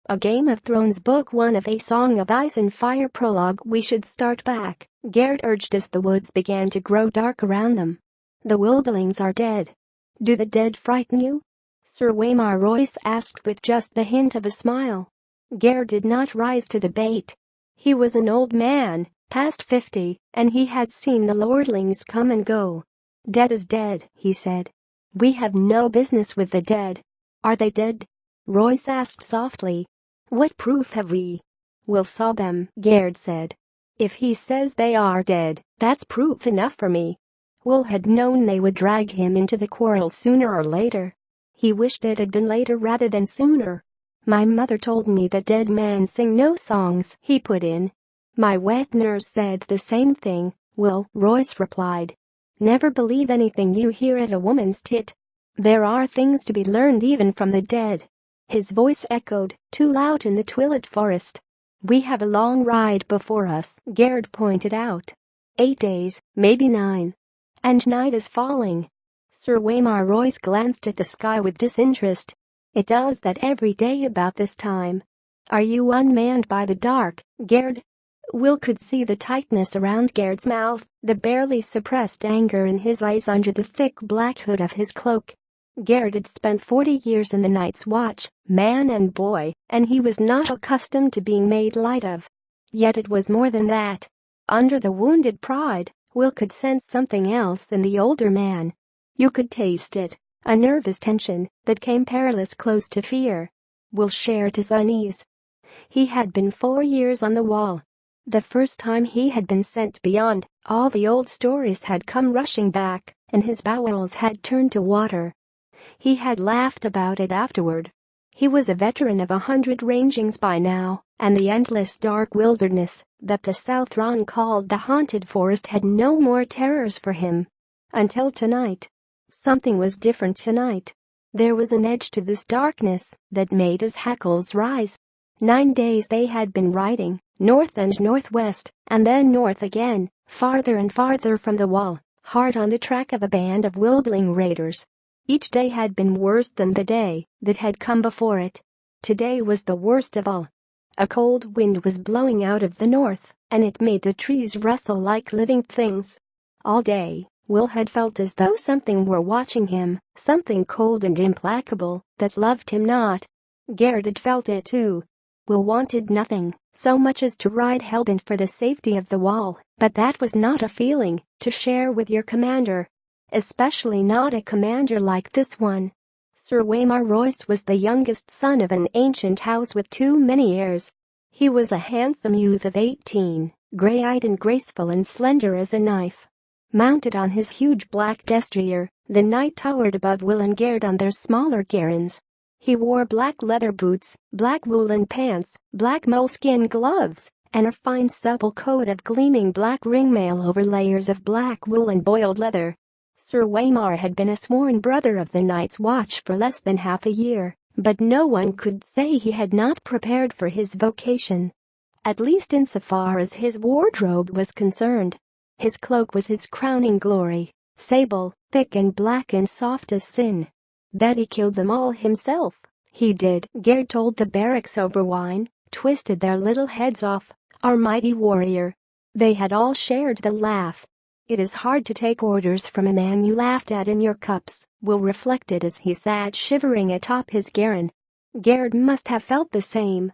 A Game of Thrones Book 1 of A Song of Ice and Fire Prologue. We should start back, Gerd urged as the woods began to grow dark around them. The wildlings are dead. Do the dead frighten you? Sir Waymar Royce asked with just the hint of a smile. Gerd did not rise to the bait. He was an old man, past 50, and he had seen the lordlings come and go. Dead is dead, he said. We have no business with the dead. Are they dead? Royce asked softly. What proof have we? We'll saw them, Gerd said. If he says they are dead, that's proof enough for me. Will had known they would drag him into the quarrel sooner or later. He wished it had been later rather than sooner. My mother told me that dead men sing no songs, he put in. My wet nurse said the same thing, Will, Royce replied. Never believe anything you hear at a woman's tit. There are things to be learned even from the dead. His voice echoed, too loud in the twilit forest. We have a long ride before us, Gerd pointed out. 8 days, maybe 9. And night is falling. Sir Waymar Royce glanced at the sky with disinterest. It does that every day about this time. Are you unmanned by the dark, Gerd? Will could see the tightness around Gerd's mouth, the barely suppressed anger in his eyes under the thick black hood of his cloak. Gerd had spent 40 years in the Night's Watch, man and boy, and he was not accustomed to being made light of. Yet it was more than that. Under the wounded pride, Will could sense something else in the older man. You could taste it, a nervous tension that came perilously close to fear. Will shared his unease. He had been 4 years on the wall. The first time he had been sent beyond, all the old stories had come rushing back, and his bowels had turned to water. He had laughed about it afterward. He was a veteran of 100 rangings by now, and the endless dark wilderness that the Southron called the Haunted Forest had no more terrors for him. Until tonight. Something was different tonight. There was an edge to this darkness that made his hackles rise. 9 days they had been riding, north and northwest, and then north again, farther and farther from the wall, hard on the track of a band of wildling raiders. Each day had been worse than the day that had come before it. Today was the worst of all. A cold wind was blowing out of the north, and it made the trees rustle like living things. All day, Will had felt as though something were watching him, something cold and implacable that loved him not. Gerd had felt it too. Will wanted nothing so much as to ride hellbent for the safety of the wall, but that was not a feeling to share with your commander. Especially not a commander like this one. Sir Waymar Royce was the youngest son of an ancient house with too many heirs. He was a handsome youth of 18, grey-eyed and graceful and slender as a knife. Mounted on his huge black destrier, the knight towered above Will and Gerd on their smaller garrons. He wore black leather boots, black woolen pants, black moleskin gloves, and a fine supple coat of gleaming black ringmail over layers of black wool and boiled leather. Sir Waymar had been a sworn brother of the Night's Watch for less than half a year, but no one could say he had not prepared for his vocation. At least insofar as his wardrobe was concerned. His cloak was his crowning glory, sable, thick and black and soft as sin. Bet he killed them all himself. He did, Gerd told the barracks over wine, twisted their little heads off, our mighty warrior. They had all shared the laugh. It is hard to take orders from a man you laughed at in your cups, Will reflected as he sat shivering atop his garron. Gerd must have felt the same.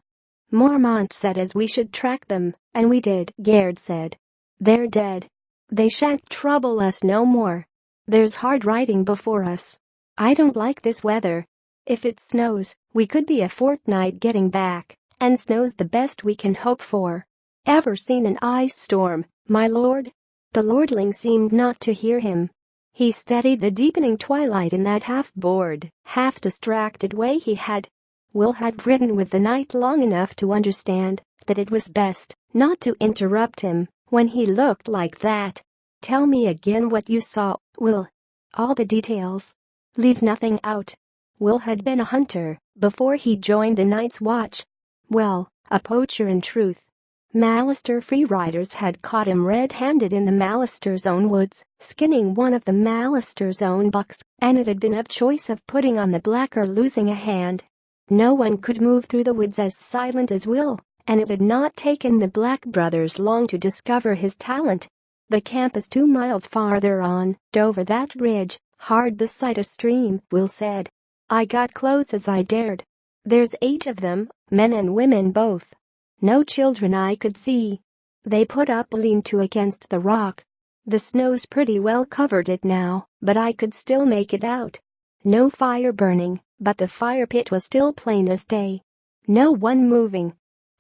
Mormont said as we should track them, and we did, Gerd said. They're dead. They shan't trouble us no more. There's hard riding before us. I don't like this weather. If it snows, we could be a fortnight getting back, and snow's the best we can hope for. Ever seen an ice storm, my lord? The lordling seemed not to hear him. He studied the deepening twilight in that half-bored, half-distracted way he had. Will had ridden with the knight long enough to understand that it was best not to interrupt him when he looked like that. Tell me again what you saw, Will. All the details. Leave nothing out. Will had been a hunter before he joined the Night's Watch. Well, a poacher in truth. Mallister free riders had caught him red-handed in the Mallister's own woods, skinning one of the Mallister's own bucks, and it had been a choice of putting on the black or losing a hand. No one could move through the woods as silent as Will, and it had not taken the Black brothers long to discover his talent. The camp is 2 miles farther on, over that ridge, hard beside a stream, Will said. I got close as I dared. There's 8 of them, men and women both. No children I could see. They put up a lean-to against the rock. The snow's pretty well covered it now, but I could still make it out. No fire burning, but the fire pit was still plain as day. No one moving.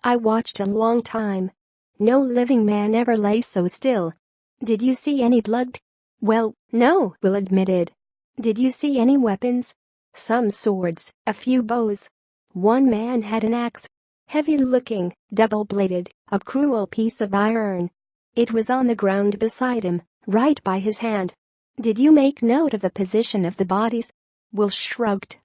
I watched a long time. No living man ever lay so still. Did you see any blood? Well, no, Will admitted. Did you see any weapons? Some swords, a few bows. One man had an axe. Heavy-looking, double-bladed, a cruel piece of iron. It was on the ground beside him, right by his hand. Did you make note of the position of the bodies? Will shrugged.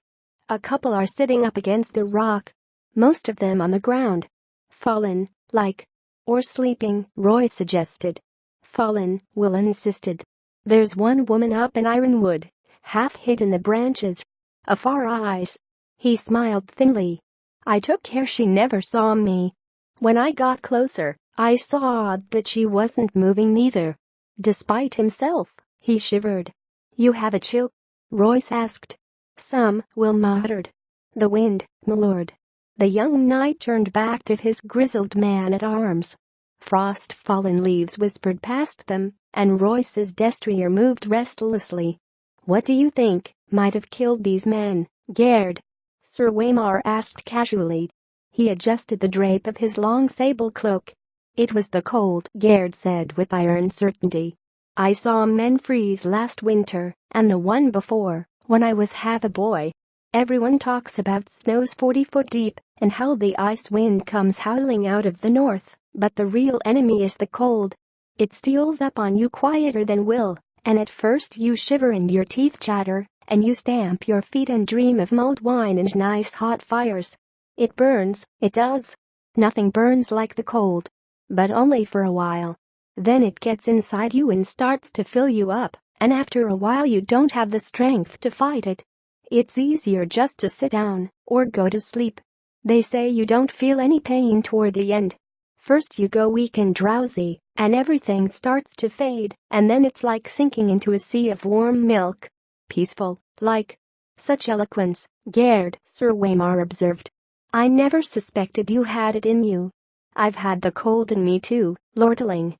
A couple are sitting up against the rock. Most of them on the ground. Fallen, like. Or sleeping, Roy suggested. Fallen, Will insisted. There's one woman up in Ironwood, half hid in the branches. Afar eyes. He smiled thinly. I took care she never saw me. When I got closer, I saw that she wasn't moving neither. Despite himself, he shivered. You have a chill? Royce asked. Some, Will muttered. The wind, m'lord. The young knight turned back to his grizzled man-at-arms. Frost-fallen leaves whispered past them, and Royce's destrier moved restlessly. What do you think might have killed these men, Gerd? Sir Waymar asked casually. He adjusted the drape of his long sable cloak. It was the cold, Gerd said with iron certainty. I saw men freeze last winter, and the one before, when I was half a boy. Everyone talks about snows 40 foot deep and how the ice wind comes howling out of the north, but the real enemy is the cold. It steals up on you quieter than Will, and at first you shiver and your teeth chatter, and you stamp your feet and dream of mulled wine and nice hot fires. It burns, it does. Nothing burns like the cold. But only for a while. Then it gets inside you and starts to fill you up, and after a while you don't have the strength to fight it. It's easier just to sit down or go to sleep. They say you don't feel any pain toward the end. First you go weak and drowsy, and everything starts to fade, and then it's like sinking into a sea of warm milk. Peaceful, like. Such eloquence, Gerd, Sir Waymar observed. I never suspected you had it in you. I've had the cold in me too, lordling.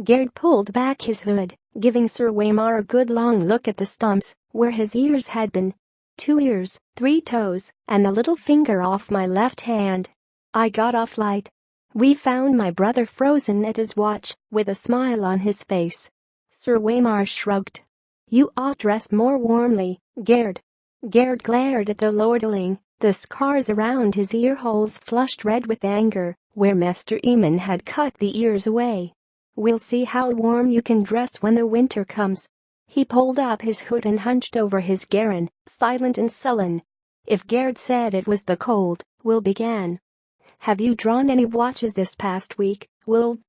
Gerd pulled back his hood, giving Sir Waymar a good long look at the stumps, where his ears had been. 2 ears, 3 toes, and the little finger off my left hand. I got off light. We found my brother frozen at his watch, with a smile on his face. Sir Waymar shrugged. You ought dress more warmly, Gerd. Gerd glared at the lordling, the scars around his ear holes flushed red with anger, where Master Eamon had cut the ears away. We'll see how warm you can dress when the winter comes. He pulled up his hood and hunched over his garron, silent and sullen. If Gerd said it was the cold, Will began. Have you drawn any watches this past week, Will?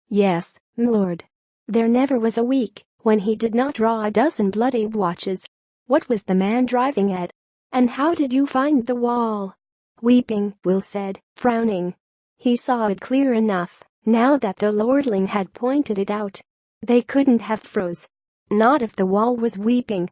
Yes, m'lord. There never was a week when he did not draw a dozen bloody watches. What was the man driving at? And how did you find the wall? Weeping, Will said, frowning. He saw it clear enough, now that the lordling had pointed it out. They couldn't have froze. Not if the wall was weeping.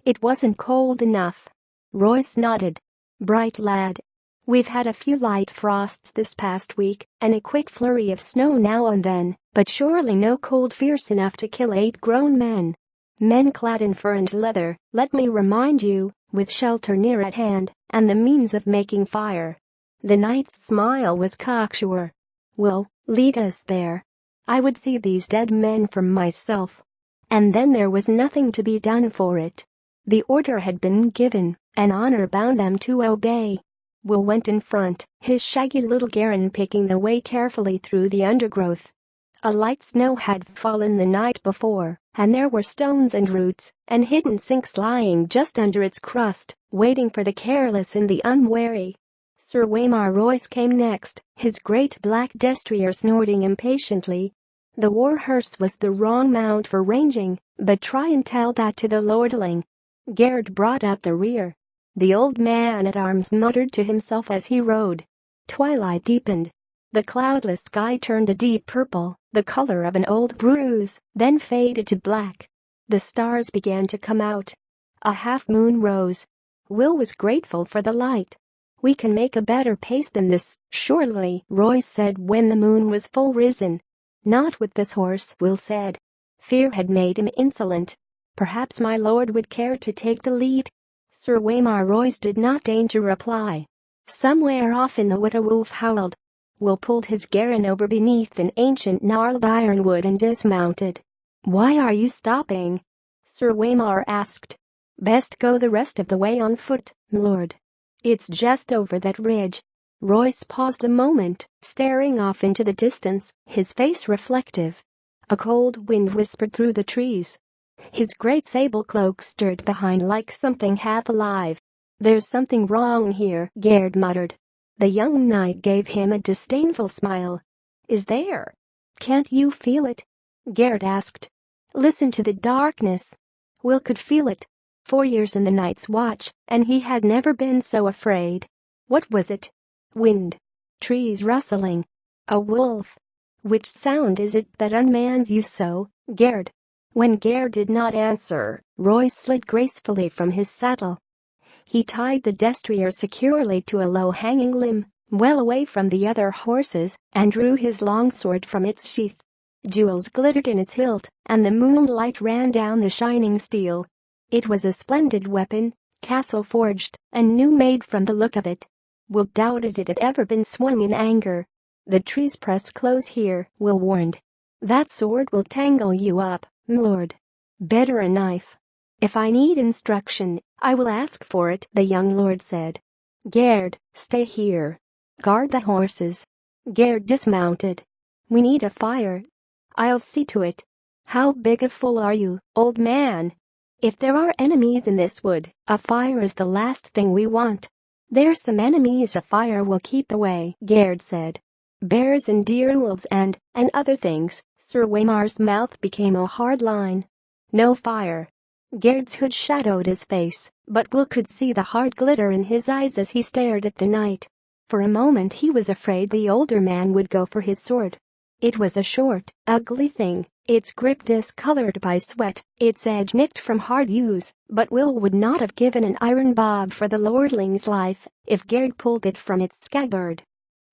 It wasn't cold enough. Royce nodded. Bright lad. We've had a few light frosts this past week, and a quick flurry of snow now and then, but surely no cold fierce enough to kill 8 grown men. Men clad in fur and leather, let me remind you, with shelter near at hand, and the means of making fire. The knight's smile was cocksure. Will, lead us there. I would see these dead men for myself. And then there was nothing to be done for it. The order had been given, and honor bound them to obey. Will went in front, his shaggy little garron picking the way carefully through the undergrowth. A light snow had fallen the night before, and there were stones and roots and hidden sinks lying just under its crust, waiting for the careless and the unwary. Sir Waymar Royce came next, his great black destrier snorting impatiently. The war hearse was the wrong mount for ranging, but try and tell that to the lordling. Gerd brought up the rear. the old man-at-arms muttered to himself as he rode. Twilight deepened. The cloudless sky turned a deep purple, the color of an old bruise, then faded to black. The stars began to come out. A half-moon rose. Will was grateful for the light. "We can make a better pace than this, surely," Royce said when the moon was full risen. "Not with this horse," Will said. Fear had made him insolent. "Perhaps my lord would care to take the lead?" Sir Waymar Royce did not deign to reply. Somewhere off in the wood a wolf howled. Will pulled his garron over beneath an ancient gnarled ironwood and dismounted. "Why are you stopping?" Sir Waymar asked. "Best go the rest of the way on foot, m'lord. It's just over that ridge." Royce paused a moment, staring off into the distance, his face reflective. A cold wind whispered through the trees. His great sable cloak stirred behind like something half alive. "There's something wrong here," Gerd muttered. The young knight gave him a disdainful smile. "Is there? Can't you feel it?" Gerd asked. "Listen to the darkness." Will could feel it. 4 years in the night's watch, and he had never been so afraid. What was it? Wind. Trees rustling. A wolf. "Which sound is it that unmans you so, Gerd?" When Gerd did not answer, Royce slid gracefully from his saddle. He tied the destrier securely to a low-hanging limb, well away from the other horses, and drew his longsword from its sheath. Jewels glittered in its hilt, and the moonlight ran down the shining steel. It was a splendid weapon, castle-forged, and new-made from the look of it. Will doubted it had ever been swung in anger. "The trees press close here," Will warned. "That sword will tangle you up, m'lord. Better a knife." "If I need instruction, I will ask for it," the young lord said. "Gerd, stay here. Guard the horses." Gerd dismounted. "We need a fire." "I'll see to it." "How big a fool are you, old man? If there are enemies in this wood, a fire is the last thing we want." "There's some enemies a fire will keep away," Gerd said. "Bears and deer wolves and other things." Sir Waymar's mouth became a hard line. "No fire." Gerd's hood shadowed his face, but Will could see the hard glitter in his eyes as he stared at the knight. For a moment he was afraid the older man would go for his sword. It was a short, ugly thing, its grip discolored by sweat, its edge nicked from hard use, but Will would not have given an iron bob for the lordling's life if Gerd pulled it from its scabbard.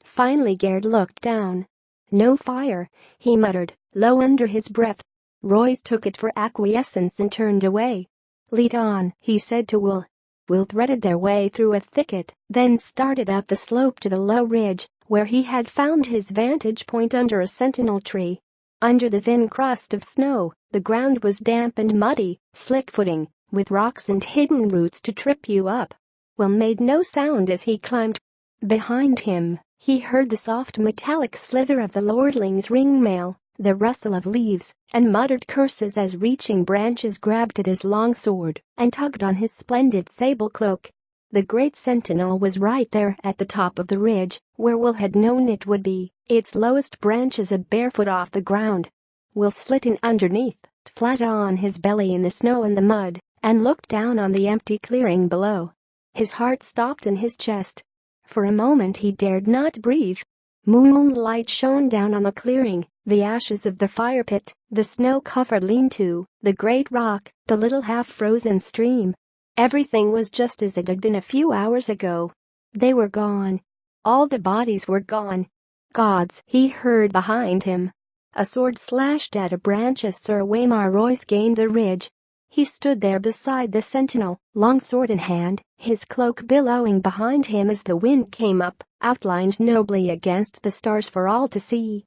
Finally Gerd looked down. "No fire," he muttered, low under his breath. Royce took it for acquiescence and turned away. "Lead on," he said to Will. Will threaded their way through a thicket, then started up the slope to the low ridge, where he had found his vantage point under a sentinel tree. Under the thin crust of snow, the ground was damp and muddy, slick-footing, with rocks and hidden roots to trip you up. Will made no sound as he climbed. Behind him, he heard the soft metallic slither of the lordling's ringmail, the rustle of leaves, and muttered curses as reaching branches grabbed at his long sword and tugged on his splendid sable cloak. The great sentinel was right there at the top of the ridge, where Will had known it would be, its lowest branches a bare foot off the ground. Will slid in underneath, flat on his belly in the snow and the mud, and looked down on the empty clearing below. His heart stopped in his chest. For a moment he dared not breathe. Moonlight shone down on the clearing, the ashes of the fire pit, the snow-covered lean-to, the great rock, the little half-frozen stream. Everything was just as it had been a few hours ago. They were gone. All the bodies were gone. "Gods," he heard behind him. A sword slashed at a branch as Sir Waymar Royce gained the ridge. He stood there beside the sentinel, long sword in hand, his cloak billowing behind him as the wind came up, outlined nobly against the stars for all to see.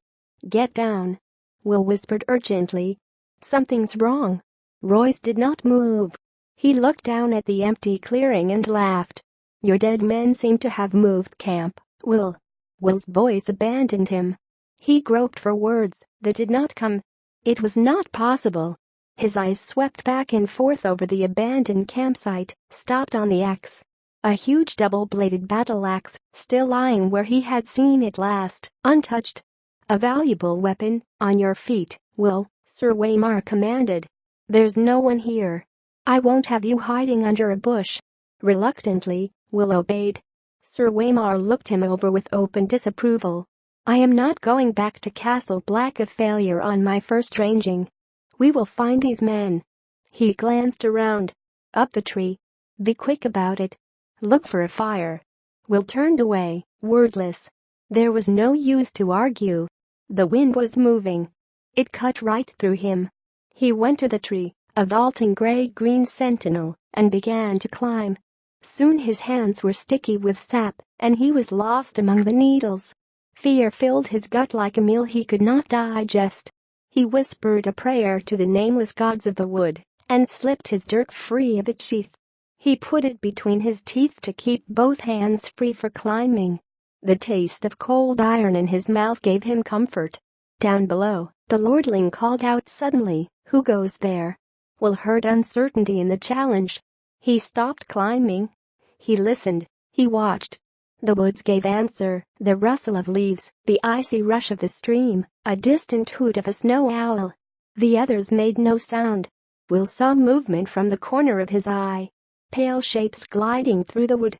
"Get down," Will whispered urgently. "Something's wrong." Royce did not move. He looked down at the empty clearing and laughed. "Your dead men seem to have moved camp, Will." Will's voice abandoned him. He groped for words that did not come. It was not possible. His eyes swept back and forth over the abandoned campsite, stopped on the axe. A huge double-bladed battle axe, still lying where he had seen it last, untouched. "A valuable weapon, on your feet, Will," Sir Waymar commanded. "There's no one here. I won't have you hiding under a bush." Reluctantly, Will obeyed. Sir Waymar looked him over with open disapproval. "I am not going back to Castle Black of failure on my first ranging. We will find these men." He glanced around. "Up the tree. Be quick about it. Look for a fire." Will turned away, wordless. There was no use to argue. The wind was moving. It cut right through him. He went to the tree, a vaulting gray-green sentinel, and began to climb. Soon his hands were sticky with sap, and he was lost among the needles. Fear filled his gut like a meal he could not digest. He whispered a prayer to the nameless gods of the wood and slipped his dirk free of its sheath. He put it between his teeth to keep both hands free for climbing. The taste of cold iron in his mouth gave him comfort. Down below, the lordling called out suddenly, "Who goes there?" Will heard uncertainty in the challenge. He stopped climbing. He listened. He watched. The woods gave answer, the rustle of leaves, the icy rush of the stream, a distant hoot of a snow owl. The others made no sound. Will saw movement from the corner of his eye. Pale shapes gliding through the wood.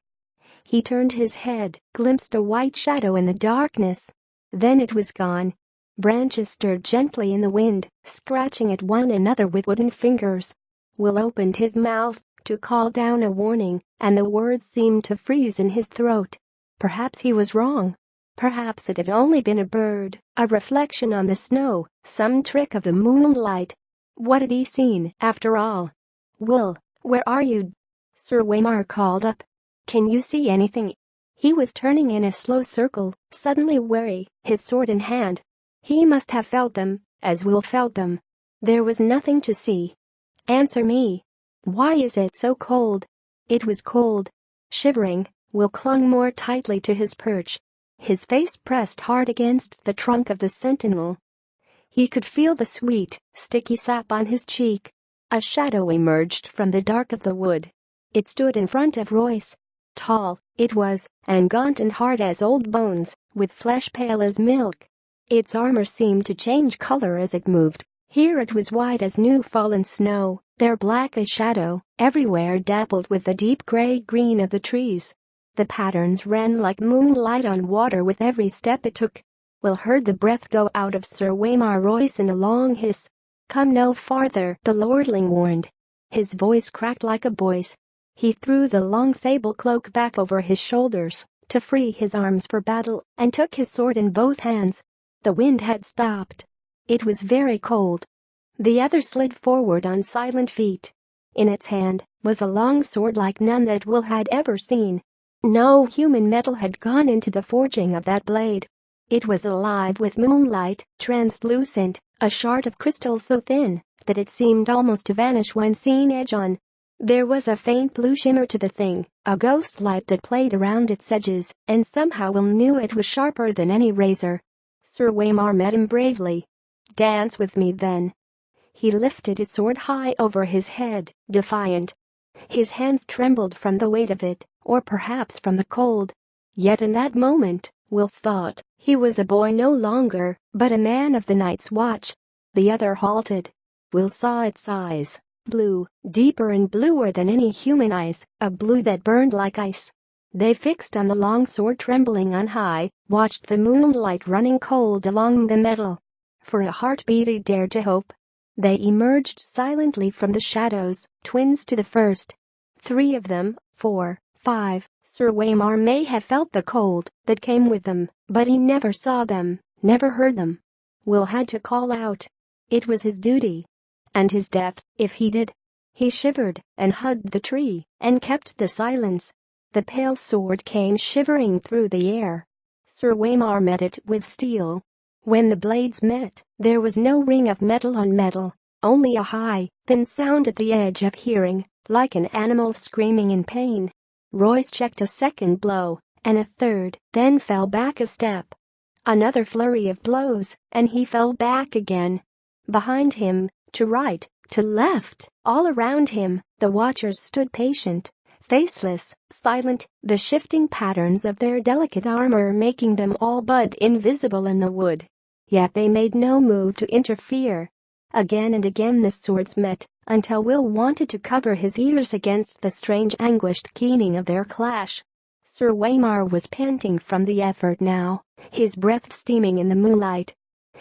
He turned his head, glimpsed a white shadow in the darkness. Then it was gone. Branches stirred gently in the wind, scratching at one another with wooden fingers. Will opened his mouth to call down a warning, and the words seemed to freeze in his throat. Perhaps he was wrong. Perhaps it had only been a bird, a reflection on the snow, some trick of the moonlight. What had he seen, after all? "Will, where are you?" Sir Waymar called up. "Can you see anything?" He was turning in a slow circle, suddenly wary, his sword in hand. He must have felt them, as Will felt them. There was nothing to see. "Answer me. Why is it so cold?" It was cold. Shivering, Will clung more tightly to his perch. His face pressed hard against the trunk of the sentinel. He could feel the sweet, sticky sap on his cheek. A shadow emerged from the dark of the wood. It stood in front of Royce. Tall, it was, and gaunt and hard as old bones, with flesh pale as milk. Its armor seemed to change color as it moved. Here it was white as new-fallen snow, there black as shadow, everywhere dappled with the deep gray-green of the trees. The patterns ran like moonlight on water with every step it took. Will heard the breath go out of Sir Waymar Royce in a long hiss. "Come no farther," the lordling warned. His voice cracked like a boy's. He threw the long sable cloak back over his shoulders to free his arms for battle and took his sword in both hands. The wind had stopped. It was very cold. The other slid forward on silent feet. In its hand was a long sword like none that Will had ever seen. No human metal had gone into the forging of that blade. It was alive with moonlight, translucent, a shard of crystal so thin that it seemed almost to vanish when seen edge on. There was a faint blue shimmer to the thing, a ghost light that played around its edges, and somehow Will knew it was sharper than any razor. Sir Waymar met him bravely. "Dance with me then." He lifted his sword high over his head, defiant. His hands trembled from the weight of it, or perhaps from the cold. Yet in that moment, Will thought, he was a boy no longer, but a man of the night's watch. The other halted. Will saw its eyes. Blue, deeper and bluer than any human eyes, a blue that burned like ice. They fixed on the long sword trembling on high, watched the moonlight running cold along the metal. For a heartbeat he dared to hope. They emerged silently from the shadows, twins to the first. 3 of them, 4, 5. Sir Waymar may have felt the cold that came with them, but he never saw them, never heard them. Will had to call out. It was his duty. And his death, if he did. He shivered and hugged the tree and kept the silence. The pale sword came shivering through the air. Sir Waymar met it with steel. When the blades met, there was no ring of metal on metal, only a high, thin sound at the edge of hearing, like an animal screaming in pain. Royce checked a second blow, and a third, then fell back a step. Another flurry of blows, and he fell back again. Behind him, to right, to left, all around him, the watchers stood patient, faceless, silent, the shifting patterns of their delicate armor making them all but invisible in the wood. Yet they made no move to interfere. Again and again the swords met, until Will wanted to cover his ears against the strange anguished keening of their clash. Sir Waymar was panting from the effort now, his breath steaming in the moonlight.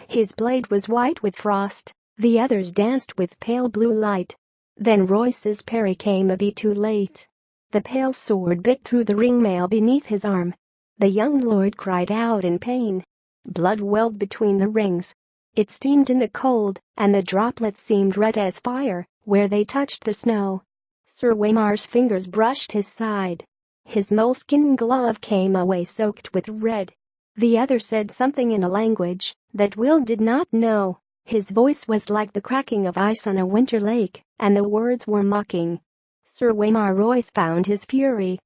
His blade was white with frost, the others danced with pale blue light. Then Royce's parry came a bit too late. The pale sword bit through the ringmail beneath his arm. The young lord cried out in pain. Blood welled between the rings. It steamed in the cold, and the droplets seemed red as fire where they touched the snow. Sir Waymar's fingers brushed his side. His moleskin glove came away soaked with red. The other said something in a language that Will did not know. His voice was like the cracking of ice on a winter lake, and the words were mocking. Sir Waymar Royce found his fury.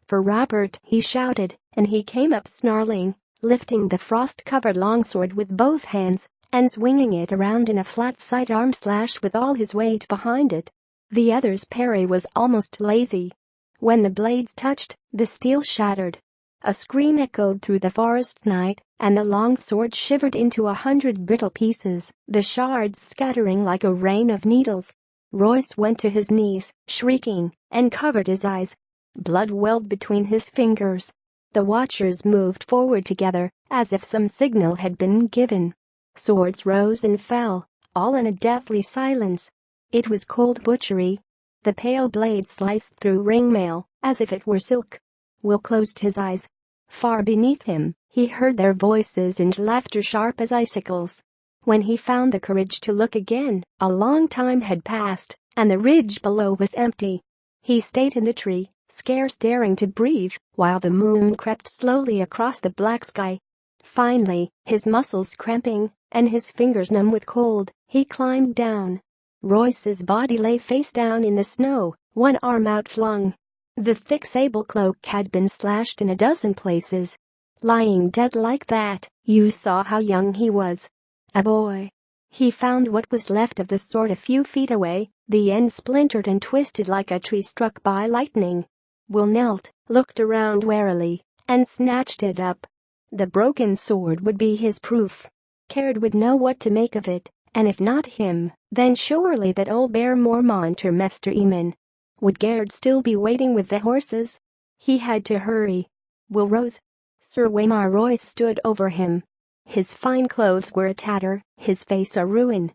"For Robert," he shouted, and he came up snarling, lifting the frost-covered longsword with both hands and swinging it around in a flat sidearm slash with all his weight behind it. The other's parry was almost lazy. When the blades touched, the steel shattered. A scream echoed through the forest night, and the longsword shivered into 100 brittle pieces, the shards scattering like a rain of needles. Royce went to his knees, shrieking, and covered his eyes. Blood welled between his fingers. The watchers moved forward together, as if some signal had been given. Swords rose and fell, all in a deathly silence. It was cold butchery. The pale blade sliced through ringmail, as if it were silk. Will closed his eyes. Far beneath him, he heard their voices and laughter sharp as icicles. When he found the courage to look again, a long time had passed, and the ridge below was empty. He stayed in the tree, scarce daring to breathe, while the moon crept slowly across the black sky. Finally, his muscles cramping, and his fingers numb with cold, he climbed down. Royce's body lay face down in the snow, one arm outflung. The thick sable cloak had been slashed in a dozen places. Lying dead like that, you saw how young he was. A boy. He found what was left of the sword a few feet away, the end splintered and twisted like a tree struck by lightning. Will knelt, looked around warily, and snatched it up. The broken sword would be his proof. Caird would know what to make of it, and if not him, then surely that old bear Mormont or Mester Eamon. Would Caird still be waiting with the horses? He had to hurry. Will rose. Sir Waymar Royce stood over him. His fine clothes were a tatter, his face a ruin.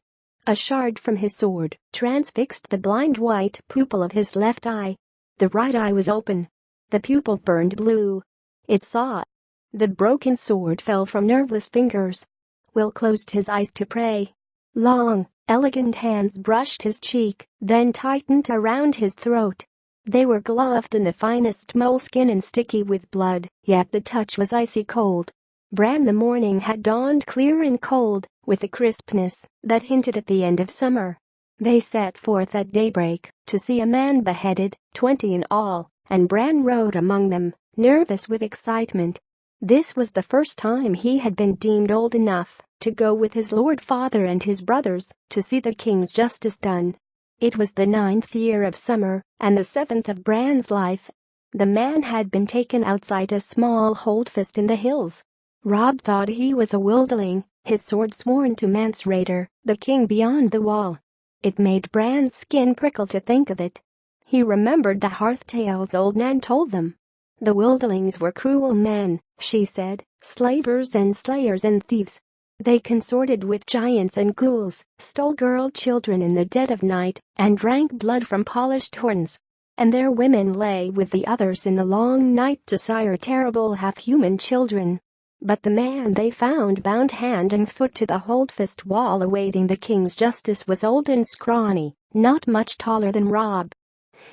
A shard from his sword transfixed the blind white pupil of his left eye. The right eye was open. The pupil burned blue. It saw. The broken sword fell from nerveless fingers. Will closed his eyes to pray. Long, elegant hands brushed his cheek, then tightened around his throat. They were gloved in the finest moleskin and sticky with blood, yet the touch was icy cold. Bran the morning had dawned clear and cold, with a crispness that hinted at the end of summer. They set forth at daybreak to see a man beheaded, 20 in all, and Bran rode among them, nervous with excitement. This was the first time he had been deemed old enough to go with his lord father and his brothers to see the king's justice done. It was the 9th year of summer and the 7th of Bran's life. The man had been taken outside a small holdfast in the hills. Rob thought he was a wildling, his sword sworn to Mansraider, the king beyond the wall. It made Bran's skin prickle to think of it. He remembered the hearth tales old Nan told them. The wildlings were cruel men, she said, slavers and slayers and thieves. They consorted with giants and ghouls, stole girl children in the dead of night, and drank blood from polished horns. And their women lay with the others in the long night to sire terrible half-human children. But the man they found bound hand and foot to the holdfast wall awaiting the king's justice was old and scrawny, not much taller than Rob.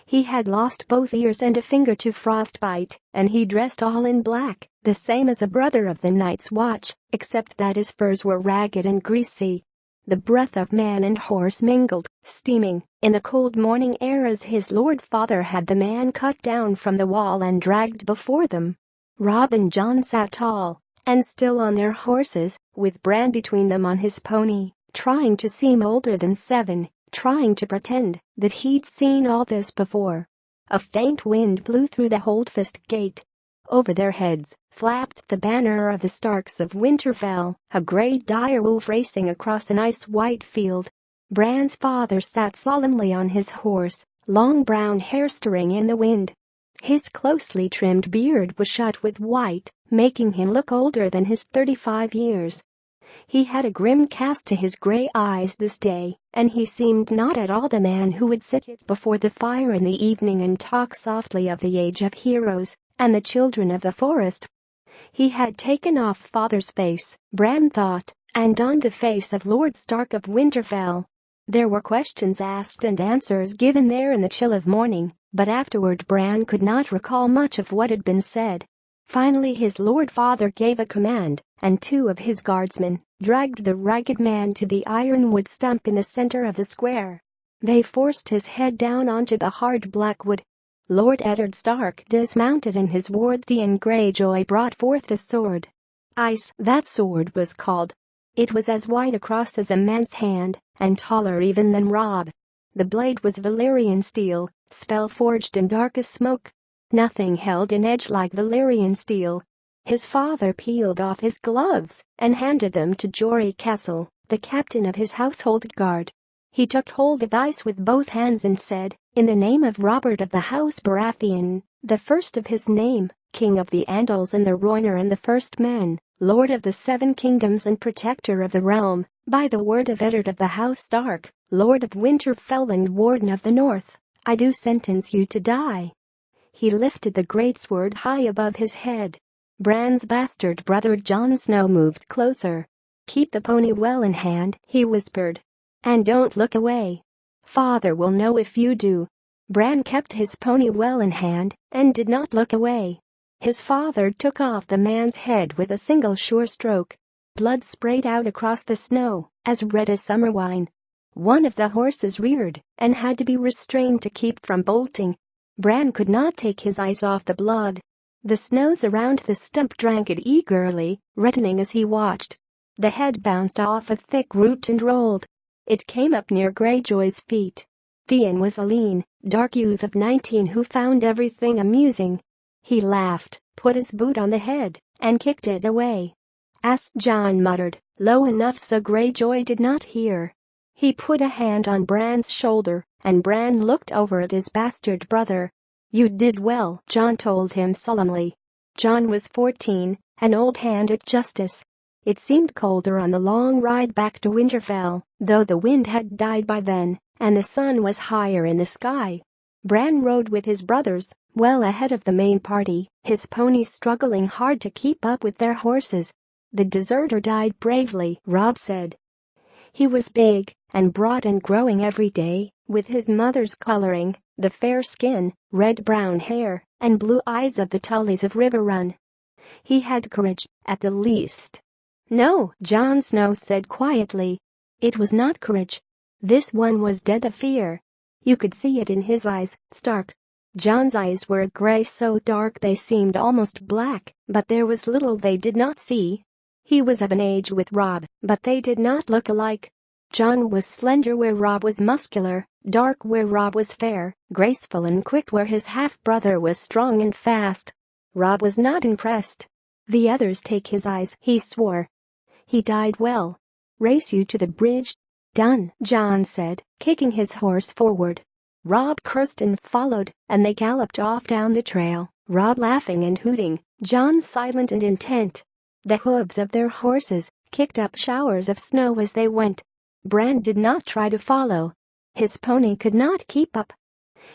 He had lost both ears and a finger to frostbite, and he dressed all in black, the same as a brother of the night's watch, except that his furs were ragged and greasy. The breath of man and horse mingled, steaming, in the cold morning air as his lord father had the man cut down from the wall and dragged before them. Rob and John sat tall and still on their horses, with Bran between them on his pony, trying to seem older than 7. Trying to pretend that he'd seen all this before. A faint wind blew through the holdfast gate. Over their heads flapped the banner of the Starks of Winterfell, a great dire wolf racing across an ice-white field. Bran's father sat solemnly on his horse, long brown hair stirring in the wind. His closely trimmed beard was shot with white, making him look older than his 35 years. He had a grim cast to his gray eyes this day, and he seemed not at all the man who would sit before the fire in the evening and talk softly of the age of heroes and the children of the forest. He had taken off father's face, Bran thought, and donned the face of Lord Stark of Winterfell. There were questions asked and answers given there in the chill of morning, but afterward Bran could not recall much of what had been said. Finally his lord father gave a command, and 2 of his guardsmen dragged the ragged man to the ironwood stump in the center of the square. They forced his head down onto the hard black wood. Lord Eddard Stark dismounted and his ward Theon Greyjoy brought forth the sword. Ice, that sword was called. It was as wide across as a man's hand, and taller even than Robb. The blade was Valyrian steel, spell-forged and dark as smoke. Nothing held an edge like Valyrian steel. His father peeled off his gloves and handed them to Jory Castle, the captain of his household guard. He took hold of Ice with both hands and said, "In the name of Robert of the House Baratheon, the first of his name, King of the Andals and the Rhoynar and the First Man, Lord of the 7 Kingdoms and Protector of the Realm, by the word of Eddard of the House Stark, Lord of Winterfell and Warden of the North, I do sentence you to die." He lifted the greatsword high above his head. Bran's bastard brother Jon Snow moved closer. "Keep the pony well in hand," he whispered. "And don't look away. Father will know if you do." Bran kept his pony well in hand and did not look away. His father took off the man's head with a single sure stroke. Blood sprayed out across the snow, as red as summer wine. One of the horses reared and had to be restrained to keep from bolting. Bran could not take his eyes off the blood. The snows around the stump drank it eagerly, reddening as he watched. The head bounced off a thick root and rolled. It came up near Greyjoy's feet. Theon was a lean, dark youth of 19 who found everything amusing. He laughed, put his boot on the head, and kicked it away. "Ass," Jon muttered, low enough so Greyjoy did not hear. He put a hand on Bran's shoulder, and Bran looked over at his bastard brother. "You did well," Jon told him solemnly. Jon was 14, an old hand at justice. It seemed colder on the long ride back to Winterfell, though the wind had died by then, and the sun was higher in the sky. Bran rode with his brothers, well ahead of the main party, his ponies struggling hard to keep up with their horses. "The deserter died bravely," Robb said. He was big and broad and growing every day, with his mother's coloring, the fair skin, red-brown hair, and blue eyes of the Tullys of Riverrun. He had courage, at the least. "No," Jon Snow said quietly. "It was not courage. This one was dead of fear. You could see it in his eyes, Stark." Jon's eyes were gray so dark they seemed almost black, but there was little they did not see. He was of an age with Robb, but they did not look alike. Jon was slender where Robb was muscular, dark where Robb was fair, graceful and quick where his half-brother was strong and fast. Robb was not impressed. "The others take his eyes," he swore. "He died well. Race you to the bridge." "Done," Jon said, kicking his horse forward. Robb cursed and followed, and they galloped off down the trail, Robb laughing and hooting, Jon silent and intent. The hooves of their horses kicked up showers of snow as they went. Bran did not try to follow. His pony could not keep up.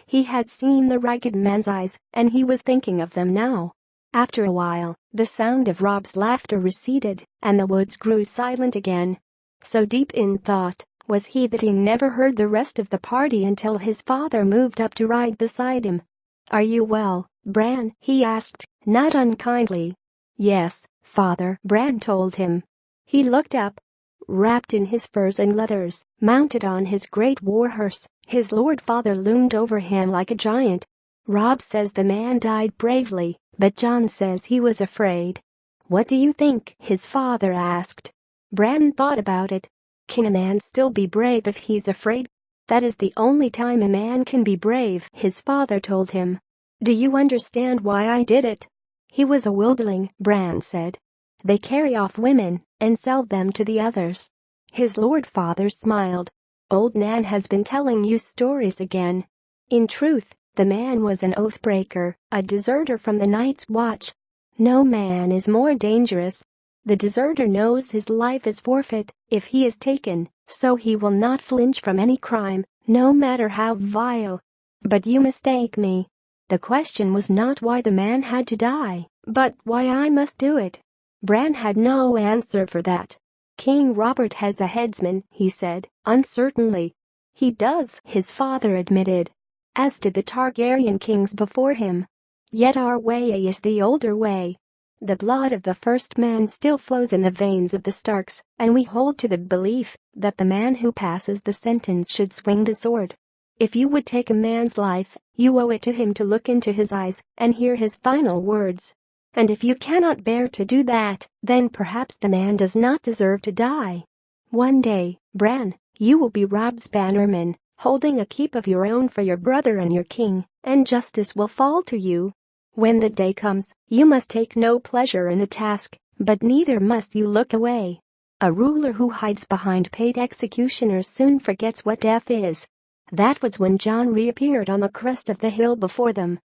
He had seen the ragged man's eyes, and he was thinking of them now. After a while, the sound of Robb's laughter receded, and the woods grew silent again. So deep in thought was he that he never heard the rest of the party until his father moved up to ride beside him. "Are you well, Bran?" he asked, not unkindly. "Yes, father," Bran told him. He looked up. Wrapped in his furs and leathers, mounted on his great war-horse, his lord father loomed over him like a giant. "Robb says the man died bravely, but Jon says he was afraid." "What do you think?" his father asked. Bran thought about it. "Can a man still be brave if he's afraid?" "That is the only time a man can be brave," his father told him. "Do you understand why I did it?" "He was a wildling," Bran said. "They carry off women and sell them to the others." His lord father smiled. Old Nan has been telling you stories again. In truth, the man was an oath-breaker, a deserter from the night's watch. No man is more dangerous. The deserter knows his life is forfeit if he is taken, so he will not flinch from any crime, no matter how vile. But you mistake me. The question was not why the man had to die, but why I must do it. Bran had no answer for that. King Robert has a headsman, he said, uncertainly. He does, his father admitted. As did the Targaryen kings before him. Yet our way is the older way. The blood of the first man still flows in the veins of the Starks, and we hold to the belief that the man who passes the sentence should swing the sword. If you would take a man's life, you owe it to him to look into his eyes and hear his final words. And if you cannot bear to do that, then perhaps the man does not deserve to die. One day, Bran, you will be Robb's bannerman, holding a keep of your own for your brother and your king, and justice will fall to you. When the day comes, you must take no pleasure in the task, but neither must you look away. A ruler who hides behind paid executioners soon forgets what death is. That was when Jon reappeared on the crest of the hill before them.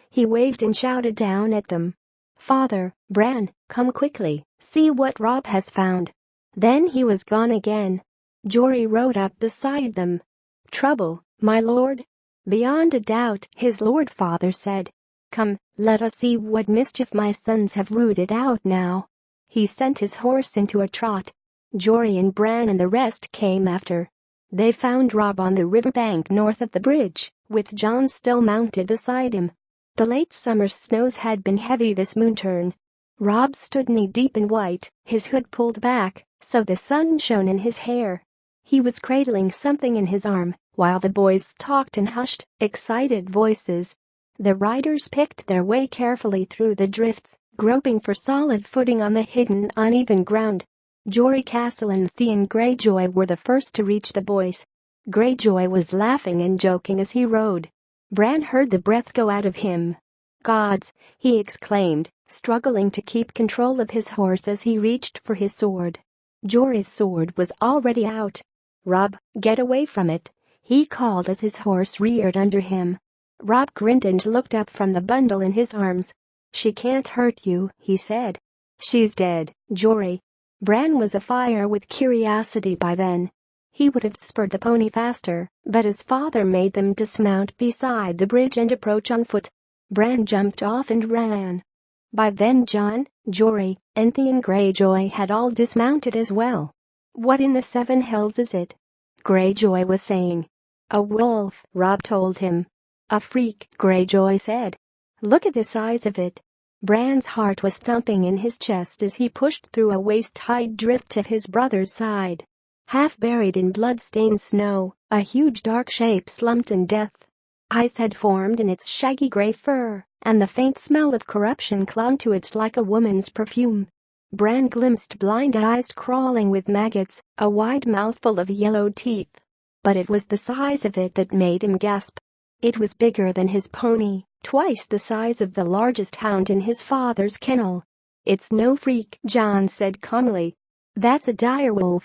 He waved and shouted down at them. Father, Bran, come quickly, see what Robb has found. Then he was gone again. Jory rode up beside them. Trouble, my lord? Beyond a doubt, his lord father said. Come, let us see what mischief my sons have rooted out now. He sent his horse into a trot. Jory and Bran and the rest came after. They found Robb on the riverbank north of the bridge, with Jon still mounted beside him. The late summer snows had been heavy this moonturn. Robb stood knee-deep in white, his hood pulled back, so the sun shone in his hair. He was cradling something in his arm, while the boys talked in hushed, excited voices. The riders picked their way carefully through the drifts, groping for solid footing on the hidden, uneven ground. Jory Castle and Theon Greyjoy were the first to reach the boys. Greyjoy was laughing and joking as he rode. Bran heard the breath go out of him. Gods, he exclaimed, struggling to keep control of his horse as he reached for his sword. Jory's sword was already out. Robb, get away from it, he called as his horse reared under him. Robb grinned and looked up from the bundle in his arms. She can't hurt you, he said. She's dead, Jory. Bran was afire with curiosity by then. He would have spurred the pony faster, but his father made them dismount beside the bridge and approach on foot. Bran jumped off and ran. By then Jon, Jory, and Theon Greyjoy had all dismounted as well. What in the seven hells is it? Greyjoy was saying. A wolf, Robb told him. A freak, Greyjoy said. Look at the size of it. Bran's heart was thumping in his chest as he pushed through a waist-high drift to his brother's side. Half buried in blood-stained snow, a huge dark shape slumped in death. Ice had formed in its shaggy gray fur, and the faint smell of corruption clung to it like a woman's perfume. Bran glimpsed blind eyes crawling with maggots, a wide mouthful of yellowed teeth. But it was the size of it that made him gasp. It was bigger than his pony, twice the size of the largest hound in his father's kennel. It's no freak, Jon said calmly. That's a direwolf.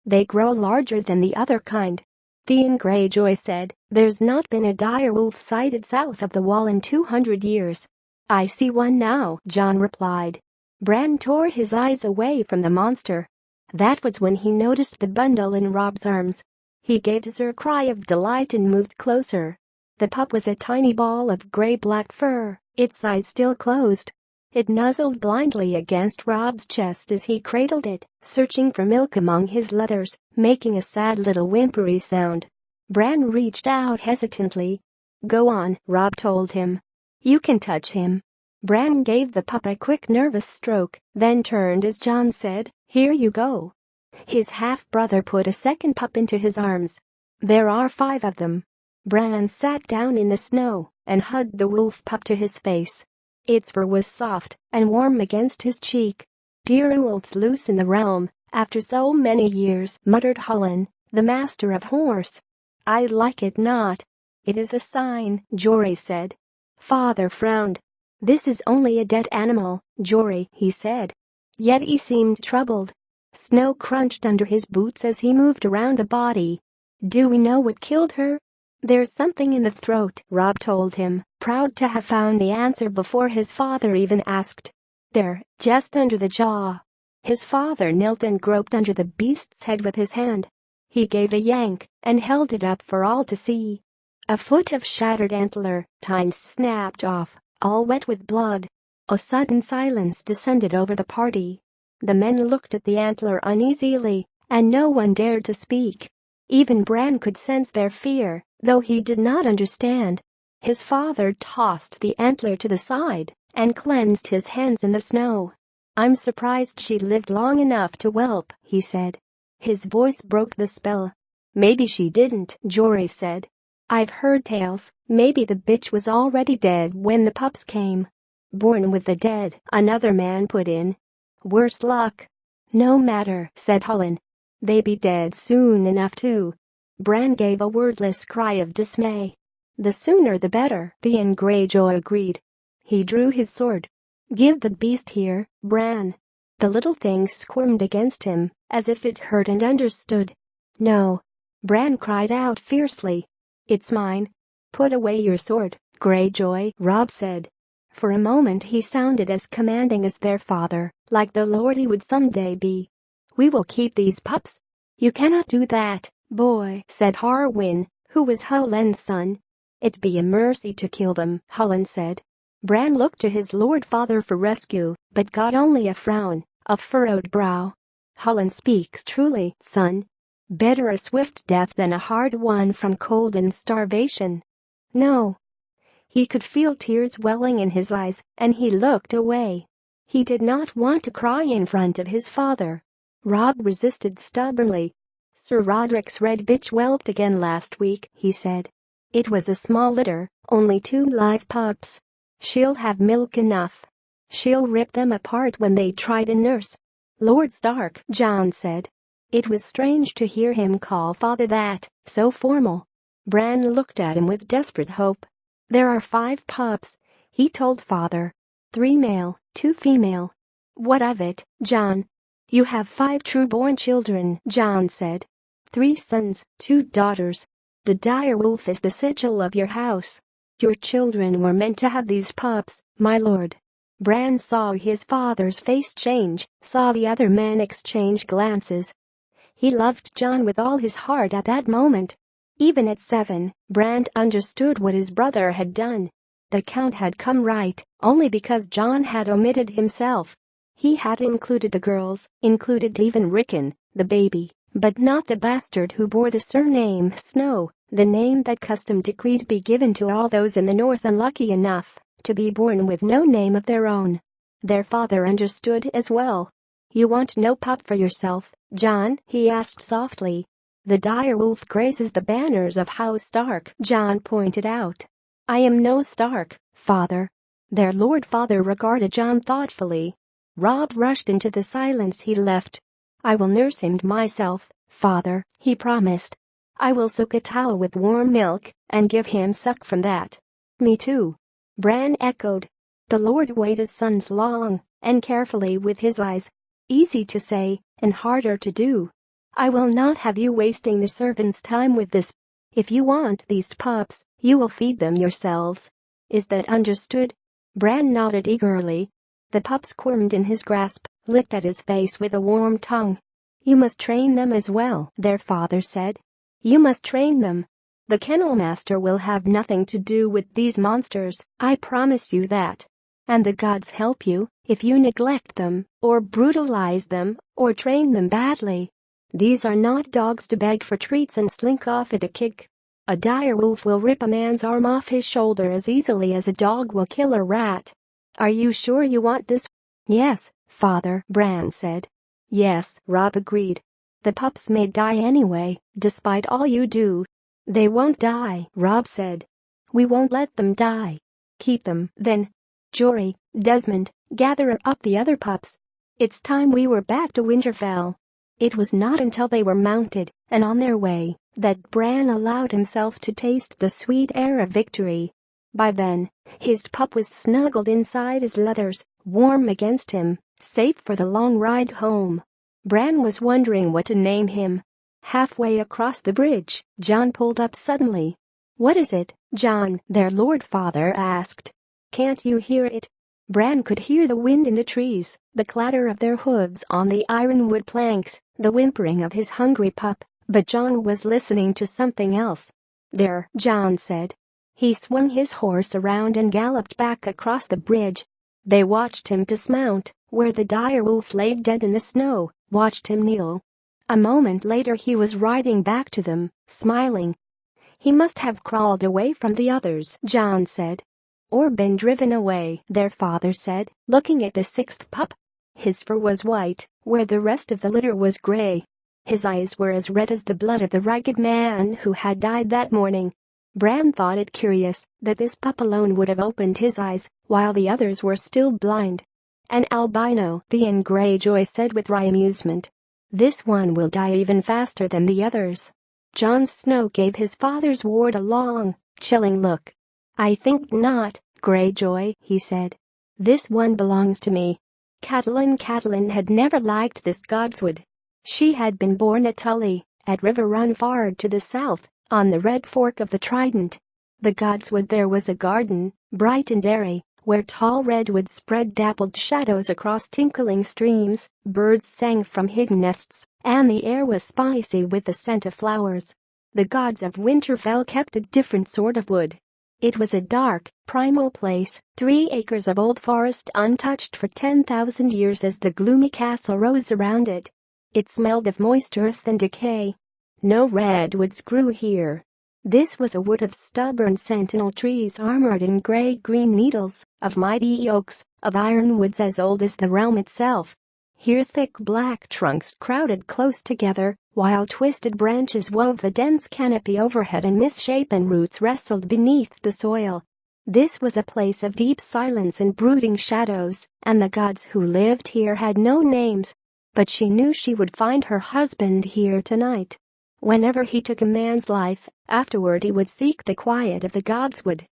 They grow larger than the other kind. Theon Greyjoy said, there's not been a direwolf sighted south of the wall in 200 years. I see one now, Jon replied. Bran tore his eyes away from the monster. That was when he noticed the bundle in Robb's arms. He gave a cry of delight and moved closer. The pup was a tiny ball of gray-black fur, its eyes still closed. It nuzzled blindly against Robb's chest as he cradled it, searching for milk among his leathers, making a sad little whimpery sound. Bran reached out hesitantly. Go on, Robb told him. You can touch him. Bran gave the pup a quick nervous stroke, then turned as Jon said, here you go. His half-brother put a second pup into his arms. There are 5 of them. Bran sat down in the snow and hugged the wolf pup to his face. Its fur was soft and warm against his cheek. Dear wolves loose in the realm, after so many years, muttered Hullen, the master of horse. I like it not. It is a sign, Jory said. Father frowned. This is only a dead animal, Jory, he said. Yet he seemed troubled. Snow crunched under his boots as he moved around the body. Do we know what killed her? There's something in the throat, Rob told him, proud to have found the answer before his father even asked. There, just under the jaw. His father knelt and groped under the beast's head with his hand. He gave a yank and held it up for all to see. A foot of shattered antler, tines snapped off, all wet with blood. A sudden silence descended over the party. The men looked at the antler uneasily, and no one dared to speak. Even Bran could sense their fear, though he did not understand. His father tossed the antler to the side and cleansed his hands in the snow. I'm surprised she lived long enough to whelp, he said. His voice broke the spell. Maybe she didn't, Jory said. I've heard tales, maybe the bitch was already dead when the pups came. Born with the dead, another man put in. Worse luck. No matter, said Hullen. They be dead soon enough too. Bran gave a wordless cry of dismay. The sooner the better, Theon Greyjoy agreed. He drew his sword. Give the beast here, Bran. The little thing squirmed against him, as if it heard and understood. No. Bran cried out fiercely. It's mine. Put away your sword, Greyjoy, Rob said. For a moment he sounded as commanding as their father, like the lord he would someday be. We will keep these pups. You cannot do that, boy, said Harwin, who was Hullen's son. It'd be a mercy to kill them, Hullen said. Bran looked to his lord father for rescue, but got only a frown, a furrowed brow. Hullen speaks truly, son. Better a swift death than a hard one from cold and starvation. No. He could feel tears welling in his eyes, and he looked away. He did not want to cry in front of his father. Rob resisted stubbornly. Sir Roderick's red bitch whelped again last week, he said. It was a small litter, only 2 live pups. She'll have milk enough. She'll rip them apart when they try to nurse. Lord Stark, Jon said. It was strange to hear him call father that, so formal. Bran looked at him with desperate hope. There are 5 pups, he told father. 3 male, 2 female. What of it, Jon? You have 5 true-born children, Jon said. 3 sons, 2 daughters. The dire wolf is the sigil of your house. Your children were meant to have these pups, my lord. Bran saw his father's face change, saw the other men exchange glances. He loved Jon with all his heart at that moment. Even at 7, Bran understood what his brother had done. The count had come right, only because Jon had omitted himself. He had included the girls, included even Rickon, the baby, but not the bastard who bore the surname Snow, the name that custom decreed be given to all those in the north unlucky enough to be born with no name of their own. Their father understood as well. You want no pup for yourself, Jon? He asked softly. The dire wolf grazes the banners of House Stark, Jon pointed out. I am no Stark, father. Their lord father regarded Jon thoughtfully. Rob rushed into the silence he left. I will nurse him myself, father, he promised. I will soak a towel with warm milk and give him suck from that. Me too. Bran echoed. The lord weighed his sons long and carefully with his eyes. Easy to say and harder to do. I will not have you wasting the servants' time with this. If you want these pups, you will feed them yourselves. Is that understood? Bran nodded eagerly. The pup squirmed in his grasp, licked at his face with a warm tongue. You must train them as well, their father said. You must train them. The kennel master will have nothing to do with these monsters, I promise you that. And the gods help you if you neglect them, or brutalize them, or train them badly. These are not dogs to beg for treats and slink off at a kick. A dire wolf will rip a man's arm off his shoulder as easily as a dog will kill a rat. Are you sure you want this? Yes, father, Bran said. Yes, Rob agreed. The pups may die anyway, despite all you do. They won't die, Rob said. We won't let them die. Keep them, then. Jory, Desmond, gather up the other pups. It's time we were back to Winterfell. It was not until they were mounted and on their way that Bran allowed himself to taste the sweet air of victory. By then, his pup was snuggled inside his leathers, warm against him, safe for the long ride home. Bran was wondering what to name him. Halfway across the bridge, John pulled up suddenly. "What is it, John?" their Lord Father asked. "Can't you hear it?" Bran could hear the wind in the trees, the clatter of their hooves on the ironwood planks, the whimpering of his hungry pup, but John was listening to something else. "There," John said. He swung his horse around and galloped back across the bridge. They watched him dismount, where the dire wolf lay dead in the snow, watched him kneel. A moment later he was riding back to them, smiling. "He must have crawled away from the others," John said. "Or been driven away," their father said, looking at the sixth pup. His fur was white, where the rest of the litter was gray. His eyes were as red as the blood of the ragged man who had died that morning. Bran thought it curious that this pup alone would have opened his eyes while the others were still blind. "An albino," the Ian Greyjoy said with wry amusement. "This one will die even faster than the others." Jon Snow gave his father's ward a long, chilling look. "I think not, Greyjoy," he said. "This one belongs to me." Catelyn had never liked this godswood. She had been born at Tully, at River Run far to the south, on the Red Fork of the Trident. The godswood there was a garden, bright and airy, where tall redwoods spread dappled shadows across tinkling streams, birds sang from hidden nests, and the air was spicy with the scent of flowers. The gods of Winterfell kept a different sort of wood. It was a dark, primal place, 3 acres of old forest untouched for 10,000 years as the gloomy castle rose around it. It smelled of moist earth and decay. No redwoods grew here. This was a wood of stubborn sentinel trees armored in gray-green needles, of mighty oaks, of ironwoods as old as the realm itself. Here thick black trunks crowded close together, while twisted branches wove a dense canopy overhead and misshapen roots wrestled beneath the soil. This was a place of deep silence and brooding shadows, and the gods who lived here had no names. But she knew she would find her husband here tonight. Whenever he took a man's life, afterward he would seek the quiet of the godswood.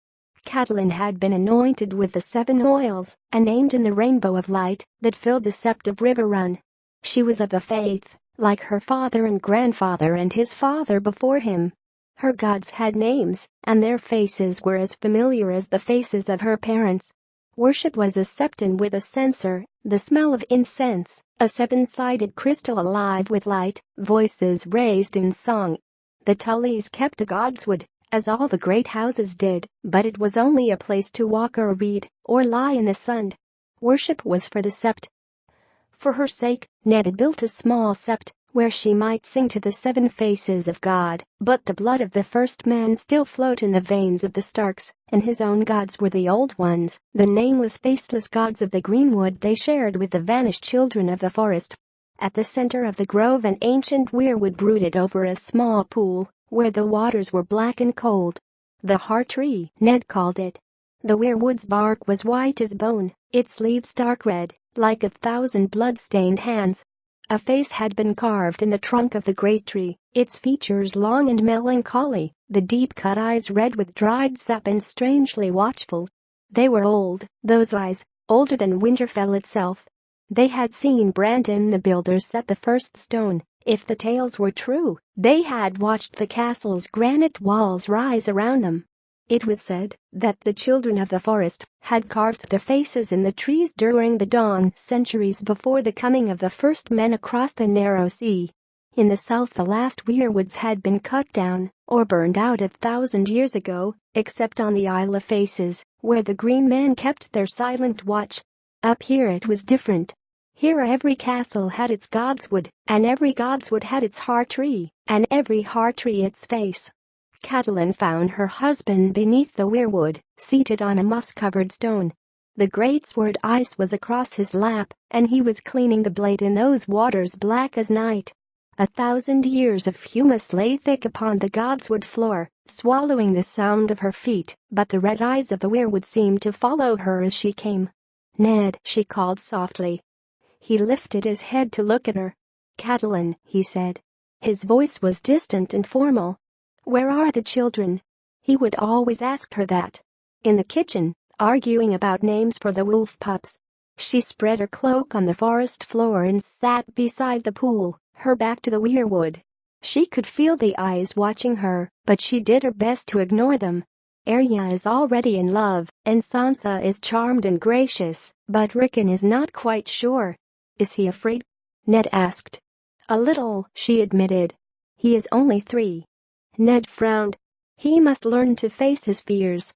Catelyn had been anointed with the 7 oils and named in the rainbow of light that filled the sept of River Run. She was of the faith, like her father and grandfather and his father before him. Her gods had names, and their faces were as familiar as the faces of her parents. Worship was a septon with a censer, the smell of incense, a 7-sided crystal alive with light, voices raised in song. The Tullys kept a godswood, as all the great houses did, but it was only a place to walk or read, or lie in the sun. Worship was for the sept. For her sake, Ned had built a small sept, where she might sing to the 7 faces of God, but the blood of the first man still flowed in the veins of the Starks, and his own gods were the old ones, the nameless faceless gods of the greenwood they shared with the vanished children of the forest. At the center of the grove an ancient weirwood brooded over a small pool, where the waters were black and cold. The heart tree, Ned called it. The weirwood's bark was white as bone, its leaves dark red, like 1,000 blood-stained hands. A face had been carved in the trunk of the great tree, its features long and melancholy, the deep-cut eyes red with dried sap and strangely watchful. They were old, those eyes, older than Winterfell itself. They had seen Brandon the Builder set the first stone. If the tales were true, they had watched the castle's granite walls rise around them. It was said that the children of the forest had carved their faces in the trees during the dawn centuries before the coming of the first men across the narrow sea. In the south the last weirwoods had been cut down or burned out 1,000 years ago, except on the Isle of Faces, where the green men kept their silent watch. Up here it was different. Here every castle had its godswood, and every godswood had its heart tree, and every heart tree its face. Catelyn found her husband beneath the weirwood, seated on a moss-covered stone. The greatsword ice was across his lap, and he was cleaning the blade in those waters black as night. 1,000 years of humus lay thick upon the godswood floor, swallowing the sound of her feet, but the red eyes of the weirwood seemed to follow her as she came. "Ned," she called softly. He lifted his head to look at her. "Catelyn," he said. His voice was distant and formal. "Where are the children?" He would always ask her that. "In the kitchen, arguing about names for the wolf pups." She spread her cloak on the forest floor and sat beside the pool, her back to the weirwood. She could feel the eyes watching her, but she did her best to ignore them. Arya is already in love, and Sansa is charmed and gracious, but Rickon is not quite sure. Is he afraid? Ned asked. A little, she admitted. He is only 3. Ned frowned. He must learn to face his fears.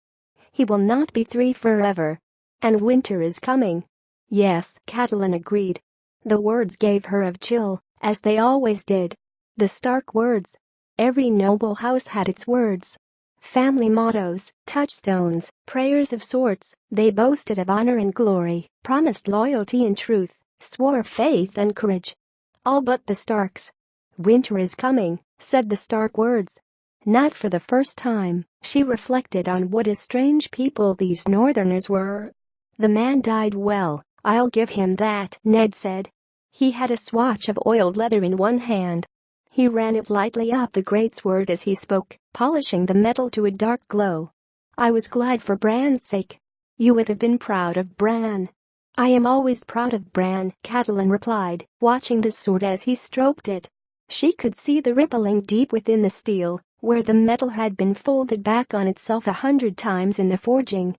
He will not be 3 forever. And winter is coming. Yes, Catelyn agreed. The words gave her a chill, as they always did. The Stark words. Every noble house had its words. Family mottos, touchstones, prayers of sorts. They boasted of honor and glory, promised loyalty and truth, swore faith and courage. All but the Starks. Winter is coming, said the Stark words. Not for the first time, she reflected on what a strange people these Northerners were. The man died well, I'll give him that, Ned said. He had a swatch of oiled leather in one hand. He ran it lightly up the greatsword as he spoke, polishing the metal to a dark glow. I was glad for Bran's sake. You would have been proud of Bran. I am always proud of Bran, Catelyn replied, watching the sword as he stroked it. She could see the rippling deep within the steel, where the metal had been folded back on itself 100 times in the forging.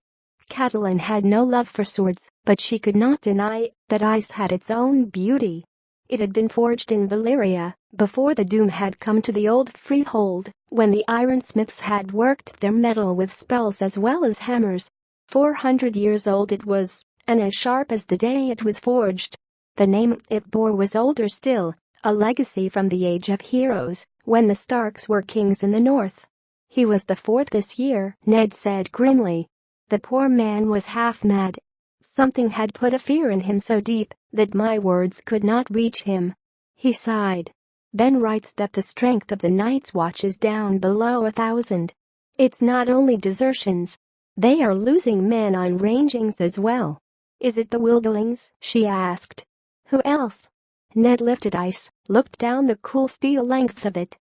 Catelyn had no love for swords, but she could not deny that ice had its own beauty. It had been forged in Valyria, before the doom had come to the old freehold, when the ironsmiths had worked their metal with spells as well as hammers. 400 years old it was, and as sharp as the day it was forged. The name it bore was older still, a legacy from the Age of Heroes, when the Starks were kings in the north. He was the 4th this year, Ned said grimly. The poor man was half mad. Something had put a fear in him so deep that my words could not reach him. He sighed. Ben writes that the strength of the Night's Watch is down below 1,000. It's not only desertions. They are losing men on rangings as well. Is it the Wildlings? She asked. Who else? Ned lifted ice, looked down the cool steel length of it.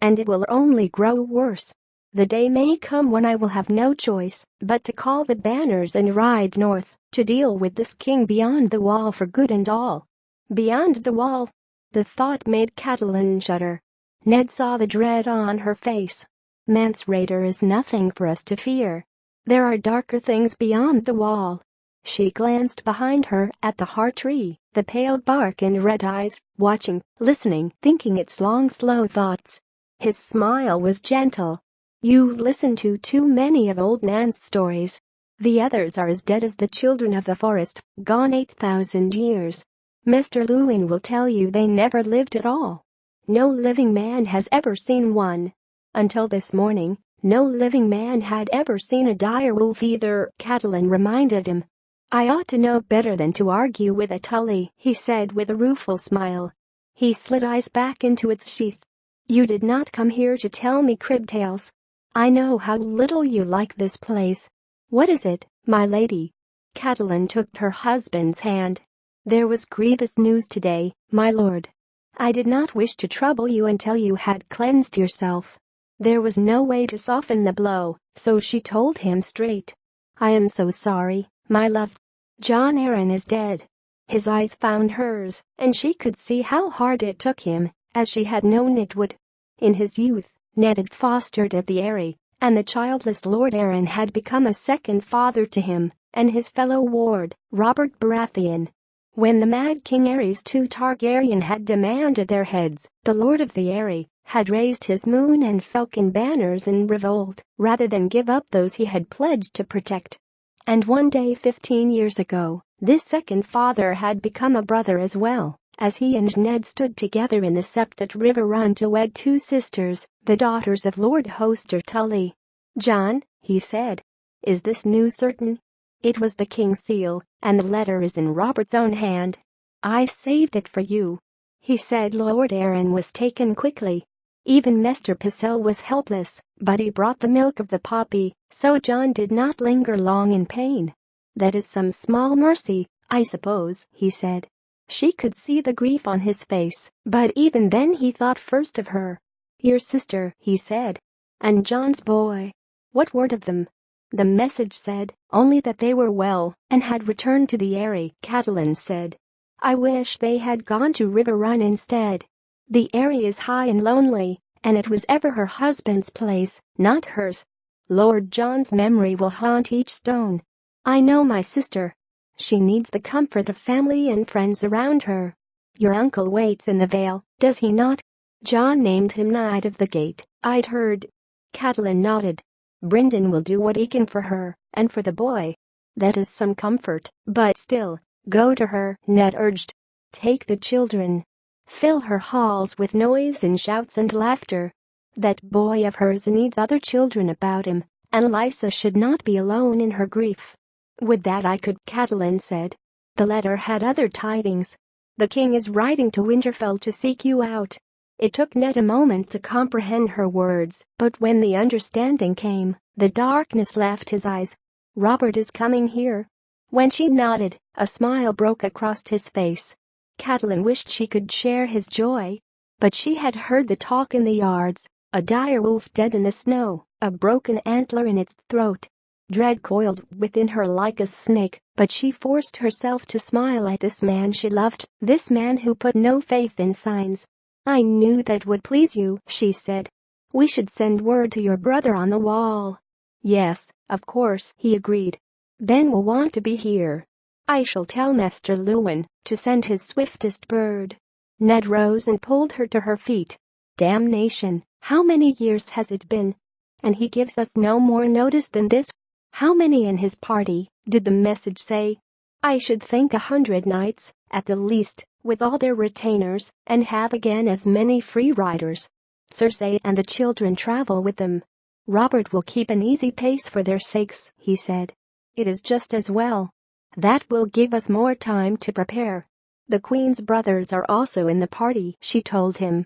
And it will only grow worse. The day may come when I will have no choice but to call the banners and ride north to deal with this king beyond the wall for good and all. Beyond the wall? The thought made Catelyn shudder. Ned saw the dread on her face. Mance Rayder is nothing for us to fear. There are darker things beyond the wall. She glanced behind her at the heart tree, the pale bark and red eyes, watching, listening, thinking its long, slow thoughts. His smile was gentle. You listen to too many of old Nan's stories. The others are as dead as the children of the forest, gone 8,000 years. Mr. Lewin will tell you they never lived at all. No living man has ever seen one. Until this morning, no living man had ever seen a dire wolf either, Catelyn reminded him. I ought to know better than to argue with a Tully, he said with a rueful smile. He slid ice back into its sheath. You did not come here to tell me crib tales. I know how little you like this place. What is it, my lady? Catelyn took her husband's hand. There was grievous news today, my lord. I did not wish to trouble you until you had cleansed yourself. There was no way to soften the blow, so she told him straight. I am so sorry, my love. Jon Arryn is dead. His eyes found hers, and she could see how hard it took him, as she had known it would. In his youth, Ned had fostered at the Eyrie, and the childless Lord Arryn had become a second father to him and his fellow ward, Robert Baratheon. When the Mad King Aerys II Targaryen had demanded their heads, the Lord of the Eyrie had raised his moon and falcon banners in revolt rather than give up those he had pledged to protect. And one day 15 years ago, this second father had become a brother as well, as he and Ned stood together in the Sept at River Run to wed 2 sisters, the daughters of Lord Hoster Tully. John, he said. Is this news certain? It was the king's seal, and the letter is in Robert's own hand. I saved it for you. He said Lord Arryn was taken quickly. Even Mester Pycelle was helpless, but he brought the milk of the poppy, so John did not linger long in pain. That is some small mercy, I suppose, he said. She could see the grief on his face, but even then he thought first of her. Your sister, he said. And John's boy. What word of them? The message said only that they were well and had returned to the Eyrie, Catelyn said. I wish they had gone to River Run instead. The area is high and lonely, and it was ever her husband's place, not hers. Lord John's memory will haunt each stone. I know my sister. She needs the comfort of family and friends around her. Your uncle waits in the Vale, does he not? John named him Knight of the Gate, I'd heard. Catelyn nodded. Brynden will do what he can for her, and for the boy. That is some comfort, but still, go to her, Ned urged. Take the children. Fill her halls with noise and shouts and laughter. That boy of hers needs other children about him, and Lysa should not be alone in her grief. Would that I could, Catelyn said. The letter had other tidings. The king is riding to Winterfell to seek you out. It took Ned a moment to comprehend her words, but when the understanding came, the darkness left his eyes. Robert is coming here. When she nodded, a smile broke across his face. Catelyn wished she could share his joy. But she had heard the talk in the yards, a dire wolf dead in the snow, a broken antler in its throat. Dread coiled within her like a snake, but she forced herself to smile at this man she loved, this man who put no faith in signs. I knew that would please you, she said. We should send word to your brother on the wall. Yes, of course, he agreed. Ben will want to be here. I shall tell Master Lewin to send his swiftest bird. Ned rose and pulled her to her feet. Damnation, how many years has it been? And he gives us no more notice than this. How many in his party, did the message say? I should think 100 knights, at the least, with all their retainers, and have again as many free riders. Cersei and the children travel with them. Robert will keep an easy pace for their sakes, he said. It is just as well. That will give us more time to prepare. The Queen's brothers are also in the party, she told him.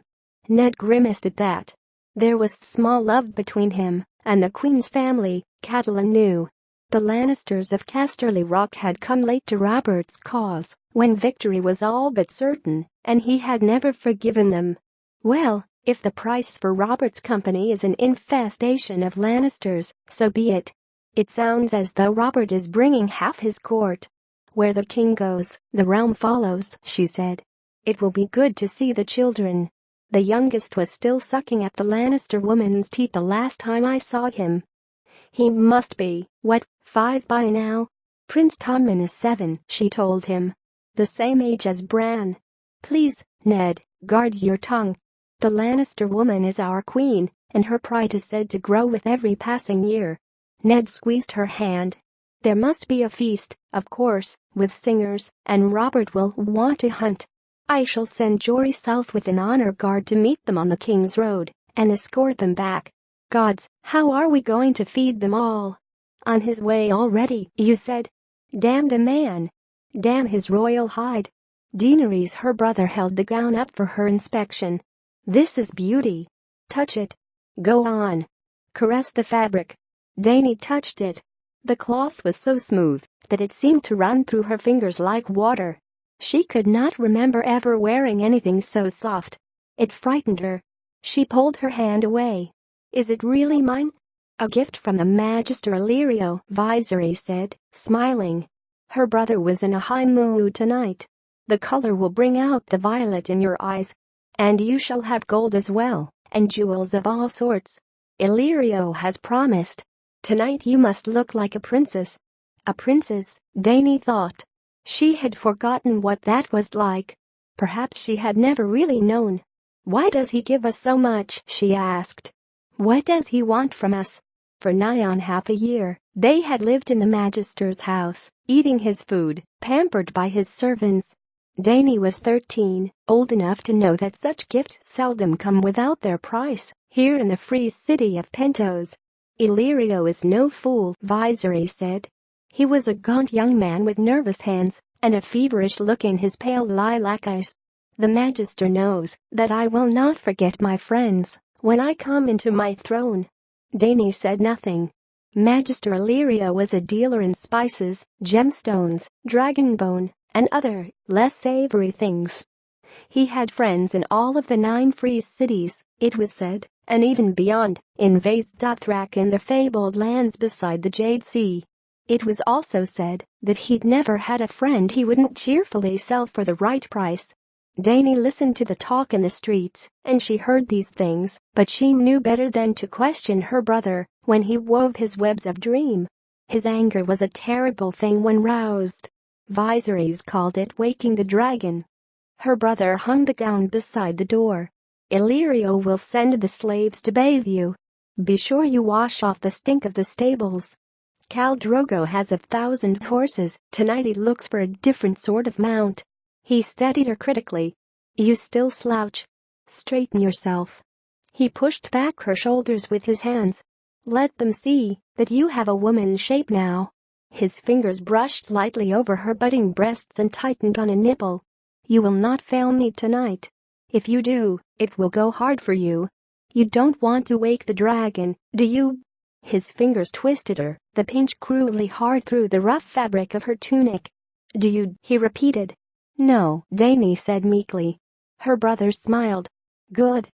Ned grimaced at that. There was small love between him and the Queen's family, Catelyn knew. The Lannisters of Casterly Rock had come late to Robert's cause, when victory was all but certain, and he had never forgiven them. Well, if the price for Robert's company is an infestation of Lannisters, so be it. It sounds as though Robert is bringing half his court. Where the king goes, the realm follows, she said. It will be good to see the children. The youngest was still sucking at the Lannister woman's teeth the last time I saw him. He must be, 5 by now? Prince Tommen is 7, she told him. The same age as Bran. Please, Ned, guard your tongue. The Lannister woman is our queen, and her pride is said to grow with every passing year. Ned squeezed her hand. There must be a feast, of course, with singers, and Robert will want to hunt. I shall send Jory south with an honor guard to meet them on the King's Road and escort them back. Gods, how are we going to feed them all? On his way already, you said? Damn the man. Damn his royal hide. Daenerys, her brother, held the gown up for her inspection. This is beauty. Touch it. Go on. Caress the fabric. Dany touched it. The cloth was so smooth that it seemed to run through her fingers like water. She could not remember ever wearing anything so soft. It frightened her. She pulled her hand away. Is it really mine? A gift from the Magister Illyrio, Viserys said, smiling. Her brother was in a high mood tonight. The color will bring out the violet in your eyes. And you shall have gold as well, and jewels of all sorts. Illyrio has promised. Tonight you must look like a princess. A princess, Dany thought. She had forgotten what that was like. Perhaps she had never really known. Why does he give us so much, she asked. What does he want from us? For nigh on half a year, they had lived in the Magister's house, eating his food, pampered by his servants. Dany was 13, old enough to know that such gifts seldom come without their price, here in the free city of Pentos. Illyrio is no fool, Viserys said. He was a gaunt young man with nervous hands and a feverish look in his pale lilac eyes. The Magister knows that I will not forget my friends when I come into my throne. Dany said nothing. Magister Illyrio was a dealer in spices, gemstones, dragonbone, and other, less savory things. He had friends in all of the 9 free cities, it was said, and even beyond, in Vaes Dothrak in the fabled lands beside the Jade Sea. It was also said that he'd never had a friend he wouldn't cheerfully sell for the right price. Dany listened to the talk in the streets, and she heard these things, but she knew better than to question her brother when he wove his webs of dream. His anger was a terrible thing when roused. Viserys called it waking the dragon. Her brother hung the gown beside the door. Illyrio will send the slaves to bathe you. Be sure you wash off the stink of the stables. Khal Drogo has 1,000 horses. Tonight he looks for a different sort of mount. He steadied her critically. You still slouch. Straighten yourself. He pushed back her shoulders with his hands. Let them see that you have a woman's shape now. His fingers brushed lightly over her budding breasts and tightened on a nipple. You will not fail me tonight. If you do, it will go hard for you. You don't want to wake the dragon, do you? His fingers twisted her, the pinch cruelly hard through the rough fabric of her tunic. Do you? He repeated. No, Dany said meekly. Her brother smiled. Good.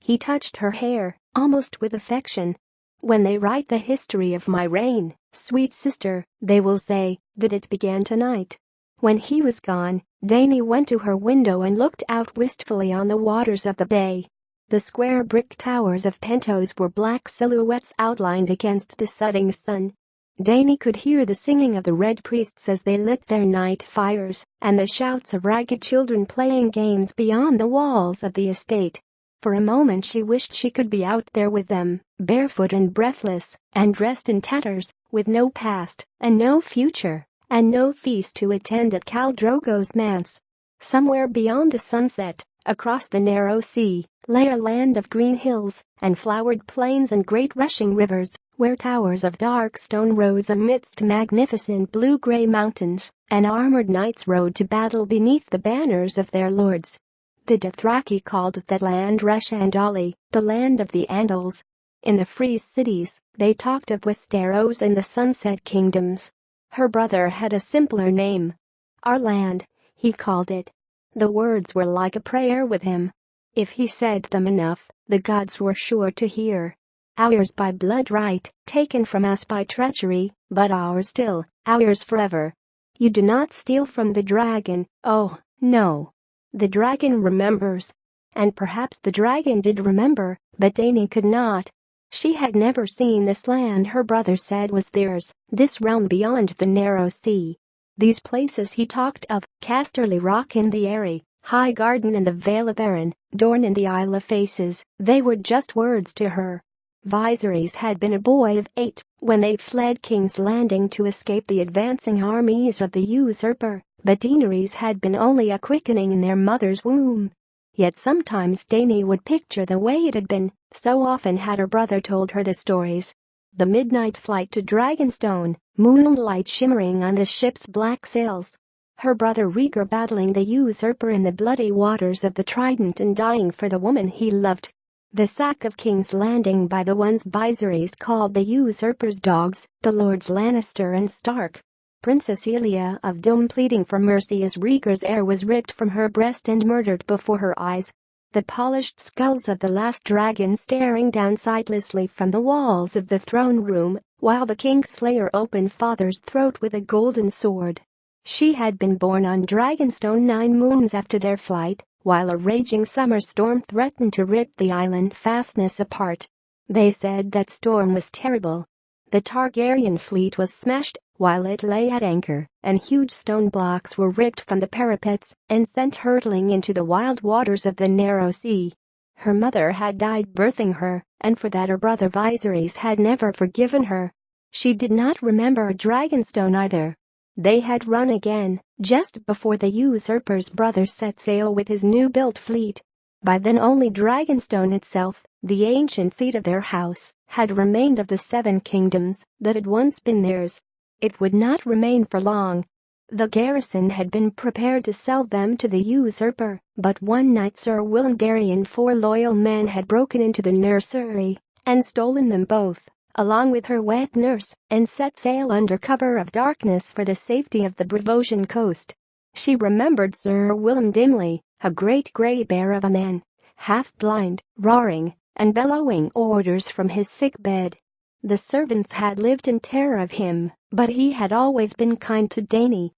He touched her hair, almost with affection. When they write the history of my reign, sweet sister, they will say that it began tonight. When he was gone, Dany went to her window and looked out wistfully on the waters of the bay. The square brick towers of Pentos were black silhouettes outlined against the setting sun. Dany could hear the singing of the red priests as they lit their night fires, and the shouts of ragged children playing games beyond the walls of the estate. For a moment she wished she could be out there with them, barefoot and breathless, and dressed in tatters, with no past, and no future, and no feast to attend at Khal Drogo's manse. Somewhere beyond the sunset, across the narrow sea, lay a land of green hills and flowered plains and great rushing rivers, where towers of dark stone rose amidst magnificent blue-gray mountains, and armored knights rode to battle beneath the banners of their lords. The Dothraki called that land Resh-Andali, the land of the Andals. In the free cities, they talked of Westeros and the Sunset Kingdoms. Her brother had a simpler name. Our land, he called it. The words were like a prayer with him. If he said them enough, the gods were sure to hear. Ours by blood right, taken from us by treachery, but ours still, ours forever. You do not steal from the dragon, oh, no. The dragon remembers. And perhaps the dragon did remember, but Dany could not. She had never seen this land her brother said was theirs, this realm beyond the narrow sea. These places he talked of, Casterly Rock in the Eyrie, High Garden in the Vale of Arryn, Dorne in the Isle of Faces, they were just words to her. Viserys had been a boy of 8 when they fled King's Landing to escape the advancing armies of the usurper, but Daenerys had been only a quickening in their mother's womb. Yet sometimes Dany would picture the way it had been, so often had her brother told her the stories. The midnight flight to Dragonstone, moonlight shimmering on the ship's black sails. Her brother Rhaegar battling the usurper in the bloody waters of the Trident and dying for the woman he loved. The sack of King's Landing by the ones Viserys called the usurper's dogs, the Lords Lannister and Stark. Princess Elia of Dome pleading for mercy as Rhaegar's heir was ripped from her breast and murdered before her eyes. The polished skulls of the last dragon staring down sightlessly from the walls of the throne room, while the Kingslayer opened father's throat with a golden sword. She had been born on Dragonstone 9 moons after their flight, while a raging summer storm threatened to rip the island fastness apart. They said that storm was terrible. The Targaryen fleet was smashed while it lay at anchor, and huge stone blocks were ripped from the parapets and sent hurtling into the wild waters of the narrow sea. Her mother had died birthing her, and for that her brother Viserys had never forgiven her. She did not remember Dragonstone either. They had run again, just before the usurper's brother set sail with his new-built fleet. By then only Dragonstone itself, the ancient seat of their house, had remained of the 7 kingdoms that had once been theirs. It would not remain for long. The garrison had been prepared to sell them to the usurper, but one night Sir Willem Darry and 4 loyal men had broken into the nursery and stolen them both, along with her wet nurse, and set sail under cover of darkness for the safety of the Bravosian coast. She remembered Sir Willem dimly, a great grey bear of a man, half-blind, roaring and bellowing orders from his sick bed. The servants had lived in terror of him, but he had always been kind to Dany.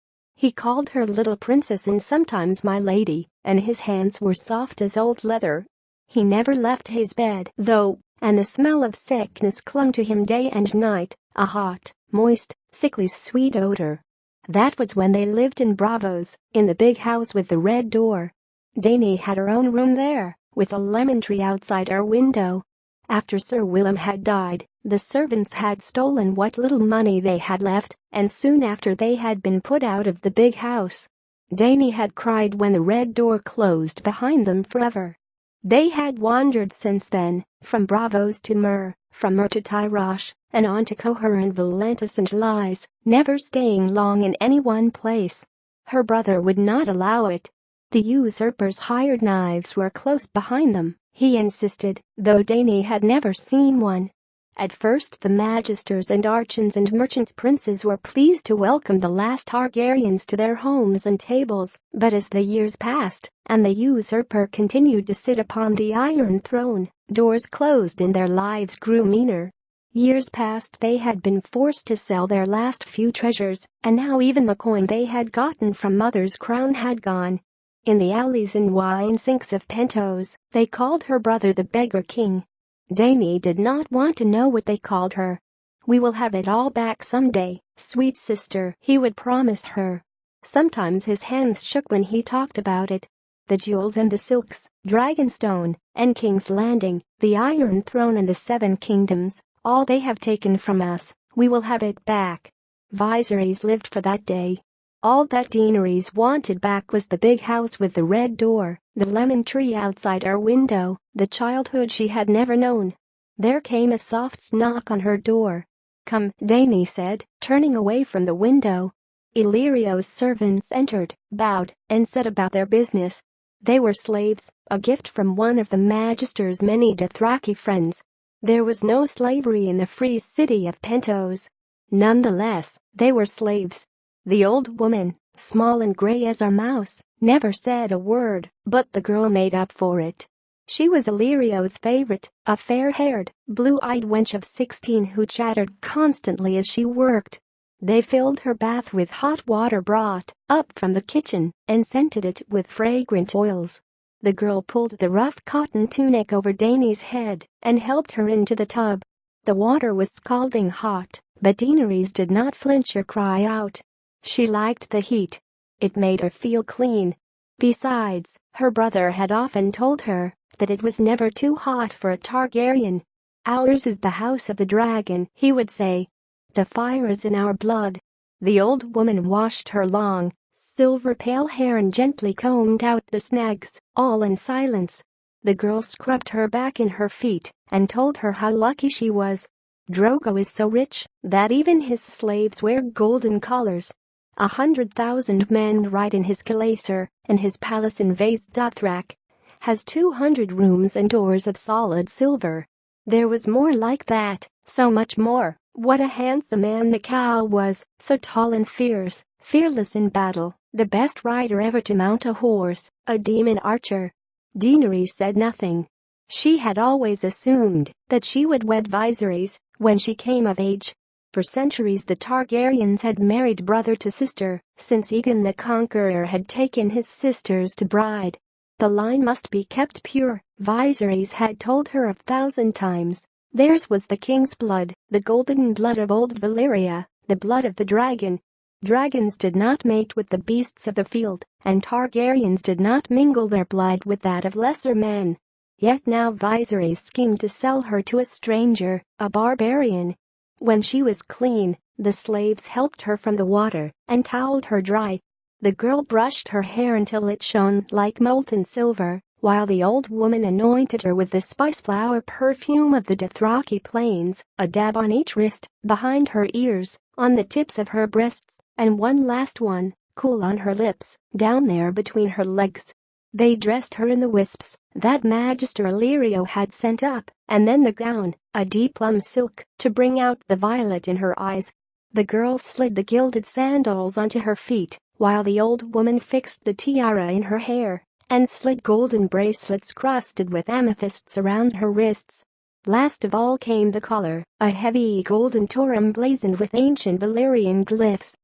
He called her little princess and sometimes my lady, and his hands were soft as old leather. He never left his bed, though, and the smell of sickness clung to him day and night, a hot, moist, sickly sweet odor. That was when they lived in Bravos, in the big house with the red door. Dany had her own room there, with a lemon tree outside her window. After Sir William had died, the servants had stolen what little money they had left, and soon after they had been put out of the big house. Dany had cried when the red door closed behind them forever. They had wandered since then, from Bravos to Mur, from Mur to Tyrosh, and on to Coher and Valentis and Lies, never staying long in any one place. Her brother would not allow it. The usurper's hired knives were close behind them, he insisted, though Dany had never seen one. At first the magisters and archons and merchant princes were pleased to welcome the last Targaryens to their homes and tables, but as the years passed, and the usurper continued to sit upon the Iron Throne, doors closed and their lives grew meaner. Years past they had been forced to sell their last few treasures, and now even the coin they had gotten from Mother's crown had gone. In the alleys and wine sinks of Pentos, they called her brother the Beggar King. Dany did not want to know what they called her. "We will have it all back someday, sweet sister," he would promise her. Sometimes his hands shook when he talked about it. The jewels and the silks, Dragonstone, and King's Landing, the Iron Throne and the Seven Kingdoms, all they have taken from us, we will have it back. Viserys lived for that day. All that Daenerys wanted back was the big house with the red door, the lemon tree outside her window, the childhood she had never known. There came a soft knock on her door. "Come," Dany said, turning away from the window. Illyrio's servants entered, bowed, and set about their business. They were slaves, a gift from one of the Magister's many Dothraki friends. There was no slavery in the free city of Pentos. Nonetheless, they were slaves. The old woman, small and gray as a mouse, never said a word, but the girl made up for it. She was Illyrio's favorite, a fair-haired, blue-eyed wench of 16 who chattered constantly as she worked. They filled her bath with hot water brought up from the kitchen and scented it with fragrant oils. The girl pulled the rough cotton tunic over Dany's head and helped her into the tub. The water was scalding hot, but Daenerys did not flinch or cry out. She liked the heat. It made her feel clean. Besides, her brother had often told her that it was never too hot for a Targaryen. "Ours is the house of the dragon," he would say. "The fire is in our blood." The old woman washed her long, silver pale hair and gently combed out the snags, all in silence. The girl scrubbed her back and her feet and told her how lucky she was. "Drogo is so rich that even his slaves wear golden collars. 100,000 men ride in his calasser, and his palace in Vaes Dothrak has 200 rooms and doors of solid silver." There was more like that, so much more. What a handsome man the cow was, so tall and fierce, fearless in battle, the best rider ever to mount a horse, a demon archer. Daenerys said nothing. She had always assumed that she would wed Viserys when she came of age. For centuries the Targaryens had married brother to sister, since Aegon the Conqueror had taken his sisters to bride. The line must be kept pure, Viserys had told her 1,000 times. Theirs was the king's blood, the golden blood of old Valyria, the blood of the dragon. Dragons did not mate with the beasts of the field, and Targaryens did not mingle their blood with that of lesser men. Yet now Viserys schemed to sell her to a stranger, a barbarian. When she was clean, the slaves helped her from the water and toweled her dry. The girl brushed her hair until it shone like molten silver, while the old woman anointed her with the spice flower perfume of the Dothraki plains, a dab on each wrist, behind her ears, on the tips of her breasts, and one last one, cool on her lips, down there between her legs. They dressed her in the wisps that Magister Illyrio had sent up, and then the gown, a deep plum silk, to bring out the violet in her eyes. The girl slid the gilded sandals onto her feet, while the old woman fixed the tiara in her hair and slid golden bracelets crusted with amethysts around her wrists. Last of all came the collar, a heavy golden tour emblazoned with ancient Valyrian glyphs.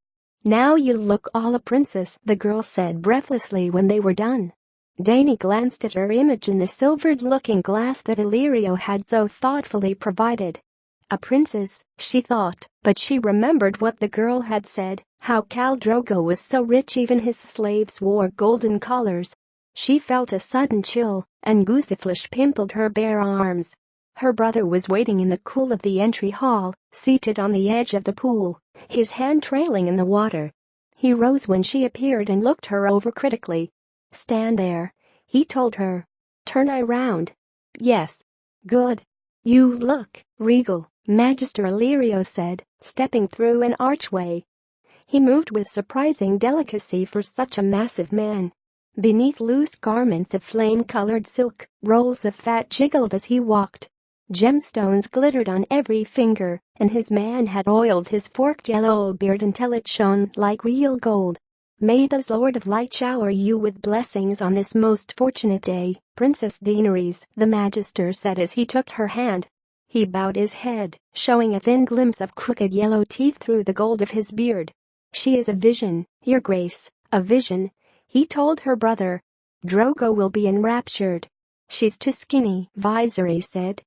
"Now you look all a princess," the girl said breathlessly when they were done. Dany glanced at her image in the silvered looking glass that Illyrio had so thoughtfully provided. A princess, she thought, but she remembered what the girl had said, how Khal Drogo was so rich even his slaves wore golden collars. She felt a sudden chill, and gooseflesh pimpled her bare arms. Her brother was waiting in the cool of the entry hall, seated on the edge of the pool, his hand trailing in the water. He rose when she appeared and looked her over critically. "Stand there," he told her. "Turn around." "Yes." "Good. You look regal," Magister Illyrio said, stepping through an archway. He moved with surprising delicacy for such a massive man. Beneath loose garments of flame-colored silk, rolls of fat jiggled as he walked. Gemstones glittered on every finger, and his man had oiled his forked yellow beard until it shone like real gold. "May the Lord of Light shower you with blessings on this most fortunate day, Princess Daenerys," the Magister said as he took her hand. He bowed his head, showing a thin glimpse of crooked yellow teeth through the gold of his beard. "She is a vision, Your Grace, a vision," he told her brother. "Drogo will be enraptured." "She's too skinny," Viserys said.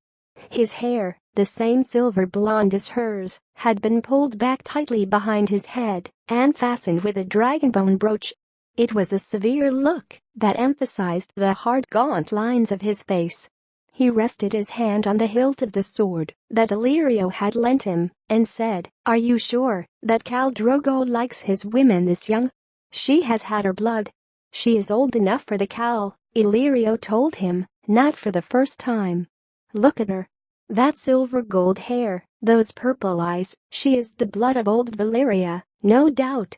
His hair, the same silver blonde as hers, had been pulled back tightly behind his head and fastened with a dragonbone brooch. It was a severe look that emphasized the hard gaunt lines of his face. He rested his hand on the hilt of the sword that Illyrio had lent him and said, "Are you sure that Khal Drogo likes his women this young?" "She has had her blood. She is old enough for the Khal," Illyrio told him, "not for the first time. Look at her. That silver gold hair, those purple eyes, she is the blood of old Valyria, no doubt,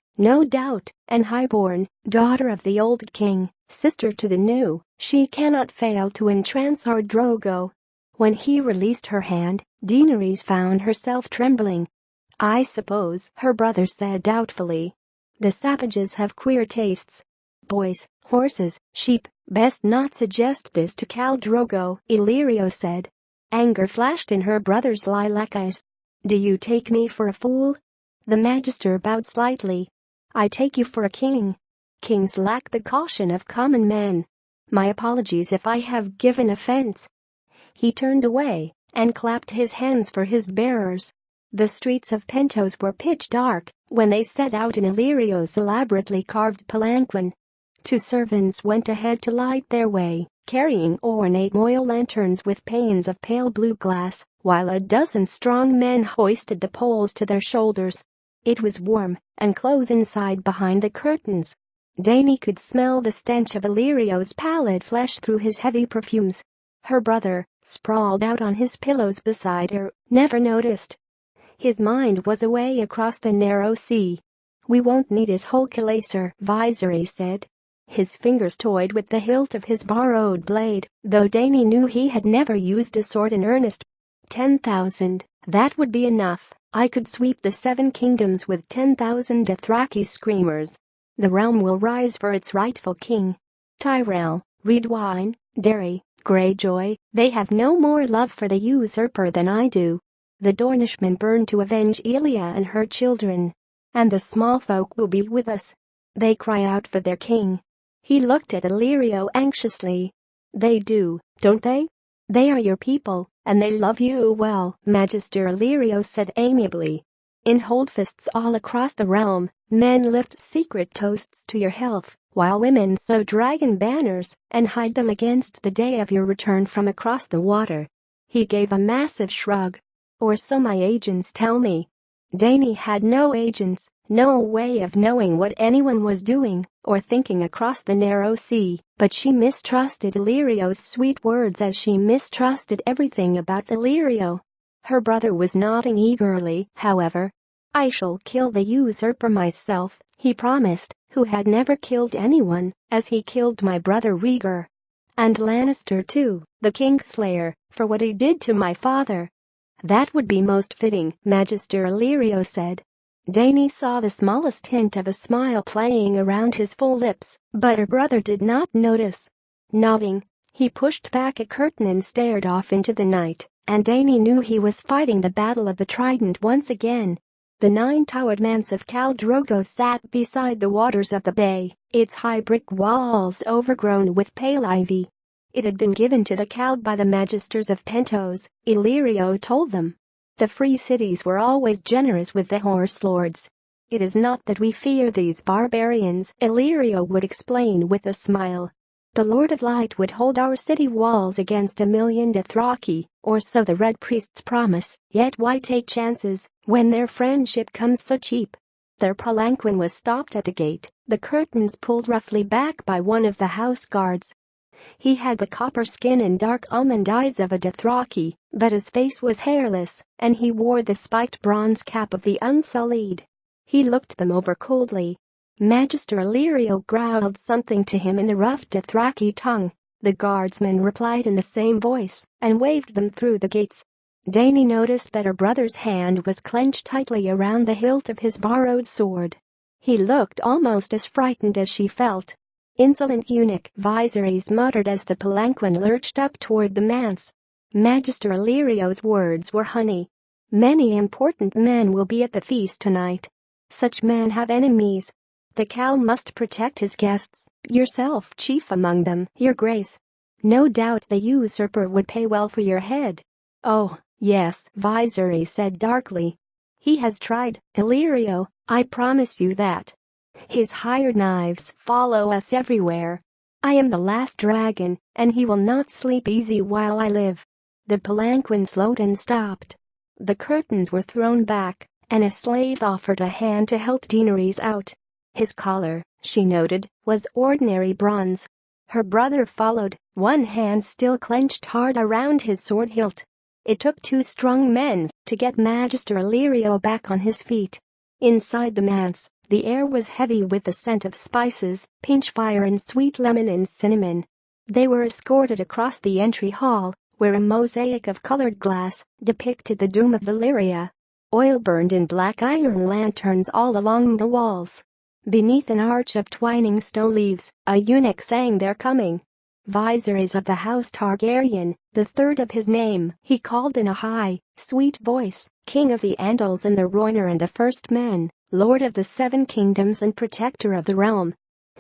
and highborn, daughter of the old king, sister to the new, she cannot fail to entrance our Drogo." When he released her hand, Daenerys found herself trembling. "I suppose," her brother said doubtfully. "The savages have queer tastes. Boys, horses, sheep, best not suggest this to Khal Drogo," Illyrio said. Anger flashed in her brother's lilac eyes. "Do you take me for a fool?" The Magister bowed slightly. "I take you for a king. Kings lack the caution of common men. My apologies if I have given offense." He turned away and clapped his hands for his bearers. The streets of Pentos were pitch dark when they set out in Illyrio's elaborately carved palanquin. 2 servants went ahead to light their way, carrying ornate oil lanterns with panes of pale blue glass, while a dozen strong men hoisted the poles to their shoulders. It was warm and close inside behind the curtains. Dany could smell the stench of Illyrio's pallid flesh through his heavy perfumes. Her brother, sprawled out on his pillows beside her, never noticed. His mind was away across the narrow sea. "We won't need his whole calacer," Viserys said. His fingers toyed with the hilt of his borrowed blade, though Dany knew he had never used a sword in earnest. 10,000, that would be enough. I could sweep the 7 kingdoms with 10,000 Dothraki screamers. The realm will rise for its rightful king. Tyrell, Redwyne, Derry, Greyjoy, they have no more love for the usurper than I do. The Dornishmen burn to avenge Elia and her children. And the small folk will be with us. They cry out for their king." He looked at Illyrio anxiously. "They do, don't they? They are your people, and they love you well," Magister Illyrio said amiably. "In holdfasts all across the realm, men lift secret toasts to your health, while women sew dragon banners and hide them against the day of your return from across the water." He gave a massive shrug. "Or so my agents tell me." Dany had no agents, no way of knowing what anyone was doing or thinking across the narrow sea, but she mistrusted Illyrio's sweet words as she mistrusted everything about Illyrio. Her brother was nodding eagerly, however. "I shall kill the usurper myself," he promised, who had never killed anyone, "as he killed my brother Rhaegar. And Lannister too, the Kingslayer, for what he did to my father." "That would be most fitting," Magister Illyrio said. Dany saw the smallest hint of a smile playing around his full lips, but her brother did not notice. Nodding, he pushed back a curtain and stared off into the night, and Dany knew he was fighting the Battle of the Trident once again. The nine-towered manse of Khal Drogo sat beside the waters of the bay, its high brick walls overgrown with pale ivy. It had been given to the Khal by the magisters of Pentos, Illyrio told them. The free cities were always generous with the horse lords. It is not that we fear these barbarians, Illyrio would explain with a smile. The Lord of Light would hold our city walls against 1,000,000 Dothraki, or so the Red Priests promise, yet why take chances when their friendship comes so cheap? Their palanquin was stopped at the gate, the curtains pulled roughly back by one of the house guards. He had the copper skin and dark almond eyes of a Dothraki, but his face was hairless, and he wore the spiked bronze cap of the Unsullied. He looked them over coldly. Magister Illyrio growled something to him in the rough Dothraki tongue. The guardsman replied in the same voice and waved them through the gates. Dany noticed that her brother's hand was clenched tightly around the hilt of his borrowed sword. He looked almost as frightened as she felt. "Insolent eunuch," Viserys muttered as the palanquin lurched up toward the manse. Magister Illyrio's words were honey. "Many important men will be at the feast tonight. Such men have enemies. The Khal must protect his guests, yourself chief among them, your grace. No doubt the usurper would pay well for your head." "Oh, yes," Viserys said darkly. "He has tried, Illyrio, I promise you that. His hired knives follow us everywhere. I am the last dragon, and he will not sleep easy while I live." The palanquin slowed and stopped. The curtains were thrown back, and a slave offered a hand to help Daenerys out. His collar, she noted, was ordinary bronze. Her brother followed, one hand still clenched hard around his sword hilt. It took two strong men to get Magister Illyrio back on his feet. Inside the manse, the air was heavy with the scent of spices, pinchfire and sweet lemon and cinnamon. They were escorted across the entry hall, where a mosaic of colored glass depicted the doom of Valyria. Oil burned in black iron lanterns all along the walls. Beneath an arch of twining snow leaves, a eunuch sang their coming. Viserys of the House Targaryen, the third of his name, he called in a high, sweet voice, King of the Andals and the Rhoynar and the First Men, Lord of the Seven Kingdoms and Protector of the Realm.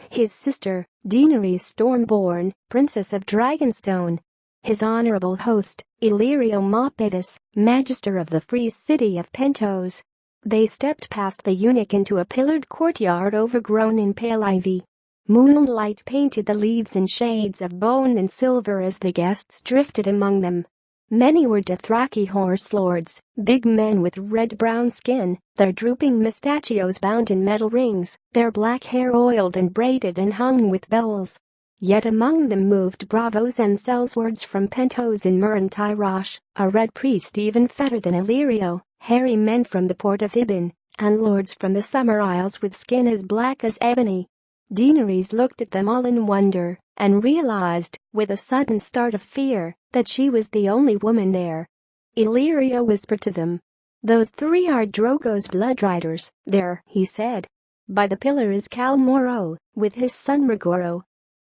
His sister, Daenerys Stormborn, Princess of Dragonstone. His honorable host, Illyrio Montpedis, Magister of the Free City of Pentos. They stepped past the eunuch into a pillared courtyard overgrown in pale ivy. Moonlight painted the leaves in shades of bone and silver as the guests drifted among them. Many were Dothraki horse lords, big men with red-brown skin, their drooping mustachios bound in metal rings, their black hair oiled and braided and hung with bells. Yet among them moved bravos and sellswords from Pentos and Mur and Tyrosh, a red priest even fatter than Illyrio, hairy men from the port of Ibn, and lords from the Summer Isles with skin as black as ebony. Daenerys looked at them all in wonder, and realized, with a sudden start of fear, that she was the only woman there. Illyrio whispered to them. "Those three are Drogo's blood riders, there," he said. "By the pillar is Khal Morro, with his son Rhaegar.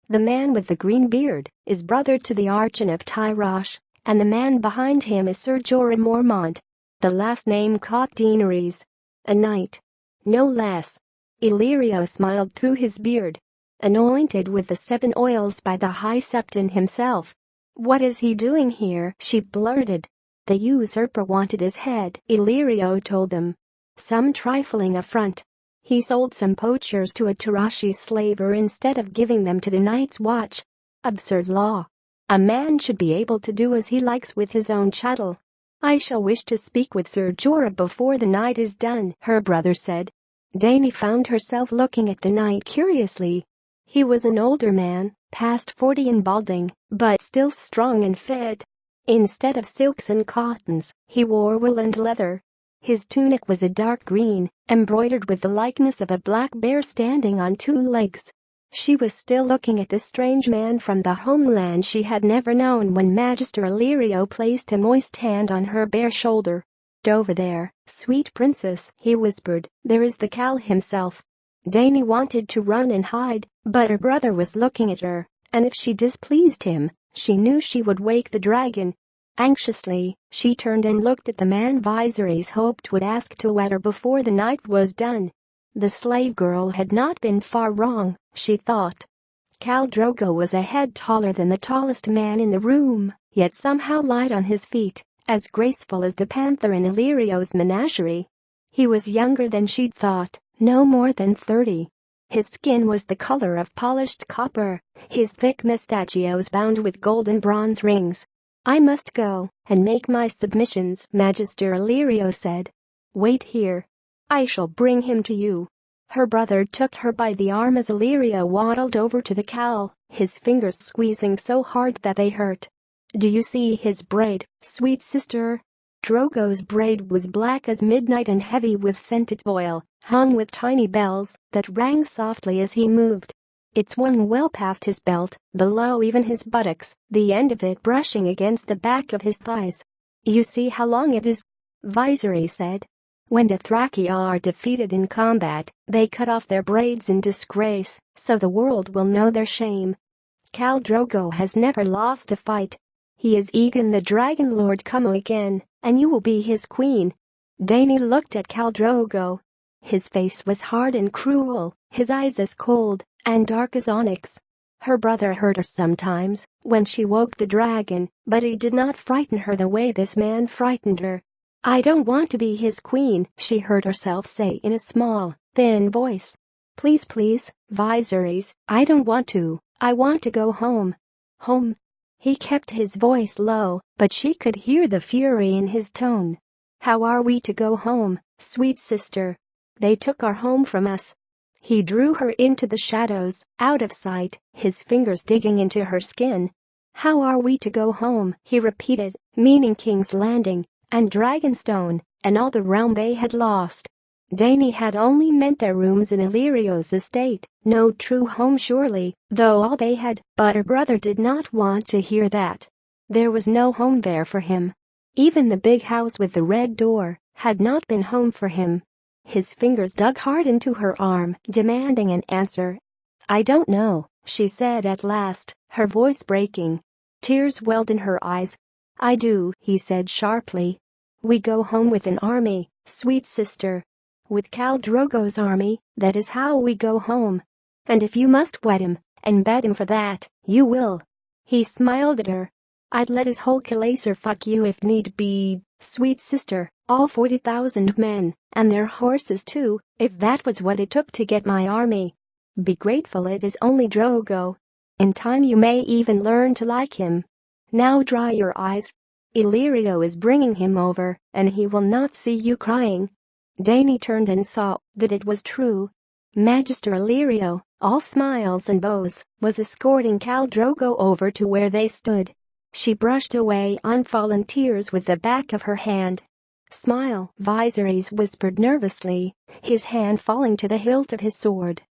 The man with the green beard is brother to the Archon of Tyrosh, and the man behind him is Ser Jorah Mormont." The last name caught Daenerys. "A knight. No less." Illyrio smiled through his beard. "Anointed with the 7 oils by the High Septon himself." "What is he doing here?" she blurted. "The usurper wanted his head," Illyrio told them. "Some trifling affront. He sold some poachers to a Tarashi slaver instead of giving them to the Night's Watch. Absurd law. A man should be able to do as he likes with his own chattel." "I shall wish to speak with Ser Jorah before the night is done," her brother said. Dany found herself looking at the knight curiously. He was an older man, past 40 and balding, but still strong and fit. Instead of silks and cottons, he wore wool and leather. His tunic was a dark green, embroidered with the likeness of a black bear standing on 2 legs. She was still looking at this strange man from the homeland she had never known when Magister Illyrio placed a moist hand on her bare shoulder. "Over there, sweet princess," he whispered, "there is the Khal himself." Dany wanted to run and hide, but her brother was looking at her, and if she displeased him, she knew she would wake the dragon. Anxiously, she turned and looked at the man Viserys hoped would ask to wed her before the night was done. The slave girl had not been far wrong, she thought. Khal Drogo was a head taller than the tallest man in the room, yet somehow light on his feet, as graceful as the panther in Illyrio's menagerie. He was younger than she'd thought, no more than 30. His skin was the color of polished copper, his thick mustachios bound with gold and bronze rings. "I must go and make my submissions," Magister Illyrio said. "Wait here. I shall bring him to you." Her brother took her by the arm as Illyrio waddled over to the cowl, his fingers squeezing so hard that they hurt. "Do you see his braid, sweet sister?" Drogo's braid was black as midnight and heavy with scented oil, hung with tiny bells that rang softly as he moved. It swung well past his belt, below even his buttocks, the end of it brushing against the back of his thighs. "You see how long it is?" Viserys said. "When Dothraki are defeated in combat, they cut off their braids in disgrace, so the world will know their shame. Khal Drogo has never lost a fight. He is Aegon the Dragon Lord come again, and you will be his queen." Dany looked at Khal Drogo. His face was hard and cruel, his eyes as cold and dark as onyx. Her brother hurt her sometimes when she woke the dragon, but he did not frighten her the way this man frightened her. "I don't want to be his queen," she heard herself say in a small, thin voice. Please, Viserys, I don't want to. I want to go home." "Home?" He kept his voice low, but she could hear the fury in his tone. "How are we to go home, sweet sister? They took our home from us." He drew her into the shadows, out of sight, his fingers digging into her skin. "How are we to go home?" he repeated, meaning King's Landing and Dragonstone and all the realm they had lost. Dany had only meant their rooms in Illyrio's estate, no true home surely, though all they had, but her brother did not want to hear that. There was no home there for him. Even the big house with the red door had not been home for him. His fingers dug hard into her arm, demanding an answer. "I don't know," she said at last, her voice breaking. Tears welled in her eyes. "I do," he said sharply. "We go home with an army, sweet sister. With Khal Drogo's army, that is how we go home. And if you must wed him, and bet him for that, you will." He smiled at her. "I'd let his whole Khalaser fuck you if need be, sweet sister, all 40,000 men, and their horses too, if that was what it took to get my army. Be grateful it is only Drogo. In time you may even learn to like him. Now dry your eyes. Illyrio is bringing him over, and he will not see you crying." Dany turned and saw that it was true. Magister Illyrio, all smiles and bows, was escorting Khal Drogo over to where they stood. She brushed away unfallen tears with the back of her hand. "Smile," Viserys whispered nervously, his hand falling to the hilt of his sword.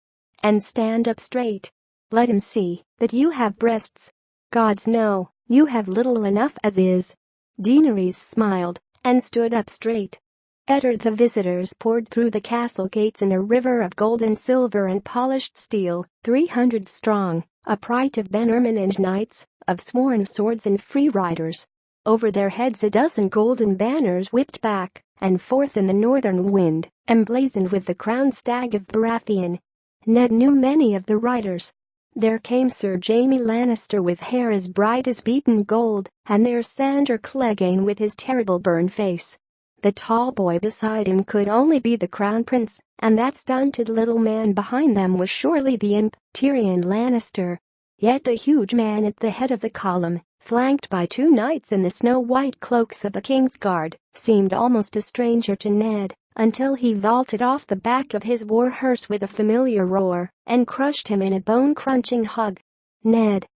"And stand up straight. Let him see that you have breasts. Gods no, you have little enough as is." Daenerys smiled and stood up straight. Eddard the visitors poured through the castle gates in a river of gold and silver and polished steel, 300 strong, a pride of Ben Ermined knights, of sworn swords and free riders. Over their heads a dozen golden banners whipped back and forth in the northern wind, emblazoned with the crowned stag of Baratheon. Ned knew many of the riders. There came Sir Jaime Lannister with hair as bright as beaten gold, and there's Sandor Clegane with his terrible burned face. The tall boy beside him could only be the crown prince, and that stunted little man behind them was surely the imp, Tyrion Lannister. Yet the huge man at the head of the column, flanked by 2 knights in the snow-white cloaks of the King's Guard, seemed almost a stranger to Ned, until he vaulted off the back of his war hearse with a familiar roar and crushed him in a bone-crunching hug. "Ned.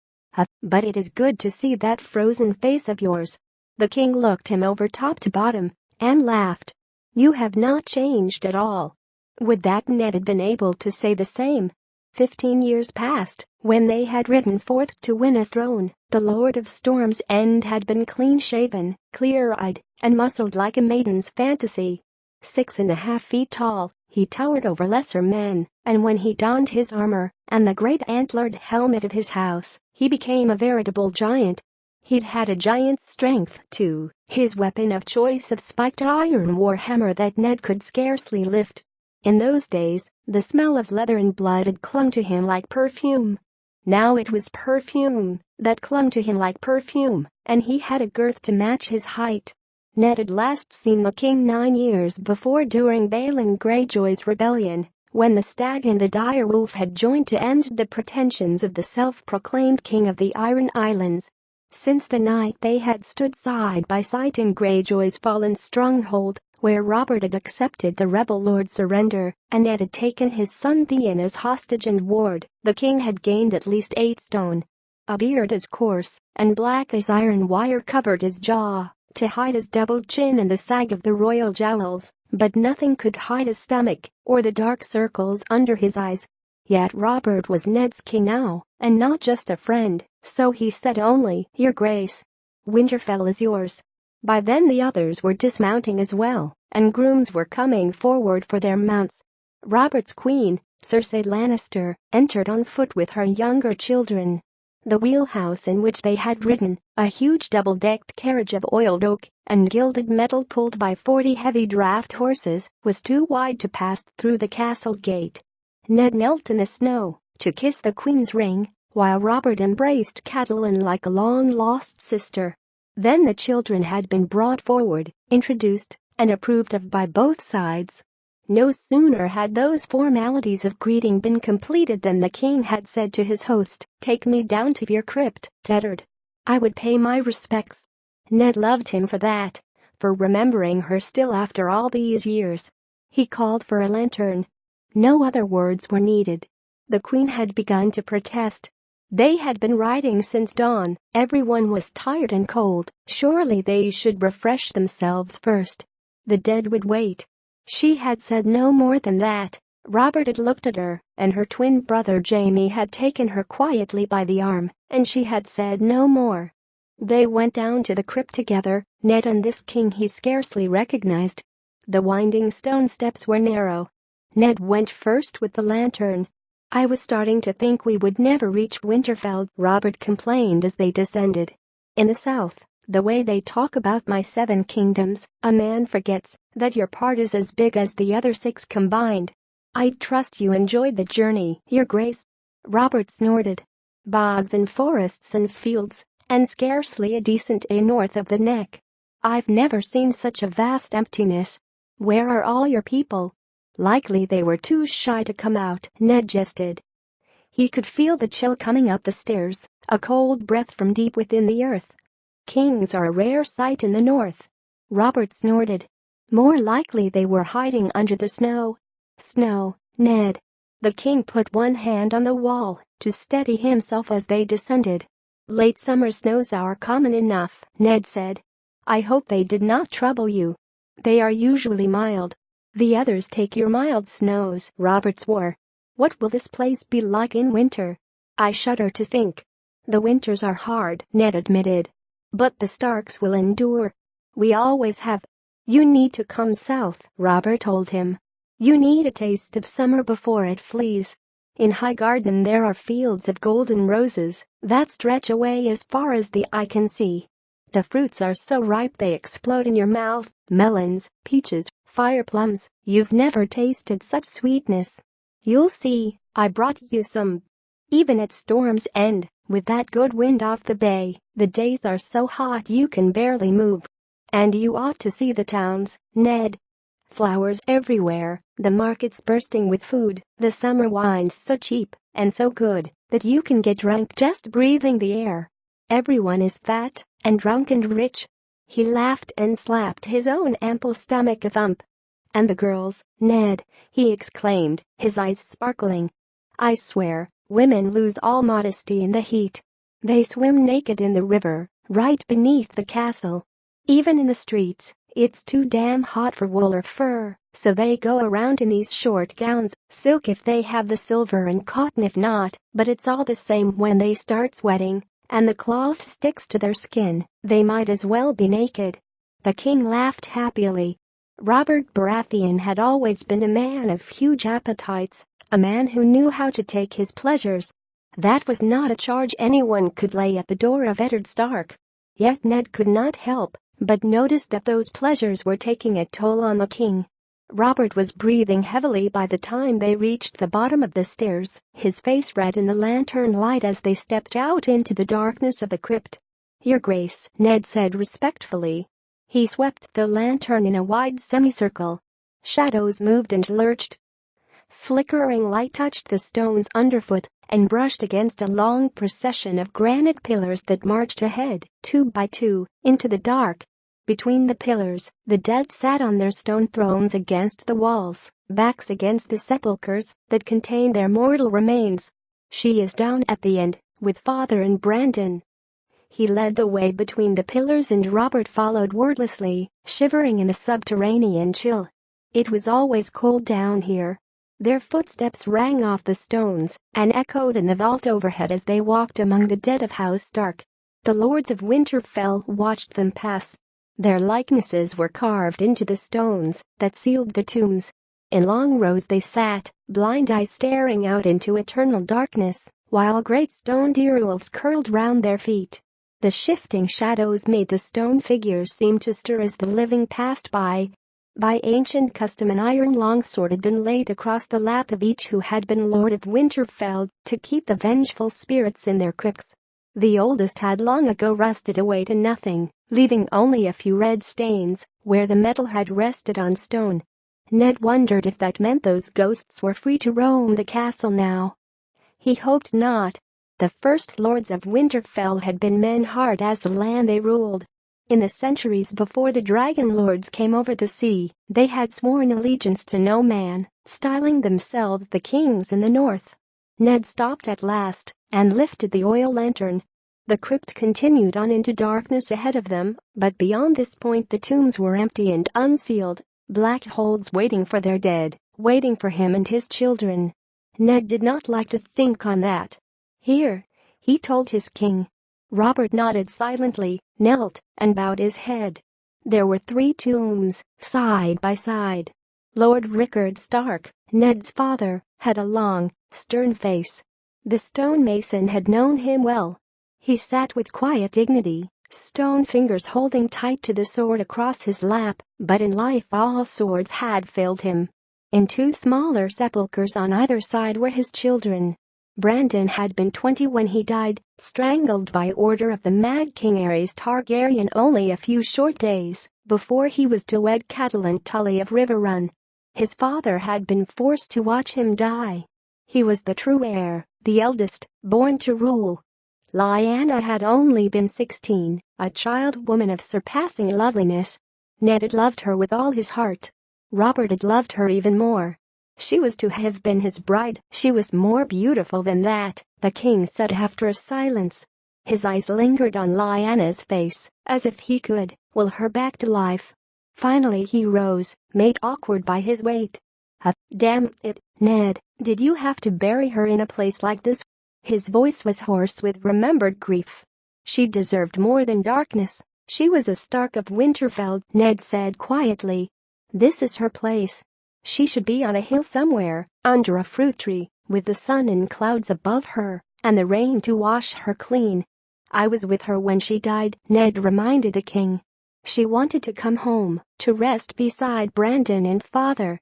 But it is good to see that frozen face of yours." The king looked him over top to bottom and laughed. "You have not changed at all." Would that Ned had been able to say the same? 15 years passed, when they had ridden forth to win a throne. The Lord of Storm's End had been clean-shaven, clear-eyed, and muscled like a maiden's fantasy. 6.5 feet tall, he towered over lesser men, and when he donned his armor and the great antlered helmet of his house, he became a veritable giant. He'd had a giant's strength too, his weapon of choice a spiked iron warhammer that Ned could scarcely lift. In those days, the smell of leather and blood had clung to him like perfume. Now it was perfume that clung to him like perfume, and he had a girth to match his height. Ned had last seen the king 9 years before during Balin Greyjoy's rebellion, when the stag and the dire wolf had joined to end the pretensions of the self-proclaimed king of the Iron Islands. Since the night they had stood side by side in Greyjoy's fallen stronghold, where Robert had accepted the rebel lord's surrender and Ned had taken his son Theon as hostage and ward, the king had gained at least 8 stone. A beard as coarse and black as iron wire covered his jaw to hide his double chin and the sag of the royal jowls, but nothing could hide his stomach or the dark circles under his eyes. Yet Robert was Ned's king now, and not just a friend, so he said only, "Your Grace. Winterfell is yours." By then the others were dismounting as well, and grooms were coming forward for their mounts. Robert's queen, Cersei Lannister, entered on foot with her younger children. The wheelhouse in which they had ridden, a huge double-decked carriage of oiled oak and gilded metal pulled by 40 heavy draft horses, was too wide to pass through the castle gate. Ned knelt in the snow to kiss the queen's ring, while Robert embraced Catelyn like a long-lost sister. Then the children had been brought forward, introduced, and approved of by both sides. No sooner had those formalities of greeting been completed than the king had said to his host, "Take me down to your crypt, Eddard. I would pay my respects." Ned loved him for that, for remembering her still after all these years. He called for a lantern. No other words were needed. The queen had begun to protest. They had been riding since dawn, everyone was tired and cold, surely they should refresh themselves first. The dead would wait. She had said no more than that. Robert had looked at her, and her twin brother Jaime had taken her quietly by the arm, and she had said no more. They went down to the crypt together, Ned and this king he scarcely recognized. The winding stone steps were narrow. Ned went first with the lantern. "I was starting to think we would never reach Winterfell," Robert complained as they descended. "In the south, the way they talk about my 7 kingdoms, a man forgets that your part is as big as the other 6 combined." "I trust you enjoyed the journey, Your Grace." Robert snorted. "Bogs and forests and fields, and scarcely a decent inn north of the neck. I've never seen such a vast emptiness. Where are all your people?" "Likely they were too shy to come out," Ned jested. He could feel the chill coming up the stairs, a cold breath from deep within the earth. "Kings are a rare sight in the north." Robert snorted. "More likely they were hiding under the snow." "Snow, Ned." The king put one hand on the wall to steady himself as they descended. "Late summer snows are common enough," Ned said. "I hope they did not trouble you." "They are usually mild." "The others take your mild snows," Robert swore. "What will this place be like in winter?" "I shudder to think." "The winters are hard," Ned admitted. "But the Starks will endure. We always have." "You need to come south," Robert told him. "You need a taste of summer before it flees. In Highgarden there are fields of golden roses that stretch away as far as the eye can see. The fruits are so ripe they explode in your mouth, melons, peaches, fire plums. You've never tasted such sweetness. You'll see, I brought you some." Even at storm's end, with that good wind off the bay, the days are so hot you can barely move. And you ought to see the towns, Ned. Flowers everywhere, the markets bursting with food, the summer wines so cheap and so good that you can get drunk just breathing the air. Everyone is fat and drunk and rich. He laughed and slapped his own ample stomach a thump. "And the girls, Ned," he exclaimed, his eyes sparkling. "I swear, women lose all modesty in the heat. They swim naked in the river, right beneath the castle. Even in the streets, it's too damn hot for wool or fur, so they go around in these short gowns, silk if they have the silver and cotton if not, but it's all the same when they start sweating, and the cloth sticks to their skin, they might as well be naked." The king laughed happily. Robert Baratheon had always been a man of huge appetites, a man who knew how to take his pleasures. That was not a charge anyone could lay at the door of Eddard Stark. Yet Ned could not help but notice that those pleasures were taking a toll on the king. Robert was breathing heavily by the time they reached the bottom of the stairs, his face red in the lantern light as they stepped out into the darkness of the crypt. "Your Grace," Ned said respectfully. He swept the lantern in a wide semicircle. Shadows moved and lurched. Flickering light touched the stones underfoot and brushed against a long procession of granite pillars that marched ahead, 2 by 2, into the dark. Between the pillars, the dead sat on their stone thrones against the walls, backs against the sepulchres that contained their mortal remains. "She is down at the end, with Father and Brandon." He led the way between the pillars and Robert followed wordlessly, shivering in the subterranean chill. It was always cold down here. Their footsteps rang off the stones and echoed in the vault overhead as they walked among the dead of House Stark. The lords of Winterfell watched them pass. Their likenesses were carved into the stones that sealed the tombs. In long rows they sat, blind eyes staring out into eternal darkness, while great stone direwolves curled round their feet. The shifting shadows made the stone figures seem to stir as the living passed by. By ancient custom an iron longsword had been laid across the lap of each who had been Lord of Winterfell to keep the vengeful spirits in their crypts. The oldest had long ago rusted away to nothing, leaving only a few red stains where the metal had rested on stone. Ned wondered if that meant those ghosts were free to roam the castle now. He hoped not. The first lords of Winterfell had been men hard as the land they ruled. In the centuries before the Dragon Lords came over the sea, they had sworn allegiance to no man, styling themselves the kings in the north. Ned stopped at last and lifted the oil lantern. The crypt continued on into darkness ahead of them, but beyond this point the tombs were empty and unsealed, black holes waiting for their dead, waiting for him and his children. Ned did not like to think on that. "Here," he told his king. Robert nodded silently, knelt, and bowed his head. There were 3 tombs, side by side. Lord Rickard Stark, Ned's father, had a long, stern face. The stonemason had known him well. He sat with quiet dignity, stone fingers holding tight to the sword across his lap, but in life all swords had failed him. In 2 smaller sepulchres on either side were his children. Brandon had been 20 when he died, strangled by order of the Mad King Aerys Targaryen only a few short days before he was to wed Catelyn Tully of Riverrun. His father had been forced to watch him die. He was the true heir, the eldest, born to rule. Lyanna had only been 16, a child woman of surpassing loveliness. Ned had loved her with all his heart. Robert had loved her even more. She was to have been his bride. She was more beautiful than that, the king said after a silence. His eyes lingered on Lyanna's face, as if he could will her back to life. Finally he rose, made awkward by his weight. Damn it, Ned, did you have to bury her in a place like this?" His voice was hoarse with remembered grief. "She deserved more than darkness. She was a Stark of Winterfell," Ned said quietly. "This is her place. She should be on a hill somewhere, under a fruit tree, with the sun and clouds above her, and the rain to wash her clean." "I was with her when she died," Ned reminded the king. "She wanted to come home, to rest beside Brandon and Father."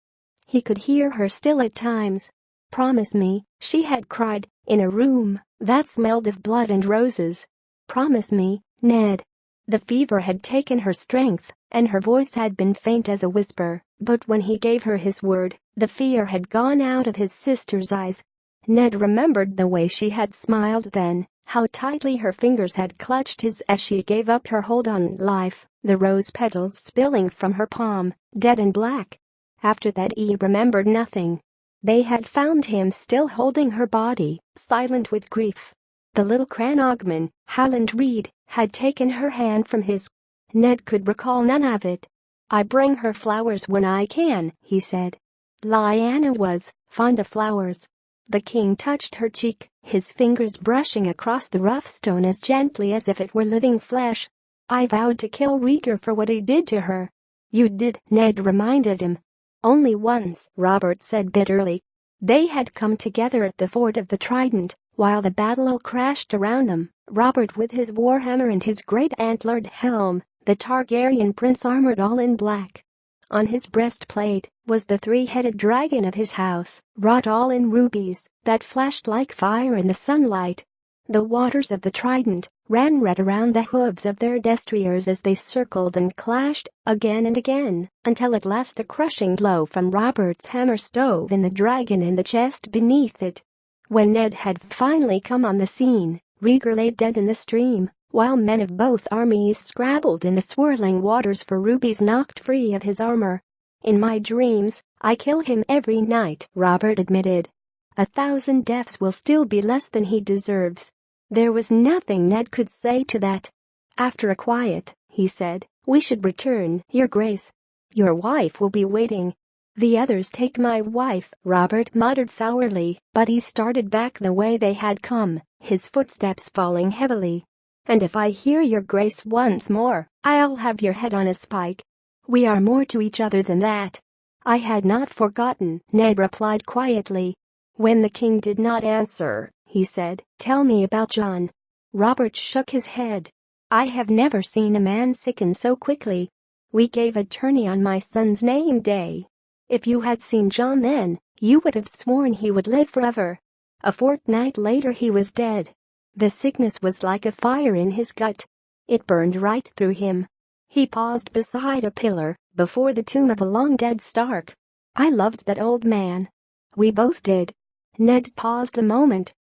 He could hear her still at times. "Promise me," she had cried, in a room that smelled of blood and roses. "Promise me, Ned." The fever had taken her strength, and her voice had been faint as a whisper, but when he gave her his word, the fear had gone out of his sister's eyes. Ned remembered the way she had smiled then, how tightly her fingers had clutched his as she gave up her hold on life, the rose petals spilling from her palm, dead and black. After that he remembered nothing. They had found him still holding her body, silent with grief. The little Cranogman, Howland Reed, had taken her hand from his. Ned could recall none of it. "I bring her flowers when I can," he said. Lyanna was fond of flowers. The king touched her cheek, his fingers brushing across the rough stone as gently as if it were living flesh. "I vowed to kill Rhaegar for what he did to her." "You did," Ned reminded him. "Only once," Robert said bitterly. They had come together at the Fort of the Trident, While the battle crashed around them, Robert with his warhammer and his great antlered helm, the Targaryen prince armored all in black. On his breastplate was the three-headed dragon of his house, wrought all in rubies, that flashed like fire in the sunlight. The waters of the trident ran red around the hooves of their destriers as they circled and clashed again and again, until at last a crushing blow from Robert's hammer stove in the dragon in the chest beneath it. When Ned had finally come on the scene, Rhaegar lay dead in the stream, while men of both armies scrabbled in the swirling waters for rubies knocked free of his armor. "In my dreams, I kill him every night," Robert admitted. "1,000 deaths will still be less than he deserves." There was nothing Ned could say to that. After a quiet, he said, "We should return, Your Grace. Your wife will be waiting." "The others take my wife," Robert muttered sourly, but he started back the way they had come, his footsteps falling heavily. "And if I hear Your Grace once more, I'll have your head on a spike. We are more to each other than that." "I had not forgotten," Ned replied quietly. When the king did not answer, he said, "Tell me about John." Robert shook his head. "I have never seen a man sicken so quickly. We gave a tourney on my son's name day. If you had seen John then, you would have sworn he would live forever. A fortnight later he was dead. The sickness was like a fire in his gut. It burned right through him." He paused beside a pillar, before the tomb of a long-dead Stark. "I loved that old man." "We both did." Ned paused a moment.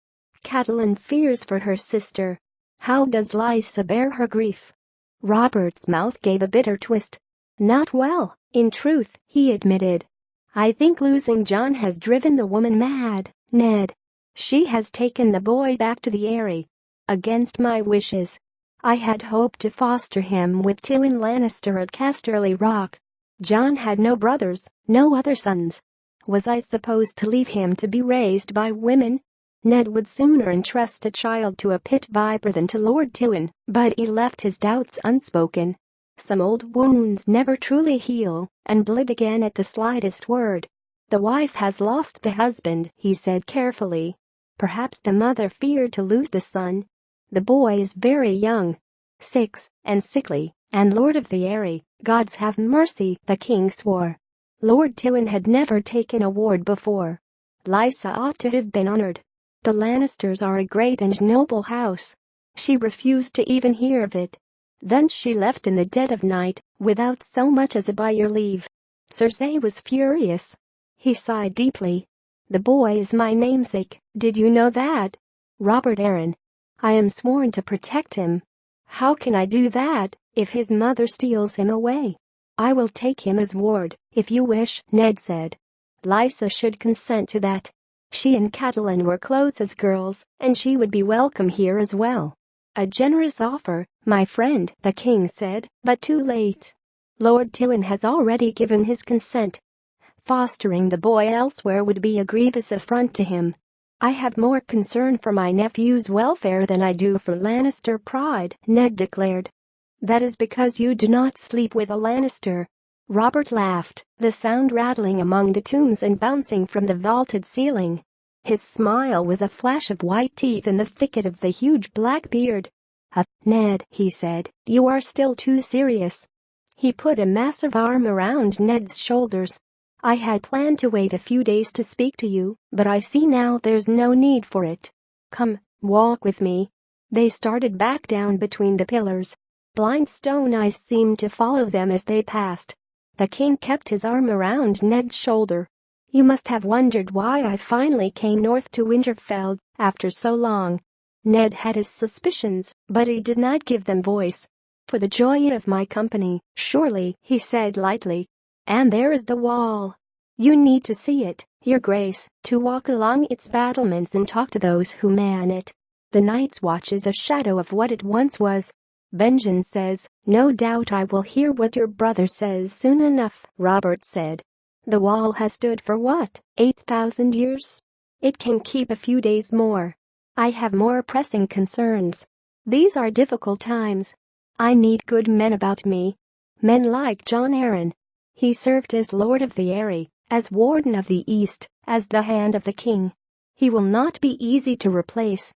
"Catelyn fears for her sister. How does Lysa bear her grief?" Robert's mouth gave a bitter twist. "Not well, in truth," he admitted. "I think losing John has driven the woman mad, Ned. She has taken the boy back to the Eyrie. Against my wishes. I had hoped to foster him with Tywin Lannister at Casterly Rock. John had no brothers, no other sons. Was I supposed to leave him to be raised by women? Ned would sooner entrust a child to a pit viper than to Lord Tywin, but he left his doubts unspoken. Some old wounds never truly heal and bleed again at the slightest word. "The wife has lost the husband," he said carefully. "Perhaps the mother feared to lose the son. The boy is very young, 6, and sickly, and Lord of the Eyrie, gods have mercy," the king swore. Lord Tywin had never taken a ward before. Lysa ought to have been honored. The Lannisters are a great and noble house. She refused to even hear of it. Then she left in the dead of night, without so much as a "by your leave." Cersei was furious. He sighed deeply. "The boy is my namesake, did you know that? Robert Arryn. I am sworn to protect him." "How can I do that, if his mother steals him away?" "I will take him as ward, if you wish," Ned said. "Lysa should consent to that. She and Catelyn were close as girls, and she would be welcome here as well." "A generous offer, my friend," the king said, "but too late. Lord Tywin has already given his consent. Fostering the boy elsewhere would be a grievous affront to him. I have more concern for my nephew's welfare than I do for Lannister pride," Ned declared. "That is because you do not sleep with a Lannister." Robert laughed, the sound rattling among the tombs and bouncing from the vaulted ceiling. His smile was a flash of white teeth in the thicket of the huge black beard. Ned," he said, "you are still too serious." He put a massive arm around Ned's shoulders. "I had planned to wait a few days to speak to you, but I see now there's no need for it. Come, walk with me." They started back down between the pillars. Blind stone eyes seemed to follow them as they passed. The king kept his arm around Ned's shoulder. "You must have wondered why I finally came north to Winterfell after so long." Ned had his suspicions, but he did not give them voice. "For the joy of my company, surely," he said lightly. "And there is the wall. You need to see it, Your Grace, to walk along its battlements and talk to those who man it. The Night's Watch is a shadow of what it once was. Benjen says, no doubt I will hear what your brother says soon enough," Robert said. "The wall has stood for what, 8,000 years? It can keep a few days more. I have more pressing concerns. These are difficult times. I need good men about me. Men like Jon Arryn. He served as Lord of the Eyrie, as Warden of the East, as the Hand of the King. He will not be easy to replace.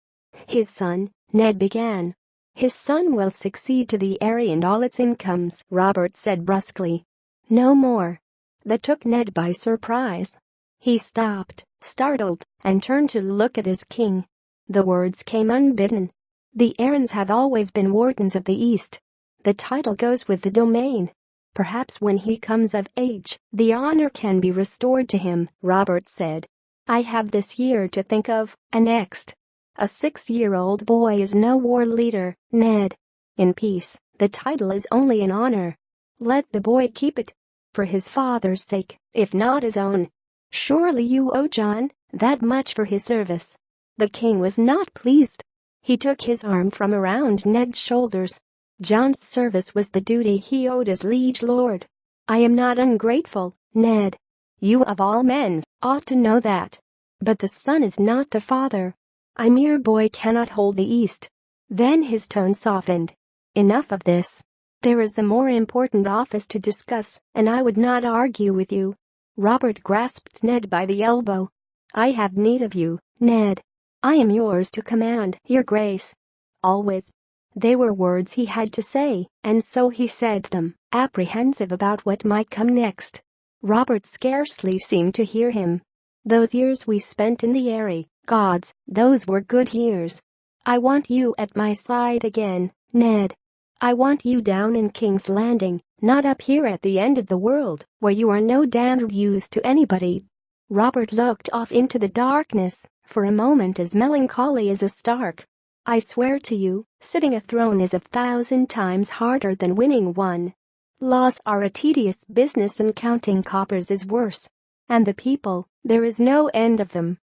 His son, Ned began. His son will succeed to the heir and all its incomes, Robert said brusquely. No more. That took Ned by surprise. He stopped, startled, and turned to look at his king. The words came unbidden. The Aarons have always been wardens of the East. The title goes with the domain. Perhaps when he comes of age, the honor can be restored to him, Robert said. I have this year to think of, and next. A 6-year-old boy is no war leader, Ned. In peace, the title is only an honor. Let the boy keep it. For his father's sake, if not his own. Surely you owe John that much for his service. The king was not pleased. He took his arm from around Ned's shoulders. John's service was the duty he owed as liege lord. I am not ungrateful, Ned. You of all men ought to know that. But the son is not the father. A mere boy cannot hold the East. Then his tone softened. Enough of this. There is a more important office to discuss, and I would not argue with you. Robert grasped Ned by the elbow. I have need of you, Ned. I am yours to command, your grace. Always. They were words he had to say, and so he said them, apprehensive about what might come next. Robert scarcely seemed to hear him. Those years we spent in the Eyrie, gods, those were good years. I want you at my side again, Ned. I want you down in King's Landing, not up here at the end of the world, where you are no damned use to anybody. Robert looked off into the darkness, for a moment as melancholy as a stark. I swear to you, sitting a throne is 1,000 times harder than winning one. Laws are a tedious business and counting coppers is worse. And the people, there is no end of them.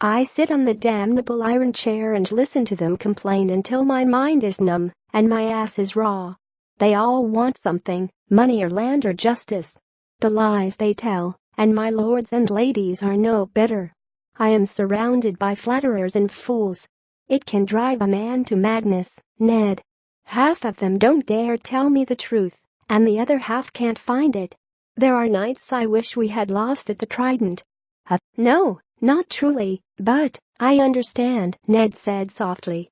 I sit on the damnable iron chair and listen to them complain until my mind is numb and my ass is raw. They all want something, money or land or justice. The lies they tell, and my lords and ladies are no better. I am surrounded by flatterers and fools. It can drive a man to madness, Ned. Half of them don't dare tell me the truth, and the other half can't find it. There are nights I wish we had lost at the Trident. No, not truly, but I understand, Ned said softly.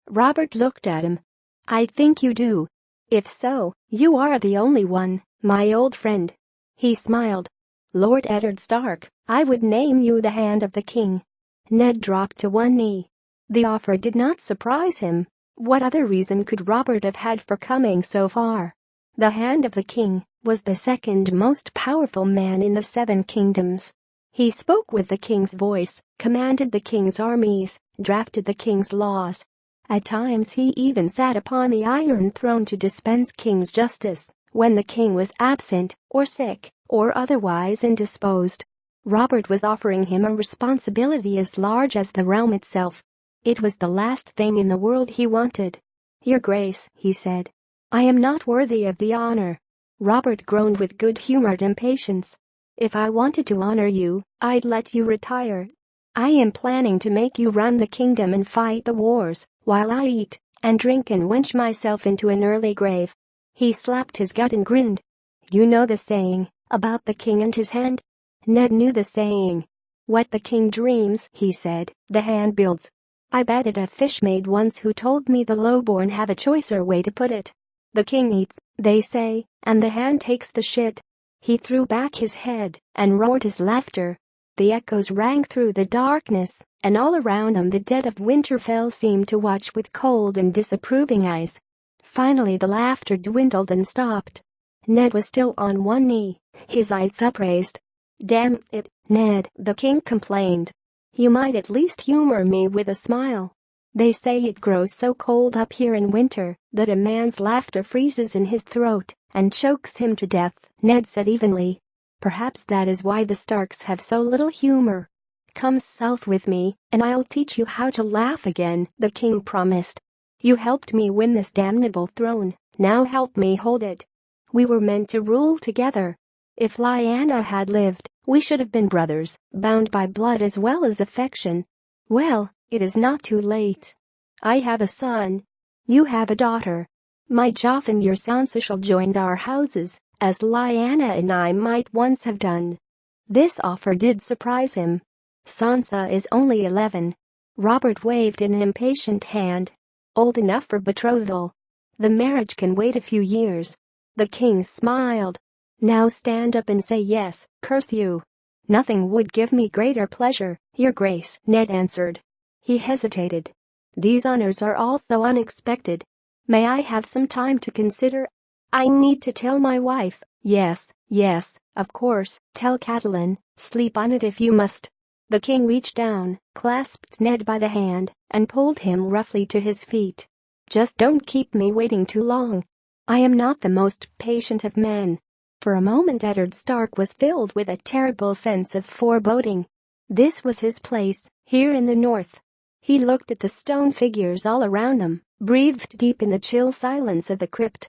Robert looked at him. I think you do. If so, you are the only one, my old friend. He smiled. Lord Eddard Stark, I would name you the Hand of the King. Ned dropped to one knee. The offer did not surprise him. What other reason could Robert have had for coming so far? The Hand of the King was the second most powerful man in the 7 kingdoms. He spoke with the king's voice, commanded the king's armies, drafted the king's laws. At times he even sat upon the Iron Throne to dispense king's justice when the king was absent, or sick, or otherwise indisposed. Robert was offering him a responsibility as large as the realm itself. It was the last thing in the world he wanted. Your Grace, he said. I am not worthy of the honor. Robert groaned with good-humored impatience. If I wanted to honor you, I'd let you retire. I am planning to make you run the kingdom and fight the wars, while I eat and drink and wench myself into an early grave. He slapped his gut and grinned. You know the saying, about the king and his hand? Ned knew the saying. What the king dreams, he said, the hand builds. I batted a fishmaid once who told me the lowborn have a choicer way to put it. The king eats, they say, and the hand takes the shit. He threw back his head and roared his laughter. The echoes rang through the darkness, and all around them the dead of Winterfell seemed to watch with cold and disapproving eyes. Finally the laughter dwindled and stopped. Ned was still on one knee, his eyes upraised. Damn it, Ned, the king complained. You might at least humor me with a smile. They say it grows so cold up here in winter that a man's laughter freezes in his throat and chokes him to death, Ned said evenly. Perhaps that is why the Starks have so little humor. Come south with me, and I'll teach you how to laugh again, the king promised. You helped me win this damnable throne, now help me hold it. We were meant to rule together. If Lyanna had lived, we should have been brothers, bound by blood as well as affection. Well, it is not too late. I have a son. You have a daughter. My Joff and your Sansa shall join our houses, as Lyanna and I might once have done. This offer did surprise him. Sansa is only 11. Robert waved an impatient hand. Old enough for betrothal. The marriage can wait a few years. The king smiled. Now stand up and say yes, curse you. Nothing would give me greater pleasure, your grace, Ned answered. He hesitated. These honors are all so unexpected. May I have some time to consider? I need to tell my wife. Yes, of course, tell Catelyn, sleep on it if you must. The king reached down, clasped Ned by the hand, and pulled him roughly to his feet. Just don't keep me waiting too long. I am not the most patient of men. For a moment Eddard Stark was filled with a terrible sense of foreboding. This was his place, here in the north. He looked at the stone figures all around him, breathed deep in the chill silence of the crypt.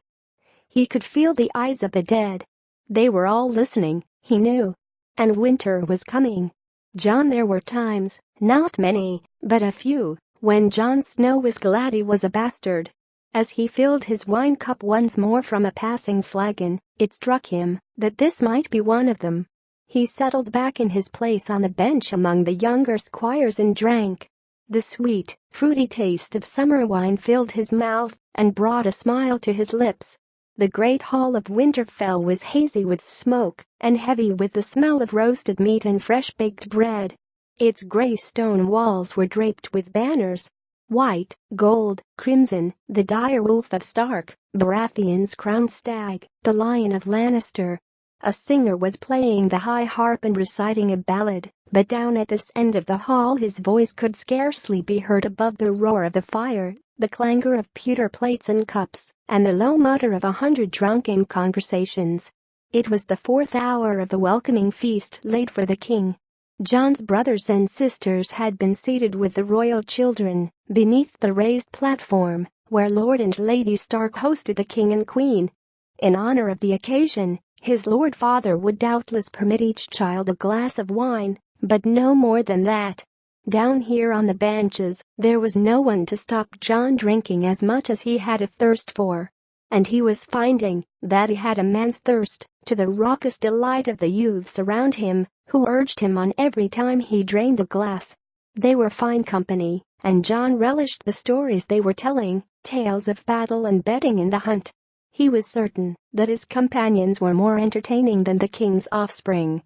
He could feel the eyes of the dead. They were all listening, he knew. And winter was coming. Jon, there were times, not many, but a few, when Jon Snow was glad he was a bastard. As he filled his wine cup once more from a passing flagon, it struck him that this might be one of them. He settled back in his place on the bench among the younger squires and drank. The sweet, fruity taste of summer wine filled his mouth and brought a smile to his lips. The great hall of Winterfell was hazy with smoke and heavy with the smell of roasted meat and fresh-baked bread. Its gray stone walls were draped with banners. White, gold, crimson, the dire wolf of Stark, Baratheon's crowned stag, the lion of Lannister. A singer was playing the high harp and reciting a ballad, but down at this end of the hall his voice could scarcely be heard above the roar of the fire, the clangor of pewter plates and cups, and the low mutter of 100 drunken conversations. It was the 4th hour of the welcoming feast laid for the king. Jon's brothers and sisters had been seated with the royal children beneath the raised platform where Lord and Lady Stark hosted the king and queen. In honor of the occasion, his lord father would doubtless permit each child a glass of wine, but no more than that. Down here on the benches, there was no one to stop Jon drinking as much as he had a thirst for. And he was finding that he had a man's thirst, to the raucous delight of the youths around him, who urged him on every time he drained a glass. They were fine company, and Jon relished the stories they were telling, tales of battle and betting in the hunt. He was certain that his companions were more entertaining than the king's offspring.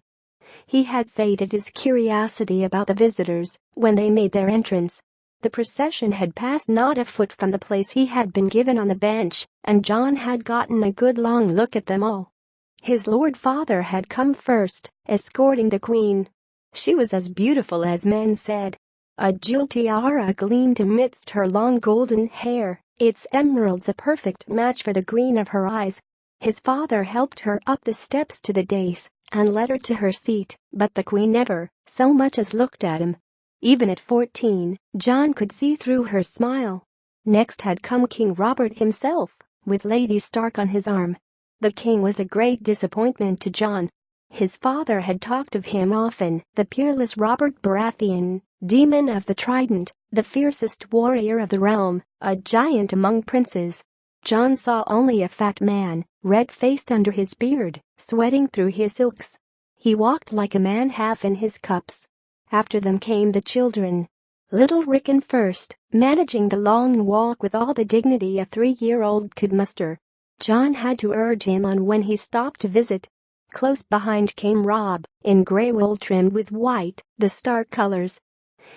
He had sated his curiosity about the visitors when they made their entrance. The procession had passed not a foot from the place he had been given on the bench, and Jon had gotten a good long look at them all. His lord father had come first, escorting the queen. She was as beautiful as men said. A jeweled tiara gleamed amidst her long golden hair, its emeralds a perfect match for the green of her eyes. His father helped her up the steps to the dais and led her to her seat, but the queen never so much as looked at him. Even at 14, Jon could see through her smile. Next had come King Robert himself, with Lady Stark on his arm. The king was a great disappointment to Jon. His father had talked of him often, the peerless Robert Baratheon, demon of the trident, the fiercest warrior of the realm, a giant among princes. Jon saw only a fat man, red-faced under his beard, sweating through his silks. He walked like a man half in his cups. After them came the children. Little Rickon first, managing the long walk with all the dignity a 3-year-old could muster. Jon had to urge him on when he stopped to visit. Close behind came Robb, in grey wool trimmed with white, the Stark colors.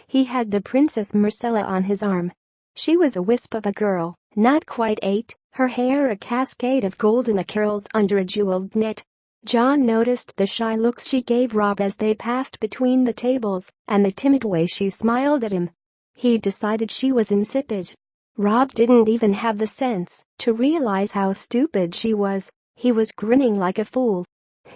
He had the Princess Myrcella on his arm. She was a wisp of a girl, not quite 8, her hair a cascade of golden curls under a jeweled net. Jon noticed the shy looks she gave Robb as they passed between the tables, and the timid way she smiled at him. He decided she was insipid. Robb didn't even have the sense to realize how stupid she was. He was grinning like a fool.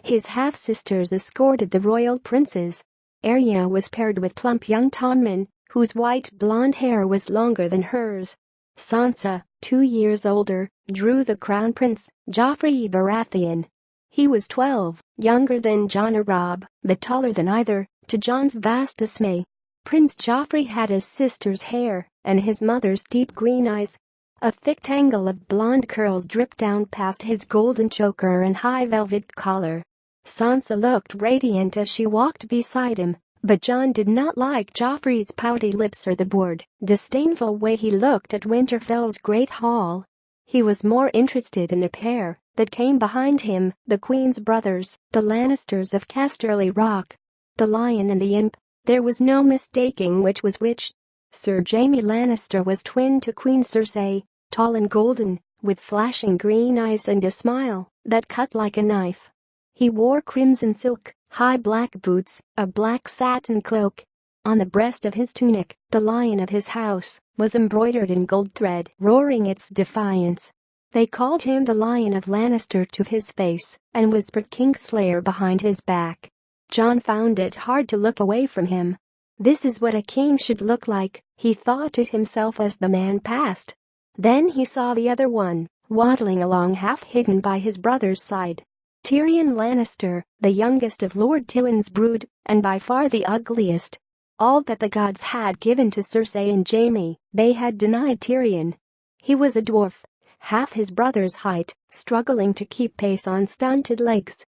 His half-sisters escorted the royal princes. Arya was paired with plump young Tommen, whose white blonde hair was longer than hers. Sansa, 2 years older, drew the crown prince, Joffrey Baratheon. He was 12, younger than Jon or Robb, but taller than either, to Jon's vast dismay. Prince Joffrey had his sister's hair and his mother's deep green eyes. A thick tangle of blonde curls dripped down past his golden choker and high velvet collar. Sansa looked radiant as she walked beside him, But John did not like Joffrey's pouty lips or the bored, disdainful way he looked at Winterfell's great hall. He was more interested in a pair that came behind him, the Queen's brothers, the Lannisters of Casterly Rock. The Lion and the Imp. There was no mistaking which was which. Sir Jaime Lannister was twin to Queen Cersei, tall and golden, with flashing green eyes and a smile that cut like a knife. He wore crimson silk, high black boots, a black satin cloak. On the breast of his tunic, the lion of his house was embroidered in gold thread, roaring its defiance. They called him the Lion of Lannister to his face and whispered Kingslayer behind his back. John found it hard to look away from him. This is what a king should look like, he thought to himself as the man passed. Then he saw the other one, waddling along half hidden by his brother's side. Tyrion Lannister, the youngest of Lord Tywin's brood, and by far the ugliest. All that the gods had given to Cersei and Jaime, they had denied Tyrion. He was a dwarf, half his brother's height, struggling to keep pace on stunted legs.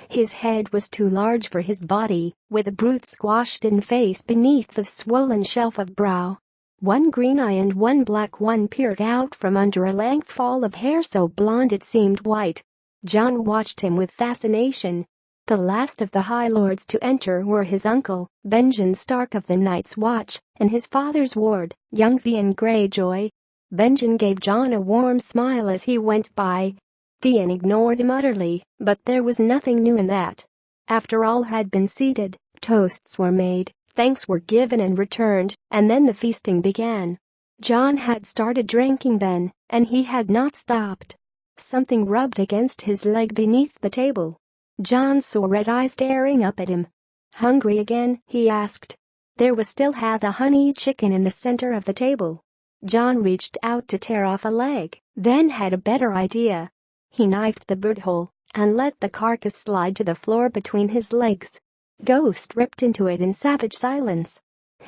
His head was too large for his body, with a brute squashed-in face beneath the swollen shelf of brow. One green eye and one black one peered out from under a lank fall of hair so blonde it seemed white. John watched him with fascination. The last of the High Lords to enter were his uncle, Benjen Stark of the Night's Watch, and his father's ward, young Theon Greyjoy. Benjen gave John a warm smile as he went by. Theon ignored him utterly, but there was nothing new in that. After all had been seated, toasts were made, thanks were given and returned, and then the feasting began. John had started drinking then, and he had not stopped. Something rubbed against his leg beneath the table. John saw red eyes staring up at him. "Hungry again?" he asked. There was still half a honeyed chicken in the center of the table. John reached out to tear off a leg, then had a better idea. He knifed the bird whole and let the carcass slide to the floor between his legs. Ghost ripped into it in savage silence.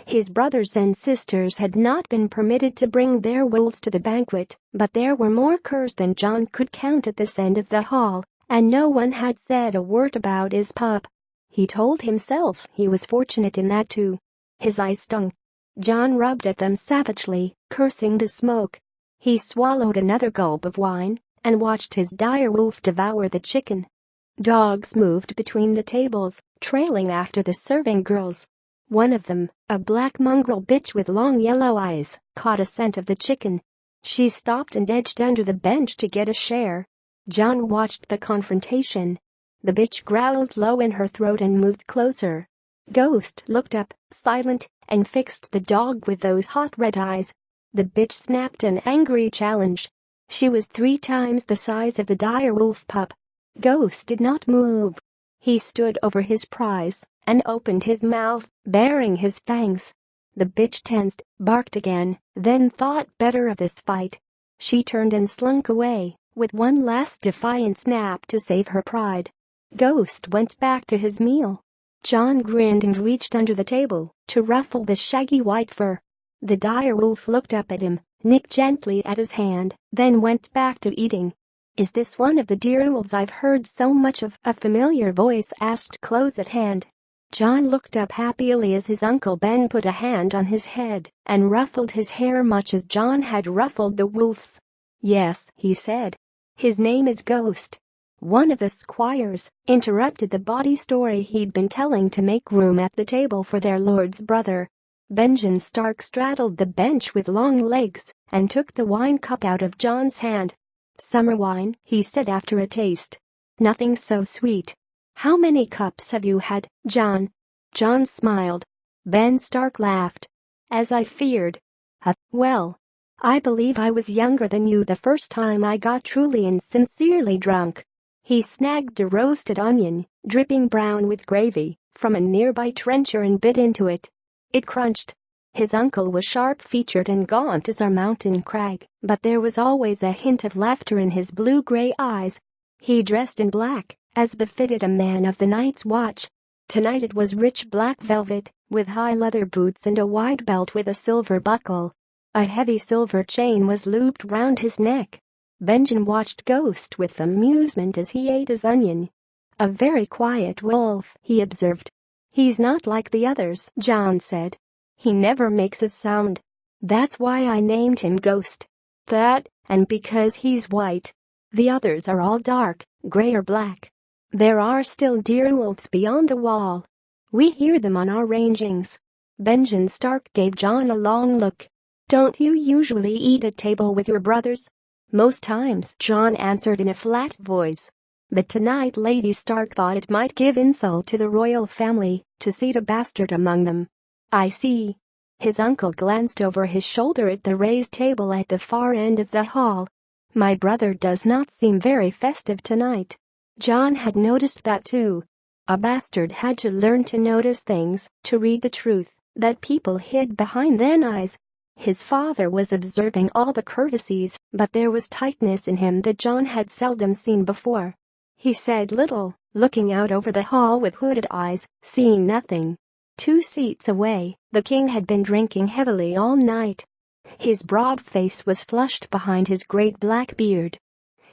His brothers and sisters had not been permitted to bring their wolves to the banquet, but there were more curs than John could count at this end of the hall, and no one had said a word about his pup. He told himself he was fortunate in that too. His eyes stung. John rubbed at them savagely, cursing the smoke. He swallowed another gulp of wine and watched his dire wolf devour the chicken. Dogs moved between the tables, trailing after the serving girls. One of them, a black mongrel bitch with long yellow eyes, caught a scent of the chicken. She stopped and edged under the bench to get a share. John watched the confrontation. The bitch growled low in her throat and moved closer. Ghost looked up, silent, and fixed the dog with those hot red eyes. The bitch snapped an angry challenge. She was 3 times the size of the dire wolf pup. Ghost did not move. He stood over his prize and opened his mouth, baring his fangs. The bitch tensed, barked again, then thought better of this fight. She turned and slunk away, with one last defiant snap to save her pride. Ghost went back to his meal. John grinned and reached under the table to ruffle the shaggy white fur. The dire wolf looked up at him, nipped gently at his hand, then went back to eating. "Is this one of the deer wolves I've heard so much of?" a familiar voice asked close at hand. John looked up happily as his Uncle Ben put a hand on his head and ruffled his hair much as John had ruffled the wolf's. "Yes," he said. "His name is Ghost." One of the squires interrupted the bawdy story he'd been telling to make room at the table for their lord's brother. Benjen Stark straddled the bench with long legs and took the wine cup out of John's hand. "Summer wine," he said after a taste. "Nothing so sweet. How many cups have you had, John?" John smiled. Ben Stark laughed. "As I feared. Well, I believe I was younger than you the first time I got truly and sincerely drunk." He snagged a roasted onion, dripping brown with gravy, from a nearby trencher and bit into it. It crunched. His uncle was sharp-featured and gaunt as our mountain crag, but there was always a hint of laughter in his blue-gray eyes. He dressed in black, as befitted a man of the Night's Watch. Tonight it was rich black velvet, with high leather boots and a wide belt with a silver buckle. A heavy silver chain was looped round his neck. Benjen watched Ghost with amusement as he ate his onion. "A very quiet wolf," he observed. "He's not like the others," John said. "He never makes a sound. That's why I named him Ghost. That, and because he's white. The others are all dark, gray or black. There are still deer wolves beyond the wall. We hear them on our rangings." Benjamin Stark gave John a long look. "Don't you usually eat at table with your brothers?" "Most times," John answered in a flat voice. But tonight Lady Stark thought it might give insult to the royal family to seat a bastard among them. "I see." His uncle glanced over his shoulder at the raised table at the far end of the hall. "My brother does not seem very festive tonight." John had noticed that too. A bastard had to learn to notice things, to read the truth that people hid behind their eyes. His father was observing all the courtesies, but there was tightness in him that John had seldom seen before. He said little, looking out over the hall with hooded eyes, seeing nothing. 2 seats away, the king had been drinking heavily all night. His broad face was flushed behind his great black beard.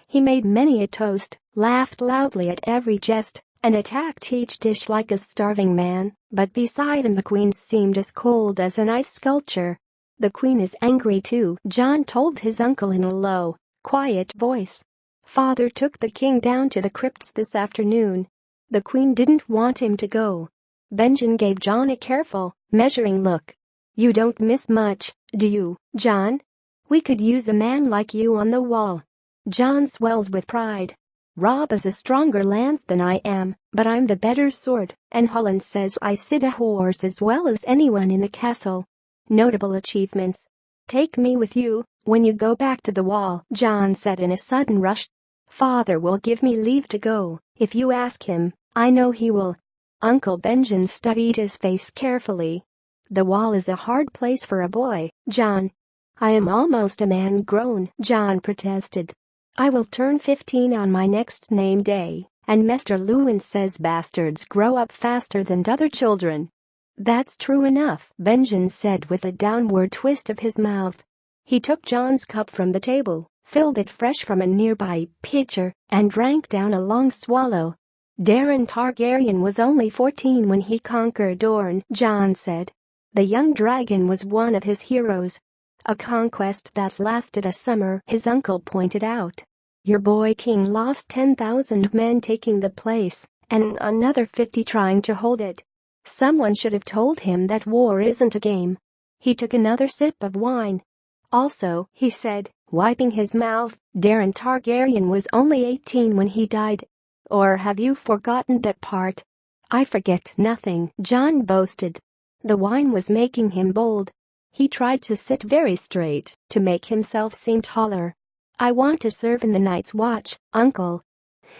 He made many a toast, laughed loudly at every jest, and attacked each dish like a starving man, but beside him the queen seemed as cold as an ice sculpture. "The queen is angry too," John told his uncle in a low, quiet voice. "Father took the king down to the crypts this afternoon. The queen didn't want him to go." Benjamin gave John a careful, measuring look. "You don't miss much, do you, John? We could use a man like you on the wall." John swelled with pride. "Rob is a stronger lance than I am, but I'm the better sword, and Holland says I sit a horse as well as anyone in the castle." "Notable achievements. Take me with you when you go back to the wall," John said in a sudden rush. "Father will give me leave to go, if you ask him. I know he will." Uncle Benjamin studied his face carefully. "The wall is a hard place for a boy, John." "I am almost a man grown," John protested. "I will turn 15 on my next name day, and Mr. Lewin says bastards grow up faster than other children." "That's true enough," Benjamin said with a downward twist of his mouth. He took John's cup from the table, filled it fresh from a nearby pitcher, and drank down a long swallow. "Daeron Targaryen was only 14 when he conquered Dorne," John said. "The young dragon was one of his heroes." "A conquest that lasted a summer," his uncle pointed out. "Your boy king lost 10,000 men taking the place, and another 50 trying to hold it. Someone should have told him that war isn't a game." He took another sip of wine. "Also," he said, wiping his mouth, "Daeron Targaryen was only 18 when he died. Or have you forgotten that part?" "I forget nothing," John boasted. The wine was making him bold. He tried to sit very straight to make himself seem taller. "I want to serve in the night's watch, uncle."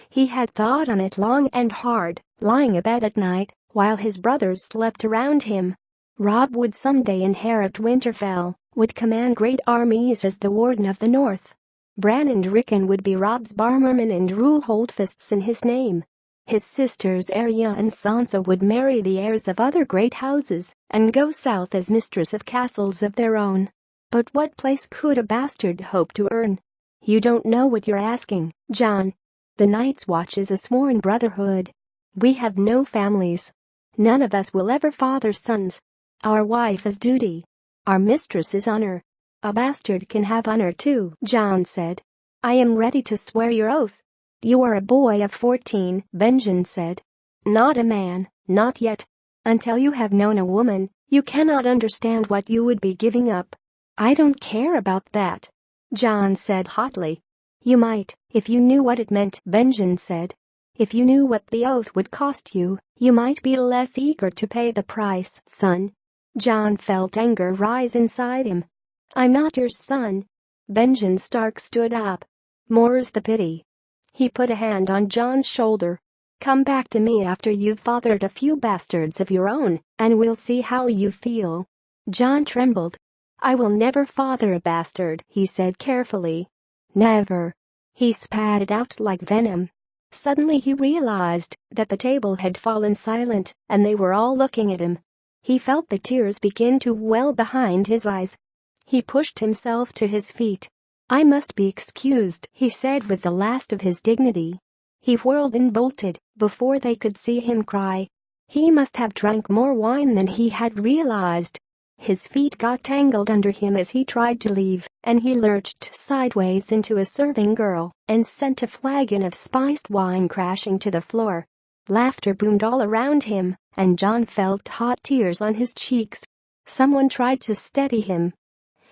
He had thought on it long and hard, lying abed at night while his brothers slept around him. Rob would someday inherit Winterfell, would command great armies as the Warden of the North. Bran and Rickon would be Rob's barmermen and rule holdfasts in his name. His sisters Arya and Sansa would marry the heirs of other great houses and go south as mistress of castles of their own. But what place could a bastard hope to earn? "You don't know what you're asking, John. The Night's Watch is a sworn brotherhood. We have no families. None of us will ever father sons. Our wife is duty. Our mistress is honor." "A bastard can have honor too," John said. "I am ready to swear your oath." "You are a boy of 14, Benjamin said. "Not a man, not yet. Until you have known a woman, you cannot understand what you would be giving up." "I don't care about that," John said hotly. "You might, if you knew what it meant," Benjamin said. "If you knew what the oath would cost you, you might be less eager to pay the price, son." John felt anger rise inside him. "I'm not your son." Benjamin Stark stood up. "More's the pity." He put a hand on John's shoulder. "Come back to me after you've fathered a few bastards of your own, and we'll see how you feel." John trembled. "I will never father a bastard," he said carefully. "Never." He spat it out like venom. Suddenly he realized that the table had fallen silent and they were all looking at him. He felt the tears begin to well behind his eyes. He pushed himself to his feet. "I must be excused," he said with the last of his dignity. He whirled and bolted before they could see him cry. He must have drank more wine than he had realized. His feet got tangled under him as he tried to leave, and he lurched sideways into a serving girl and sent a flagon of spiced wine crashing to the floor. Laughter boomed all around him, and John felt hot tears on his cheeks. Someone tried to steady him.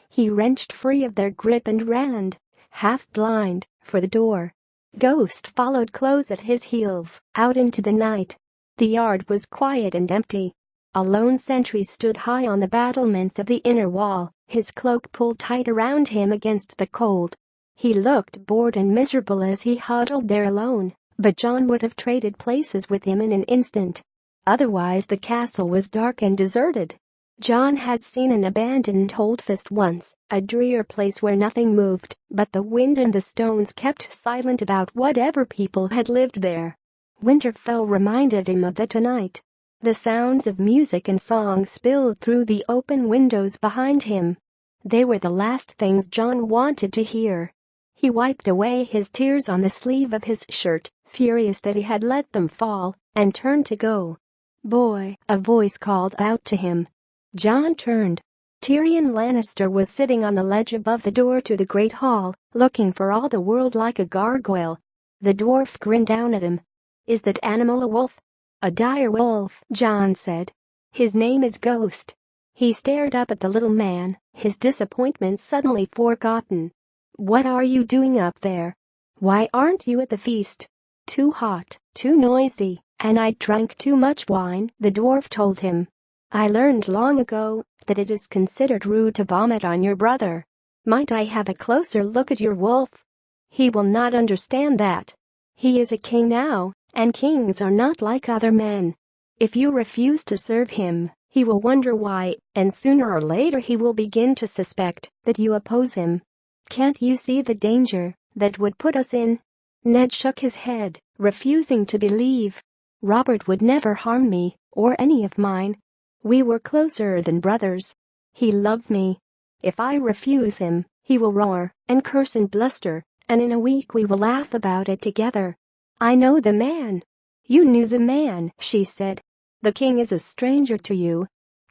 He wrenched free of their grip and ran, half blind, for the door. Ghost followed close at his heels, out into the night. The yard was quiet and empty. A lone sentry stood high on the battlements of the inner wall, his cloak pulled tight around him against the cold. He looked bored and miserable as he huddled there alone, but John would have traded places with him in an instant. Otherwise the castle was dark and deserted. John had seen an abandoned holdfast once, a drear place where nothing moved, but the wind and the stones kept silent about whatever people had lived there. Winterfell reminded him of that tonight. The sounds of music and song spilled through the open windows behind him. They were the last things John wanted to hear. He wiped away his tears on the sleeve of his shirt, furious that he had let them fall, and turned to go. "Boy," a voice called out to him. John turned. Tyrion Lannister was sitting on the ledge above the door to the great hall, looking for all the world like a gargoyle. The dwarf grinned down at him. "Is that animal a wolf?" "A dire wolf," John said. "His name is Ghost." He stared up at the little man, his disappointment suddenly forgotten. "What are you doing up there? Why aren't you at the feast?" "Too hot, too noisy, and I drank too much wine," the dwarf told him. "I learned long ago that it is considered rude to vomit on your brother. Might I have a closer look at your wolf?" "He will not understand that. He is a king now, and kings are not like other men. If you refuse to serve him, he will wonder why, and sooner or later he will begin to suspect that you oppose him. Can't you see the danger that would put us in?" Ned shook his head, refusing to believe. "Robert would never harm me, or any of mine. We were closer than brothers. He loves me. If I refuse him, he will roar and curse and bluster, and in a week we will laugh about it together. I know the man." "You knew the man," she said. "The king is a stranger to you."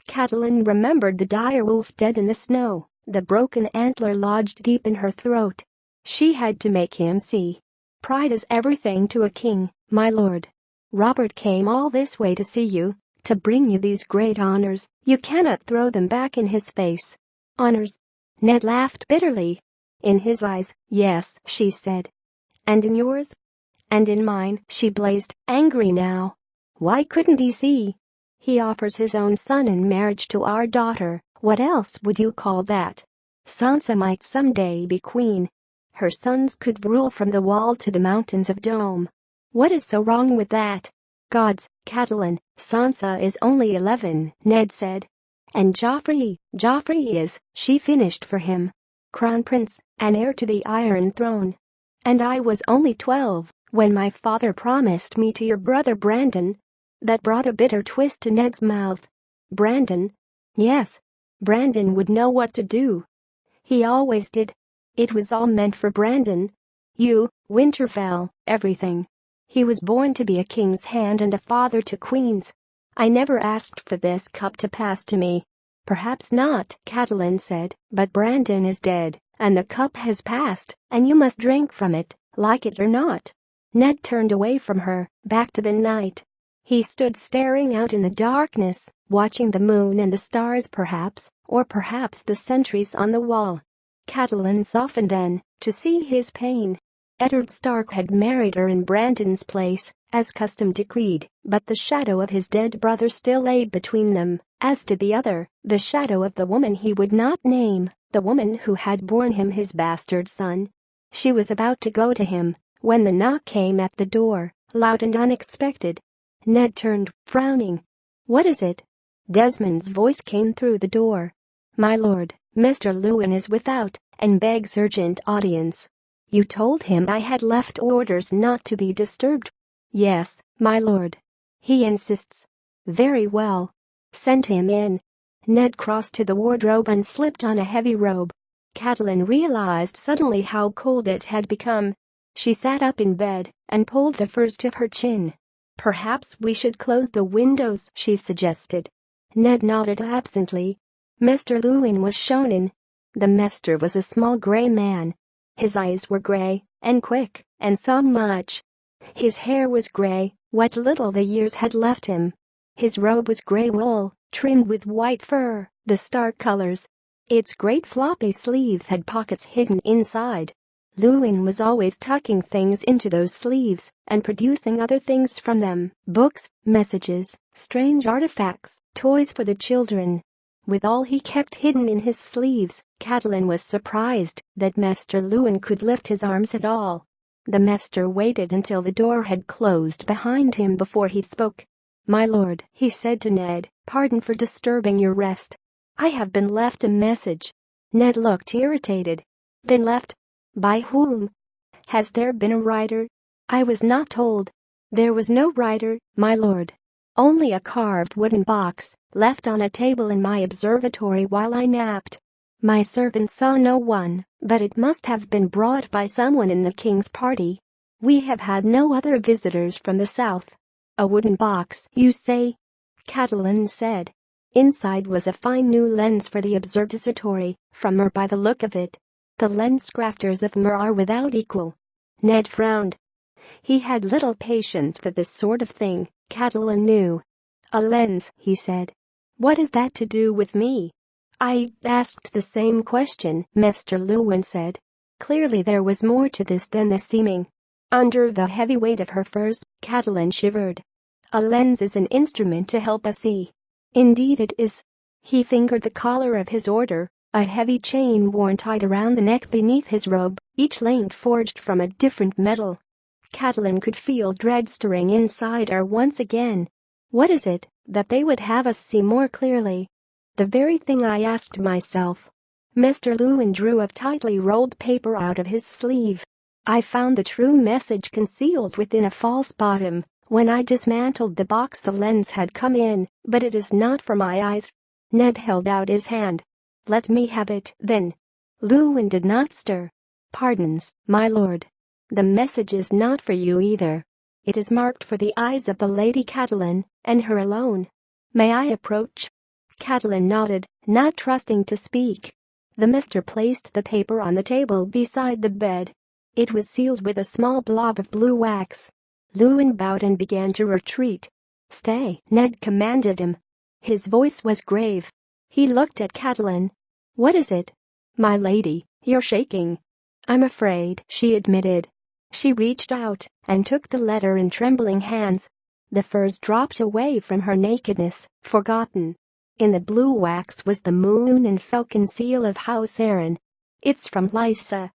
Catelyn remembered the dire wolf dead in the snow, the broken antler lodged deep in her throat. She had to make him see. "Pride is everything to a king, my lord. Robert came all this way to see you, to bring you these great honors. You cannot throw them back in his face." "Honors?" Ned laughed bitterly. "In his eyes, yes," she said. "And in yours?" "And in mine," she blazed, angry now. "Why couldn't he see? He offers his own son in marriage to our daughter. What else would you call that? Sansa might someday be queen. Her sons could rule from the wall to the mountains of Dome. What is so wrong with that?" "Gods, Catelyn, Sansa is only 11, Ned said. "And Joffrey is," she finished for him. "Crown Prince, and heir to the Iron Throne. And I was only 12 when my father promised me to your brother Brandon." That brought a bitter twist to Ned's mouth. "Brandon?" "Yes. Brandon would know what to do. He always did. It was all meant for Brandon. You, Winterfell, everything. He was born to be a king's hand and a father to queens. I never asked for this cup to pass to me." "Perhaps not," Catelyn said, "but Brandon is dead, and the cup has passed, and you must drink from it, like it or not." Ned turned away from her, back to the night. He stood staring out in the darkness, watching the moon and the stars perhaps, or perhaps the sentries on the wall. Catelyn softened then, to see his pain. Eddard Stark had married her in Brandon's place, as custom decreed, but the shadow of his dead brother still lay between them, as did the other, the shadow of the woman he would not name, the woman who had borne him his bastard son. She was about to go to him, when the knock came at the door, loud and unexpected. Ned turned, frowning. "What is it?" Desmond's voice came through the door. "My lord, Mr. Lewin is without, and begs urgent audience." "You told him I had left orders not to be disturbed?" "Yes, my lord. He insists." "Very well. Send him in." Ned crossed to the wardrobe and slipped on a heavy robe. Catelyn realized suddenly how cold it had become. She sat up in bed and pulled the furs to her chin. Perhaps we should close the windows, she suggested. Ned nodded absently. Mr. Lewin was shown in. The master was a small gray man. His eyes were gray and quick and saw much. His hair was gray, what little the years had left him. His robe was gray wool, trimmed with white fur, the star colors. Its great floppy sleeves had pockets hidden inside. Lewin was always tucking things into those sleeves and producing other things from them: books, messages, strange artifacts, toys for the children. With all he kept hidden in his sleeves, Catalin was surprised that Master Lewin could lift his arms at all. The master waited until the door had closed behind him before he spoke. "My lord," he said to Ned, "pardon for disturbing your rest. I have been left a message." Ned looked irritated. "Been left? By whom? Has there been a rider?" "I was not told." "There was no rider, my lord. Only a carved wooden box, left on a table in my observatory while I napped. My servant saw no one, but it must have been brought by someone in the king's party. We have had no other visitors from the south." "A wooden box, you say?" Catalin said. Inside was a fine new lens for the observatory, from Mer by the look of it. The lens crafters of Mer are without equal. Ned frowned. He had little patience for this sort of thing, Catalin knew. "A lens," he said. "What has that to do with me?" "I asked the same question," Mr. Lewin said. Clearly there was more to this than the seeming. Under the heavy weight of her furs, Catalin shivered. "A lens is an instrument to help us see." "Indeed it is." He fingered the collar of his order, a heavy chain worn tight around the neck beneath his robe, each link forged from a different metal. Catalin could feel dread stirring inside her once again. "What is it that they would have us see more clearly?" "The very thing I asked myself." Mr. Lewin drew a tightly rolled paper out of his sleeve. "I found the true message concealed within a false bottom. When I dismantled the box the lens had come in, but it is not for my eyes." Ned held out his hand. "Let me have it, then." Lewin did not stir. "Pardons, my lord. The message is not for you either. It is marked for the eyes of the Lady Catalin, and her alone. May I approach?" Catalin nodded, not trusting to speak. The master placed the paper on the table beside the bed. It was sealed with a small blob of blue wax. Lewin bowed and began to retreat. "Stay," Ned commanded him. His voice was grave. He looked at Catalin. "What is it?" "My lady, you're shaking." "I'm afraid," she admitted. She reached out and took the letter in trembling hands. The furs dropped away from her nakedness, forgotten. In the blue wax was the moon and falcon seal of House Aaron. "It's from Lysa."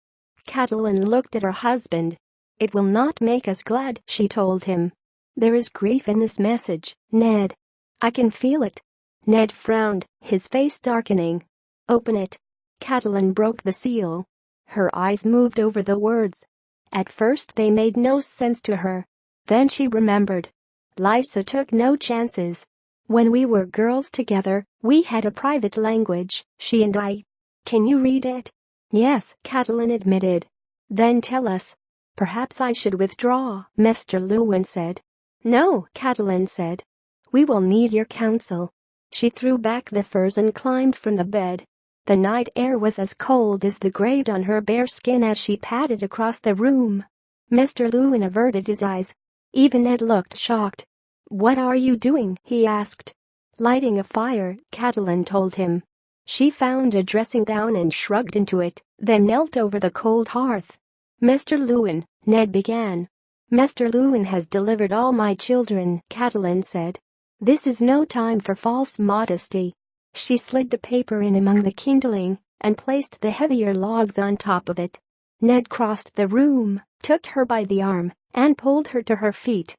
Catalin looked at her husband. "It will not make us glad," she told him. "There is grief in this message, Ned. I can feel it." Ned frowned, his face darkening. "Open it." Catalin broke the seal. Her eyes moved over the words. At first they made no sense to her. Then she remembered. Lysa took no chances. "When we were girls together, we had a private language, she and I." "Can you read it?" "Yes," Catalin admitted. "Then tell us." "Perhaps I should withdraw," Mr. Lewin said. "No," Catalin said. "We will need your counsel." She threw back the furs and climbed from the bed. The night air was as cold as the grave on her bare skin as she padded across the room. Mr. Lewin averted his eyes. Even Ned looked shocked. "What are you doing?" he asked. "Lighting a fire," Catalin told him. She found a dressing gown and shrugged into it, then knelt over the cold hearth. "Mr. Lewin," Ned began. "Mr. Lewin has delivered all my children," Catalin said. "This is no time for false modesty." She slid the paper in among the kindling and placed the heavier logs on top of it. Ned crossed the room, took her by the arm, and pulled her to her feet.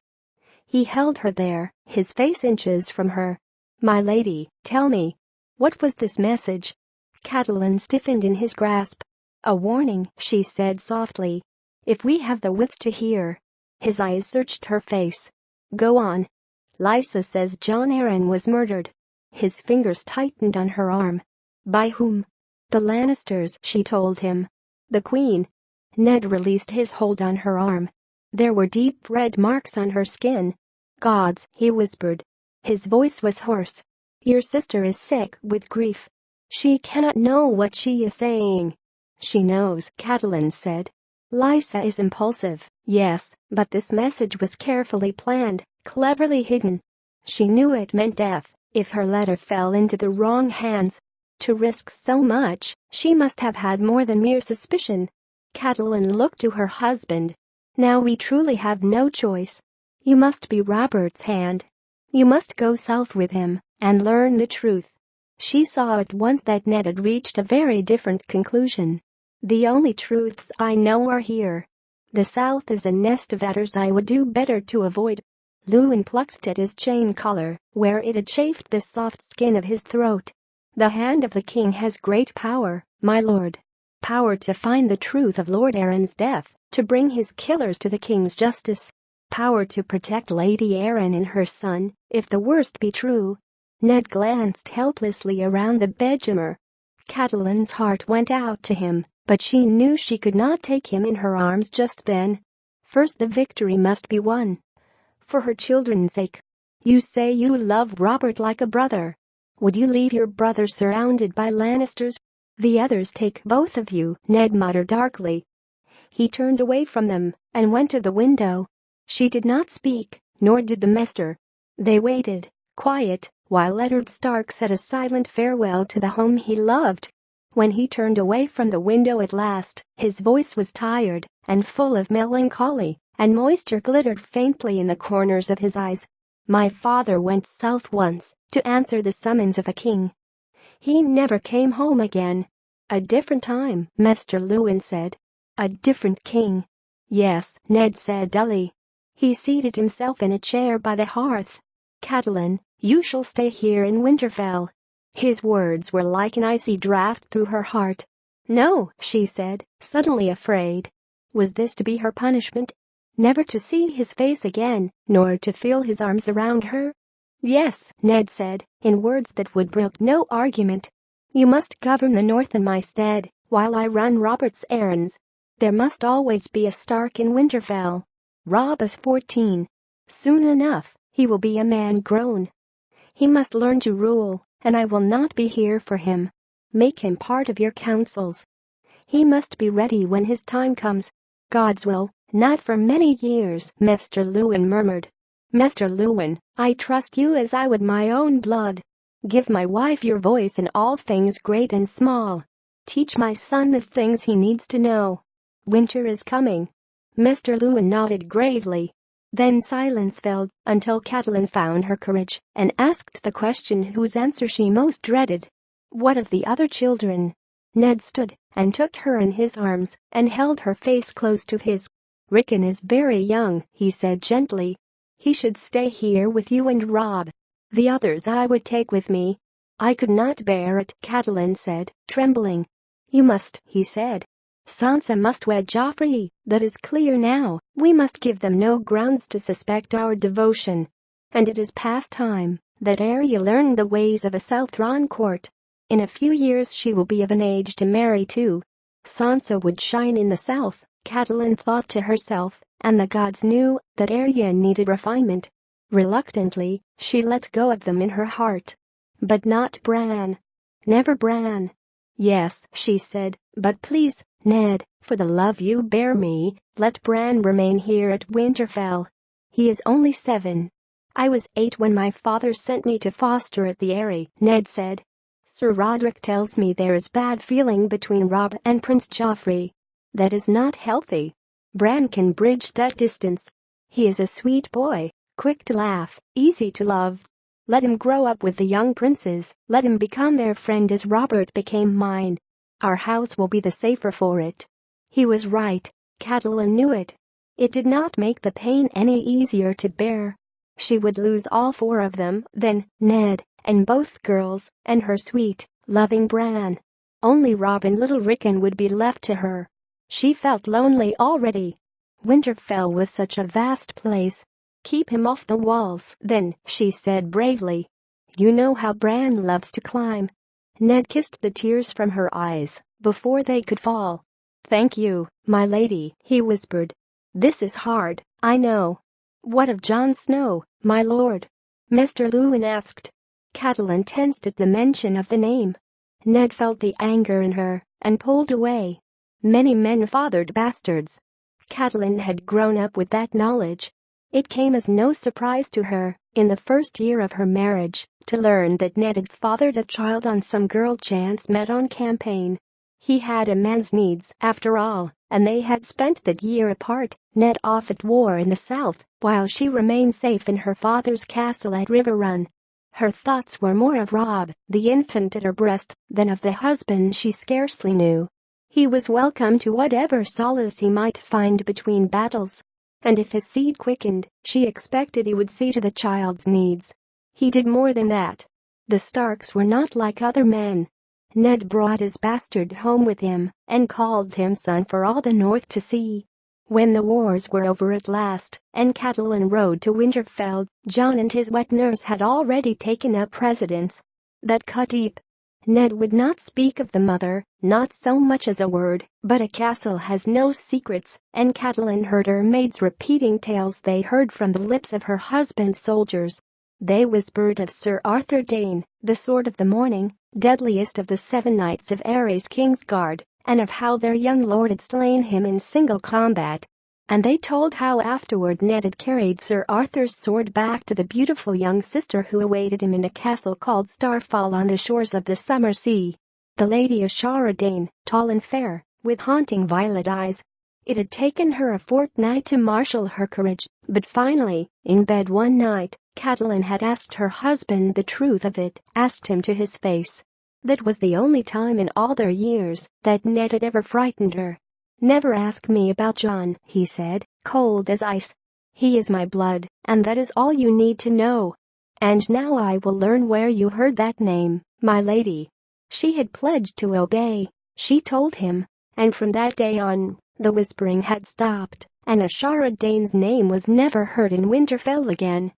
He held her there, his face inches from her. "My lady, tell me. What was this message?" Catalin stiffened in his grasp. "A warning," she said softly. "If we have the wits to hear." His eyes searched her face. "Go on." "Lysa says John Aaron was murdered." His fingers tightened on her arm. "By whom?" "The Lannisters," she told him. "The Queen." Ned released his hold on her arm. There were deep red marks on her skin. Gods, he whispered. His voice was hoarse. Your sister is sick with grief. She cannot know what she is saying. She knows, Catelyn said. Lysa is impulsive, yes, but this message was carefully planned, cleverly hidden. She knew it meant death if her letter fell into the wrong hands. To risk so much, she must have had more than mere suspicion. Catelyn looked to her husband. Now we truly have no choice. You must be Robert's hand. You must go south with him and learn the truth. She saw at once that Ned had reached a very different conclusion. The only truths I know are here. The south is a nest of adders I would do better to avoid. Luwin plucked at his chain collar, where it had chafed the soft skin of his throat. The hand of the king has great power, my lord. Power to find the truth of Lord Arryn's death, to bring his killers to the king's justice. Power to protect Lady Arryn and her son, if the worst be true. Ned glanced helplessly around the bedchamber. Catelyn's heart went out to him, but she knew she could not take him in her arms just then. First the victory must be won. For her children's sake. You say you love Robert like a brother. Would you leave your brother surrounded by Lannisters? The others take both of you, Ned muttered darkly. He turned away from them and went to the window. She did not speak, nor did the maester. They waited, quiet, while Eddard Stark said a silent farewell to the home he loved. When he turned away from the window at last, his voice was tired and full of melancholy, and moisture glittered faintly in the corners of his eyes. My father went south once to answer the summons of a king. He never came home again. A different time, Maester Luwin said. A different king. Yes, Ned said dully. He seated himself in a chair by the hearth. Catelyn, you shall stay here in Winterfell. His words were like an icy draft through her heart. No, she said, suddenly afraid. Was this to be her punishment? Never to see his face again, nor to feel his arms around her? Yes, Ned said, in words that would brook no argument. You must govern the north in my stead, while I run Robert's errands. There must always be a Stark in Winterfell. Robb is 14. Soon enough, he will be a man grown. He must learn to rule, and I will not be here for him. Make him part of your councils. He must be ready when his time comes. God's will, not for many years, Maester Luwin murmured. Maester Luwin, I trust you as I would my own blood. Give my wife your voice in all things great and small. Teach my son the things he needs to know. Winter is coming. Maester Luwin nodded gravely. Then silence fell until Catelyn found her courage and asked the question whose answer she most dreaded. What of the other children? Ned stood and took her in his arms and held her face close to his. Rickon is very young, he said gently. He should stay here with you and Robb. The others I would take with me. I could not bear it, Catelyn said, trembling. You must, he said. Sansa must wed Joffrey, that is clear now. We must give them no grounds to suspect our devotion. And it is past time that Arya learn the ways of a Southron court. In a few years she will be of an age to marry too. Sansa would shine in the south, Catelyn thought to herself, and the gods knew that Arya needed refinement. Reluctantly, she let go of them in her heart. But not Bran. Never Bran. Yes, she said, but please, Ned, for the love you bear me, let Bran remain here at Winterfell. He is only 7. I was 8 when my father sent me to foster at the Eyrie, Ned said. Sir Roderick tells me there is bad feeling between Robb and Prince Joffrey. That is not healthy. Bran can bridge that distance. He is a sweet boy, quick to laugh, easy to love. Let him grow up with the young princes, let him become their friend as Robert became mine. Our house will be the safer for it. He was right. Catelyn knew it. It did not make the pain any easier to bear. She would lose all 4 of them, then Ned, and both girls, and her sweet, loving Bran. Only Robb and little Rickon would be left to her. She felt lonely already. Winterfell was such a vast place. Keep him off the walls, then, she said bravely. You know how Bran loves to climb. Ned kissed the tears from her eyes before they could fall. Thank you, my lady, he whispered. This is hard, I know. "What of Jon Snow, my lord?" Mr. Lewin asked. Catelyn tensed at the mention of the name. Ned felt the anger in her and pulled away. Many men fathered bastards. Catelyn had grown up with that knowledge. It came as no surprise to her, in the first year of her marriage, to learn that Ned had fathered a child on some girl chance met on campaign. He had a man's needs, after all, and they had spent that year apart, Ned off at war in the south, while she remained safe in her father's castle at River Run. Her thoughts were more of Rob, the infant at her breast, than of the husband she scarcely knew. He was welcome to whatever solace he might find between battles. And if his seed quickened, she expected he would see to the child's needs. He did more than that. The Starks were not like other men. Ned brought his bastard home with him and called him son for all the north to see. When the wars were over at last and Catelyn rode to Winterfell, Jon and his wet nurse had already taken up residence. That cut deep. Ned would not speak of the mother, not so much as a word, but a castle has no secrets, and Catelyn heard her maids repeating tales they heard from the lips of her husband's soldiers. They whispered of Sir Arthur Dane, the Sword of the Morning, deadliest of the 7 knights of Aerys Kingsguard, and of how their young lord had slain him in single combat. And they told how afterward Ned had carried Sir Arthur's sword back to the beautiful young sister who awaited him in a castle called Starfall on the shores of the summer sea. The Lady Ashara Dane, tall and fair, with haunting violet eyes. It had taken her a fortnight to marshal her courage, but finally, in bed one night, Catelyn had asked her husband the truth of it, asked him to his face. That was the only time in all their years that Ned had ever frightened her. "Never ask me about Jon," he said, cold as ice. "He is my blood, and that is all you need to know. And now I will learn where you heard that name, my lady." She had pledged to obey, she told him, and from that day on, the whispering had stopped, and Ashara Dane's name was never heard in Winterfell again.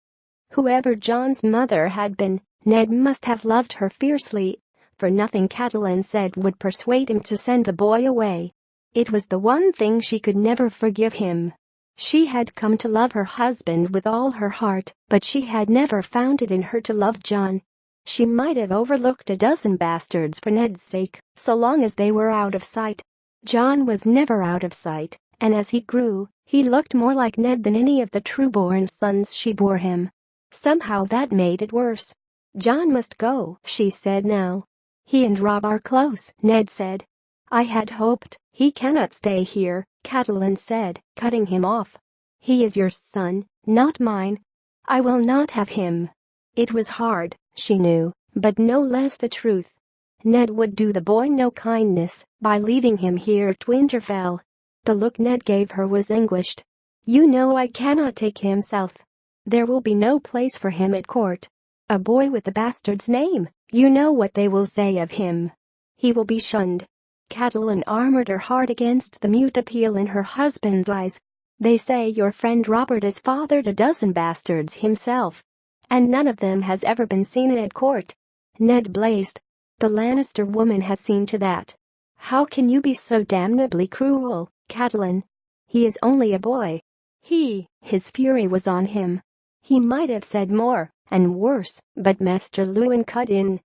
Whoever Jon's mother had been, Ned must have loved her fiercely, for nothing Catelyn said would persuade him to send the boy away. It was the one thing she could never forgive him. She had come to love her husband with all her heart, but she had never found it in her to love Jon. She might have overlooked a dozen bastards for Ned's sake, so long as they were out of sight. Jon was never out of sight, and as he grew, he looked more like Ned than any of the true-born sons she bore him. Somehow that made it worse. "Jon must go," she said now. "He and Rob are close," Ned said. "I had hoped." "He cannot stay here," Catelyn said, cutting him off. "He is your son, not mine. I will not have him." It was hard, she knew, but no less the truth. Ned would do the boy no kindness by leaving him here at Winterfell. The look Ned gave her was anguished. "You know I cannot take him south. There will be no place for him at court. A boy with the bastard's name, you know what they will say of him. He will be shunned." Catelyn armored her heart against the mute appeal in her husband's eyes. "They say your friend Robert has fathered a dozen bastards himself. And none of them has ever been seen at court." Ned blazed. "The Lannister woman has seen to that. How can you be so damnably cruel, Catelyn? He is only a boy." His fury was on him. He might have said more, and worse, but Mr. Lewin cut in.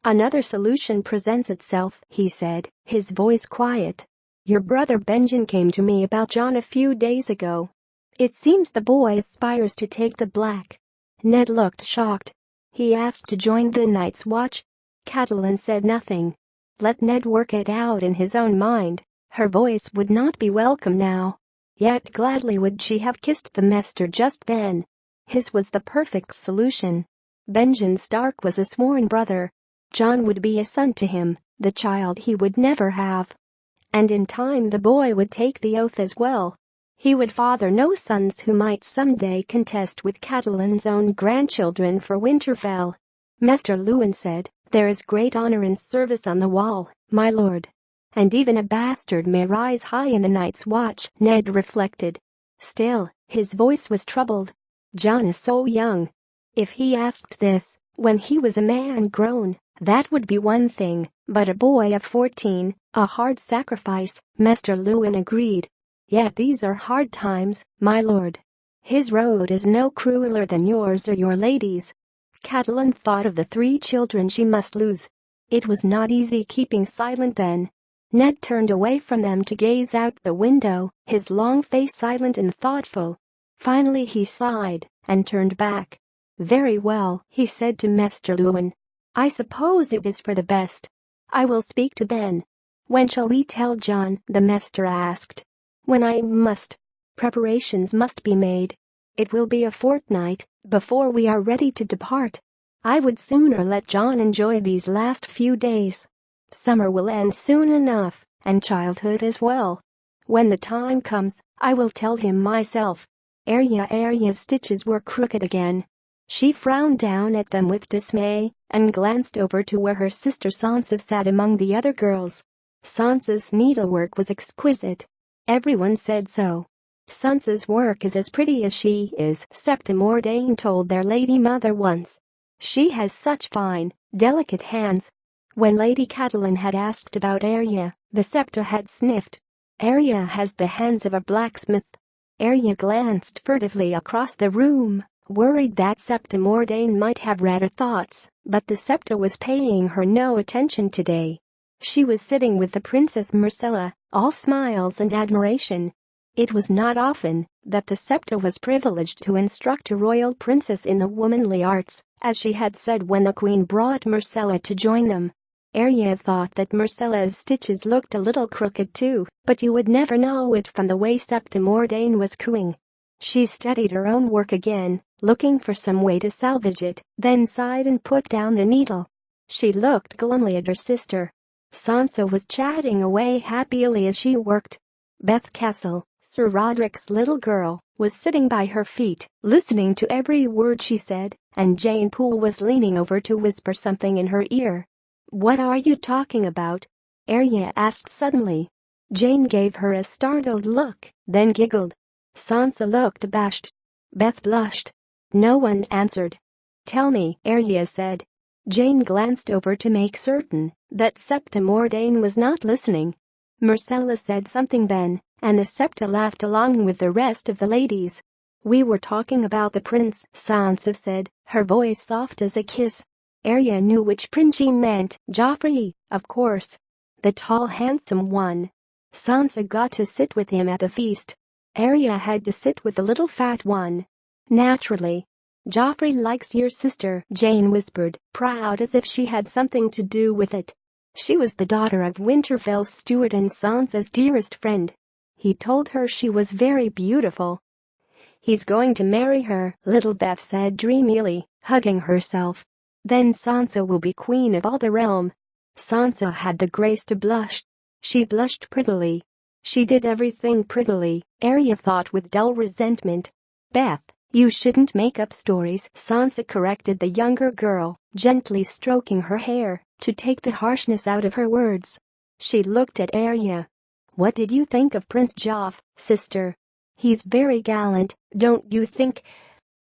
"Another solution presents itself," he said, his voice quiet. "Your brother Benjen came to me about Jon a few days ago. It seems the boy aspires to take the Black." Ned looked shocked. "He asked to join the Night's Watch?" Catelyn said nothing. Let Ned work it out in his own mind. Her voice would not be welcome now. Yet gladly would she have kissed the maester just then. His was the perfect solution. Benjen Stark was a sworn brother. Jon would be a son to him, the child he would never have. And in time the boy would take the oath as well. He would father no sons who might someday contest with Catelyn's own grandchildren for Winterfell. Mr. Lewin said, "There is great honor in service on the wall, my lord. And even a bastard may rise high in the Night's Watch," Ned reflected. Still, his voice was troubled. "Jon is so young. If he asked this when he was a man grown, that would be one thing, but a boy of 14, a hard sacrifice," Mr. Lewin agreed. "Yet these are hard times, my lord. His road is no crueler than yours or your lady's." Catelyn thought of the 3 children she must lose. It was not easy keeping silent then. Ned turned away from them to gaze out the window, his long face silent and thoughtful. Finally he sighed and turned back. "Very well," he said to Maester Luwin. "I suppose it is for the best. I will speak to Ben." "When shall we tell John?" the master asked. "When I must. Preparations must be made. It will be a fortnight before we are ready to depart. I would sooner let John enjoy these last few days. Summer will end soon enough, and childhood as well. When the time comes, I will tell him myself." Arya's stitches were crooked again. She frowned down at them with dismay and glanced over to where her sister Sansa sat among the other girls. Sansa's needlework was exquisite. Everyone said so. "Sansa's work is as pretty as she is," Septa Mordane told their lady mother once. "She has such fine, delicate hands." When Lady Catelyn had asked about Arya, the Septa had sniffed. "Arya has the hands of a blacksmith." Arya glanced furtively across the room, worried that Septa Mordane might have read her thoughts, but the Septa was paying her no attention today. She was sitting with the Princess Myrcella, all smiles and admiration. It was not often that the Septa was privileged to instruct a royal princess in the womanly arts, as she had said when the queen brought Myrcella to join them. Arya thought that Myrcella's stitches looked a little crooked too, but you would never know it from the way Septa Mordane was cooing. She studied her own work again, looking for some way to salvage it, then sighed and put down the needle. She looked glumly at her sister. Sansa was chatting away happily as she worked. Beth Castle, Sir Roderick's little girl, was sitting by her feet, listening to every word she said, and Jane Poole was leaning over to whisper something in her ear. "What are you talking about?" Arya asked suddenly. Jane gave her a startled look, then giggled. Sansa looked abashed. Beth blushed. No one answered. "Tell me," Arya said. Jane glanced over to make certain that Septa Mordane was not listening. Myrcella said something then, and the Septa laughed along with the rest of the ladies. "We were talking about the prince," Sansa said, her voice soft as a kiss. Arya knew which prince she meant. "Joffrey, of course. The tall handsome one." Sansa got to sit with him at the feast. Arya had to sit with the little fat one. "Naturally. Joffrey likes your sister," Jane whispered, proud as if she had something to do with it. She was the daughter of Winterfell's steward and Sansa's dearest friend. He told her she was very beautiful. "He's going to marry her," little Beth said dreamily, hugging herself. "Then Sansa will be queen of all the realm." Sansa had the grace to blush. She blushed prettily. She did everything prettily, Arya thought with dull resentment. "Beth, you shouldn't make up stories," Sansa corrected the younger girl, gently stroking her hair to take the harshness out of her words. She looked at Arya. "What did you think of Prince Joff, sister? He's very gallant, don't you think?"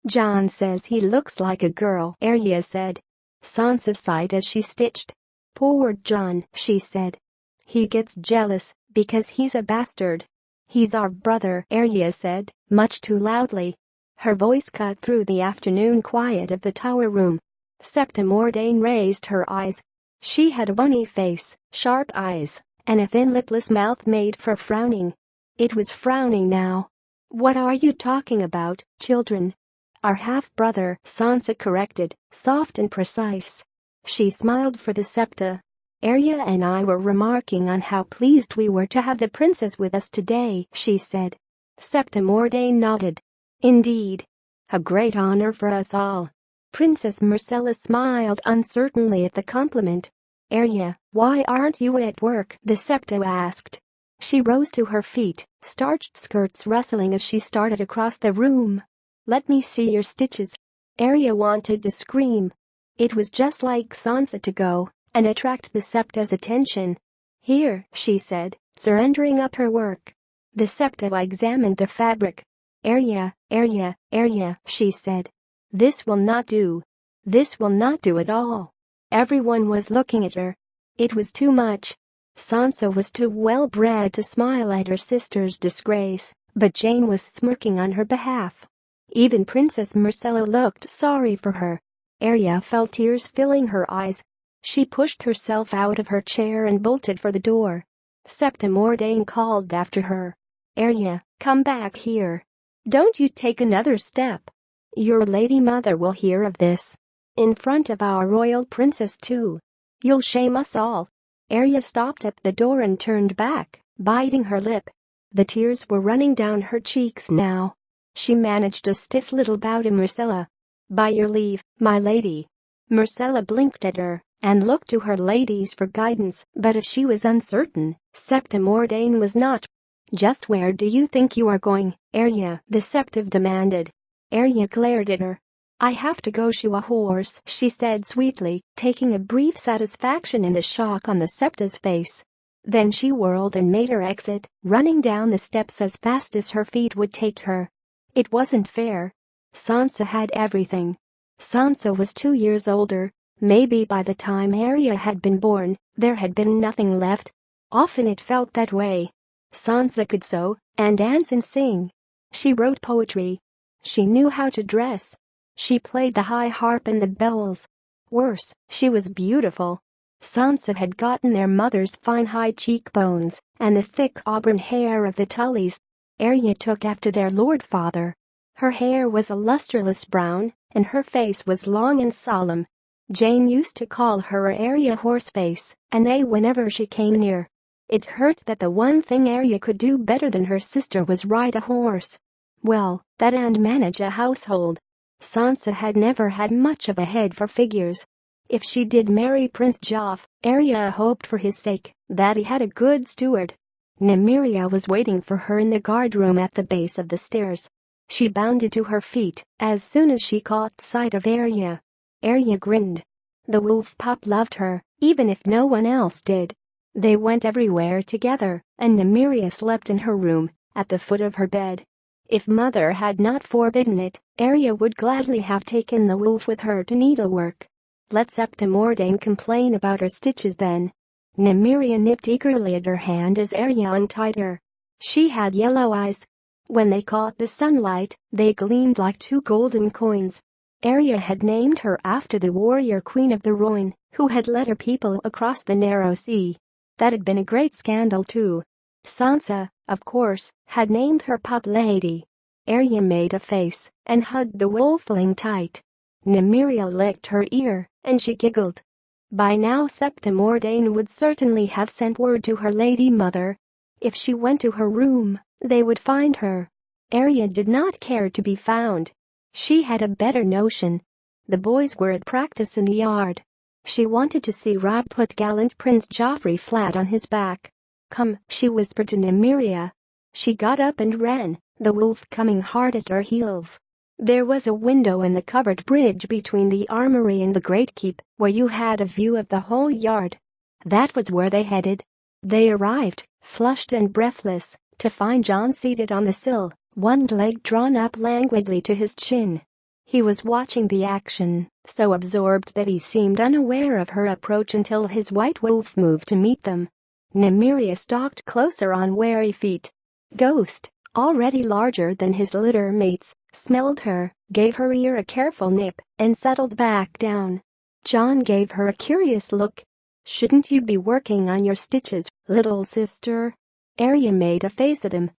"John says he looks like a girl," Arya said. Sansa sighed as she stitched. "Poor John," she said. "He gets jealous because he's a bastard." "He's our brother," Arya said, much too loudly. Her voice cut through the afternoon quiet of the tower room. Septa Mordane raised her eyes. She had a bony face, sharp eyes, and a thin lipless mouth made for frowning. It was frowning now. "What are you talking about, children?" "Our half-brother," Sansa corrected, soft and precise. She smiled for the Septa. "Arya and I were remarking on how pleased we were to have the princess with us today," she said. Septa Mordane nodded. "Indeed. A great honor for us all." Princess Myrcella smiled uncertainly at the compliment. "Arya, why aren't you at work?" the Septa asked. She rose to her feet, starched skirts rustling as she started across the room. "Let me see your stitches." Arya wanted to scream. It was just like Sansa to go and attract the Septa's attention. "Here," she said, surrendering up her work. The Septa examined the fabric. Arya, she said. "This will not do. This will not do at all." Everyone was looking at her. It was too much. Sansa was too well-bred to smile at her sister's disgrace, but Jane was smirking on her behalf. Even Princess Marcella looked sorry for her. Arya felt tears filling her eyes. She pushed herself out of her chair and bolted for the door. Septim Ordain called after her. "Arya, come back here. Don't you take another step. Your lady mother will hear of this. In front of our royal princess too. You'll shame us all." Arya stopped at the door and turned back, biting her lip. The tears were running down her cheeks now. She managed a stiff little bow to Marcella. "By your leave, my lady." Marcella blinked at her and looked to her ladies for guidance, but if she was uncertain, Septim Ordain was not. "Just where do you think you are going, Arya?" the Septive demanded. Arya glared at her. "I have to go shoe a horse," she said sweetly, taking a brief satisfaction in the shock on the Septa's face. Then she whirled and made her exit, running down the steps as fast as her feet would take her. It wasn't fair. Sansa had everything. Sansa was 2 years older. Maybe by the time Arya had been born, there had been nothing left. Often it felt that way. Sansa could sew and dance and sing. She wrote poetry. She knew how to dress. She played the high harp and the bells. Worse, she was beautiful. Sansa had gotten their mother's fine high cheekbones and the thick auburn hair of the Tullys. Arya took after their lord father. Her hair was a lustreless brown, and her face was long and solemn. Jane used to call her Arya Horseface, and they whenever she came near. It hurt that the one thing Arya could do better than her sister was ride a horse. Well, that and manage a household. Sansa had never had much of a head for figures. If she did marry Prince Joff, Arya hoped for his sake that he had a good steward. Nymeria was waiting for her in the guardroom at the base of the stairs. She bounded to her feet as soon as she caught sight of Arya. Arya grinned. The wolf pup loved her, even if no one else did. They went everywhere together, and Nymeria slept in her room, at the foot of her bed. If mother had not forbidden it, Arya would gladly have taken the wolf with her to needlework. Let Septim Ordain complain about her stitches then. Nymeria nipped eagerly at her hand as Arya untied her. She had yellow eyes. When they caught the sunlight, they gleamed like 2 golden coins. Arya had named her after the warrior queen of the Rhine, who had led her people across the narrow sea. That had been a great scandal too. Sansa, of course, had named her pup Lady. Arya made a face and hugged the wolfling tight. Nymeria licked her ear, and she giggled. By now Septim Ordain would certainly have sent word to her lady mother. If she went to her room, they would find her. Arya did not care to be found. She had a better notion. The boys were at practice in the yard. She wanted to see Robb put gallant Prince Joffrey flat on his back. "Come," she whispered to Nymeria. She got up and ran, the wolf coming hard at her heels. There was a window in the covered bridge between the armory and the great keep, where you had a view of the whole yard. That was where they headed. They arrived, flushed and breathless, to find Jon seated on the sill, one leg drawn up languidly to his chin. He was watching the action, so absorbed that he seemed unaware of her approach until his white wolf moved to meet them. Nymeria stalked closer on wary feet. Ghost, already larger than his litter mates, smelled her, gave her ear a careful nip, and settled back down. Jon gave her a curious look. "Shouldn't you be working on your stitches, little sister?" Arya made a face at him.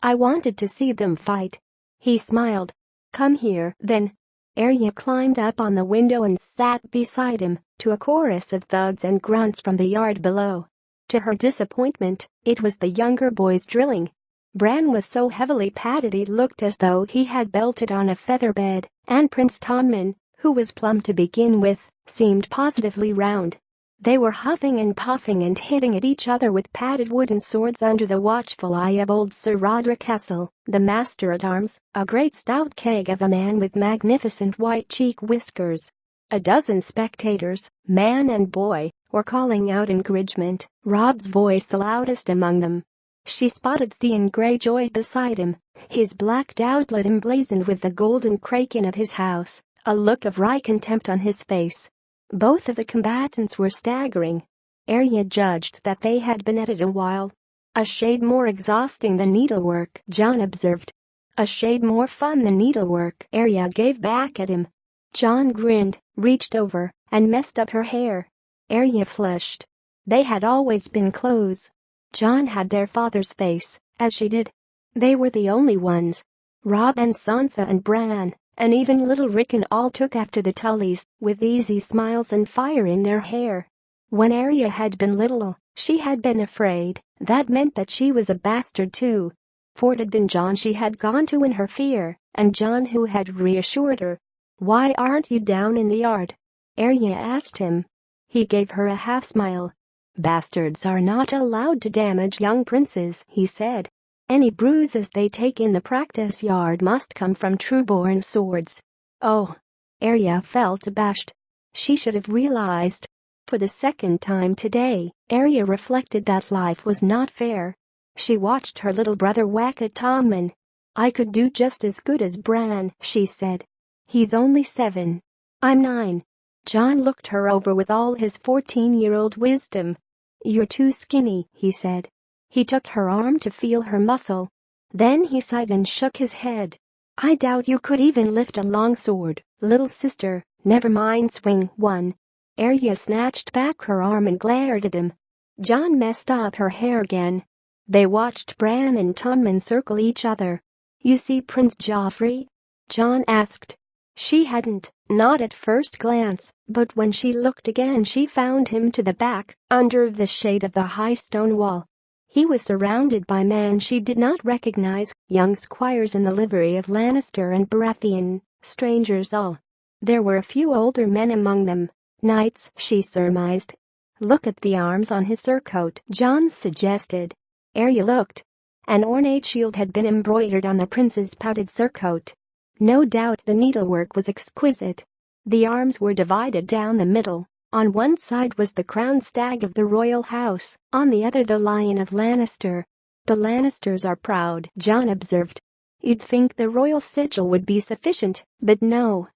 "I wanted to see them fight." He smiled. "Come here, then." Arya climbed up on the window and sat beside him, to a chorus of thuds and grunts from the yard below. To her disappointment, it was the younger boys drilling. Bran was so heavily padded he looked as though he had belted on a feather bed, and Prince Tommen, who was plump to begin with, seemed positively round. They were huffing and puffing and hitting at each other with padded wooden swords under the watchful eye of old Sir Roderick Castle, the master-at-arms, a great stout keg of a man with magnificent white cheek whiskers. A dozen spectators, man and boy, were calling out encouragement, Robb's voice the loudest among them. She spotted Theon Greyjoy beside him, his black doublet emblazoned with the golden kraken of his house, a look of wry contempt on his face. Both of the combatants were staggering. Arya judged that they had been at it a while. "A shade more exhausting than needlework," Jon observed. A shade more fun than needlework, Arya gave back at him. John grinned, reached over, and messed up her hair. Arya flushed. They had always been close. John had their father's face, as she did. They were the only ones. Rob and Sansa and Bran, and even little Rickon all took after the Tullys, with easy smiles and fire in their hair. When Arya had been little, she had been afraid. That meant that she was a bastard too. For it had been John she had gone to in her fear, and John who had reassured her. "Why aren't you down in the yard?" Arya asked him. He gave her a half-smile. "Bastards are not allowed to damage young princes," he said. "Any bruises they take in the practice yard must come from true-born swords." Oh. Arya felt abashed. She should have realized. For the second time today, Arya reflected that life was not fair. She watched her little brother whack at Tommen. "I could do just as good as Bran," she said. "He's only 7. I'm 9. John looked her over with all his 14-year-old wisdom. "You're too skinny," he said. He took her arm to feel her muscle. Then he sighed and shook his head. "I doubt you could even lift a long sword, little sister, never mind swing one." Arya snatched back her arm and glared at him. John messed up her hair again. They watched Bran and Tommen circle each other. "You see Prince Joffrey?" John asked. She hadn't, not at first glance, but when she looked again she found him to the back, under the shade of the high stone wall. He was surrounded by men she did not recognize, young squires in the livery of Lannister and Baratheon, strangers all. There were a few older men among them. Knights, she surmised. "Look at the arms on his surcoat," John suggested. Arya looked. An ornate shield had been embroidered on the prince's padded surcoat. No doubt the needlework was exquisite. The arms were divided down the middle. On one side was the crowned stag of the royal house, on the other the lion of Lannister. "The Lannisters are proud," John observed. "You'd think the royal sigil would be sufficient, but no.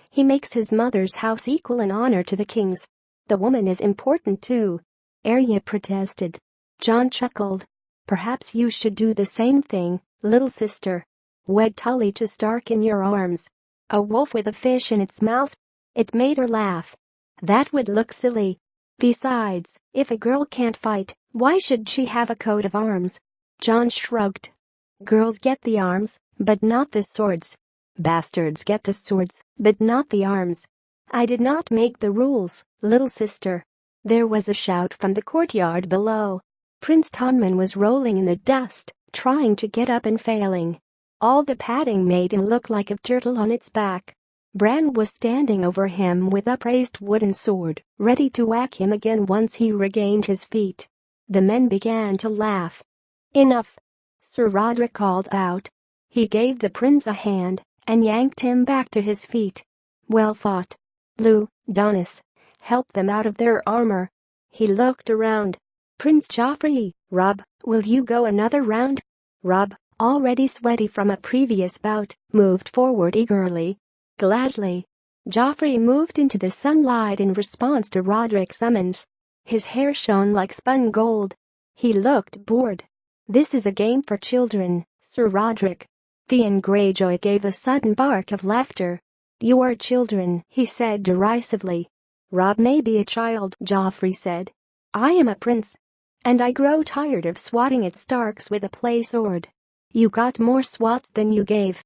He makes his mother's house equal in honor to the king's. The woman is important too," Arya protested. John chuckled. "Perhaps you should do the same thing, little sister. Wed Tully to Stark in your arms. A wolf with a fish in its mouth?" It made her laugh. "That would look silly. Besides, if a girl can't fight, why should she have a coat of arms?" John shrugged. "Girls get the arms, but not the swords. Bastards get the swords, but not the arms. I did not make the rules, little sister." There was a shout from the courtyard below. Prince Tommen was rolling in the dust, trying to get up and failing. All the padding made him look like a turtle on its back. Bran was standing over him with upraised wooden sword, ready to whack him again once he regained his feet. The men began to laugh. "Enough," Sir Roderick called out. He gave the prince a hand and yanked him back to his feet. "Well fought. Lou, Donis, help them out of their armor." He looked around. "Prince Joffrey, Rob, will you go another round?" Rob, already sweaty from a previous bout, moved forward eagerly. "Gladly." Joffrey moved into the sunlight in response to Roderick's summons. His hair shone like spun gold. He looked bored. "This is a game for children, Sir Roderick." Theon Greyjoy gave a sudden bark of laughter. "You are children," he said derisively. "Rob may be a child," Joffrey said. "I am a prince. And I grow tired of swatting at Starks with a play sword." "You got more swats than you gave,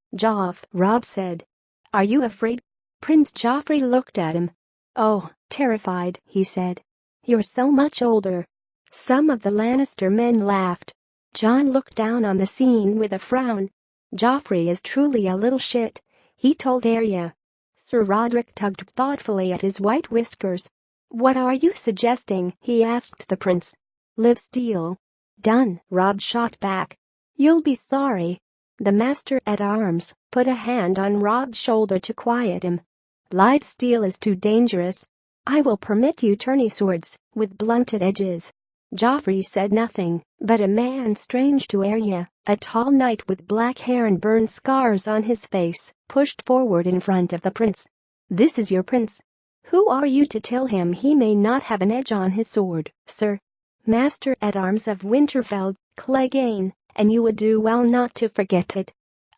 Rob said. "Are you afraid?" Prince Joffrey looked at him. "Oh, terrified," he said. "You're so much older." Some of the Lannister men laughed. John looked down on the scene with a frown. "Joffrey is truly a little shit," he told Arya. Sir Roderick tugged thoughtfully at his white whiskers. "What are you suggesting?" he asked the prince. "Live steal." "Done," Rob shot back. "You'll be sorry." The master-at-arms put a hand on Rob's shoulder to quiet him. "Live steel is too dangerous. I will permit you tourney swords with blunted edges." Joffrey said nothing, but a man strange to Arya, a tall knight with black hair and burn scars on his face, pushed forward in front of the prince. "This is your prince. Who are you to tell him he may not have an edge on his sword, sir?" "Master-at-arms of Winterfell, Clegane, and you would do well not to forget it."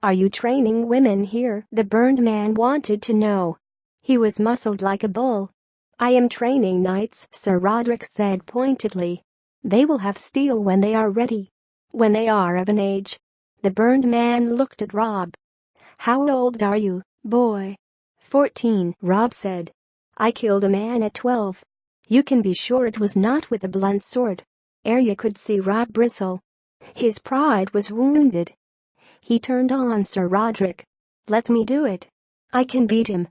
Are you training women here? The burned man wanted to know. He was muscled like a bull. I am training knights, Sir Roderick said pointedly. They will have steel when they are ready. When they are of an age. The burned man looked at Rob. How old are you, boy? 14, Rob said. I killed a man at 12. You can be sure it was not with a blunt sword. Arya could see Rob bristle. His pride was wounded. He turned on Sir Roderick. Let me do it. I can beat him.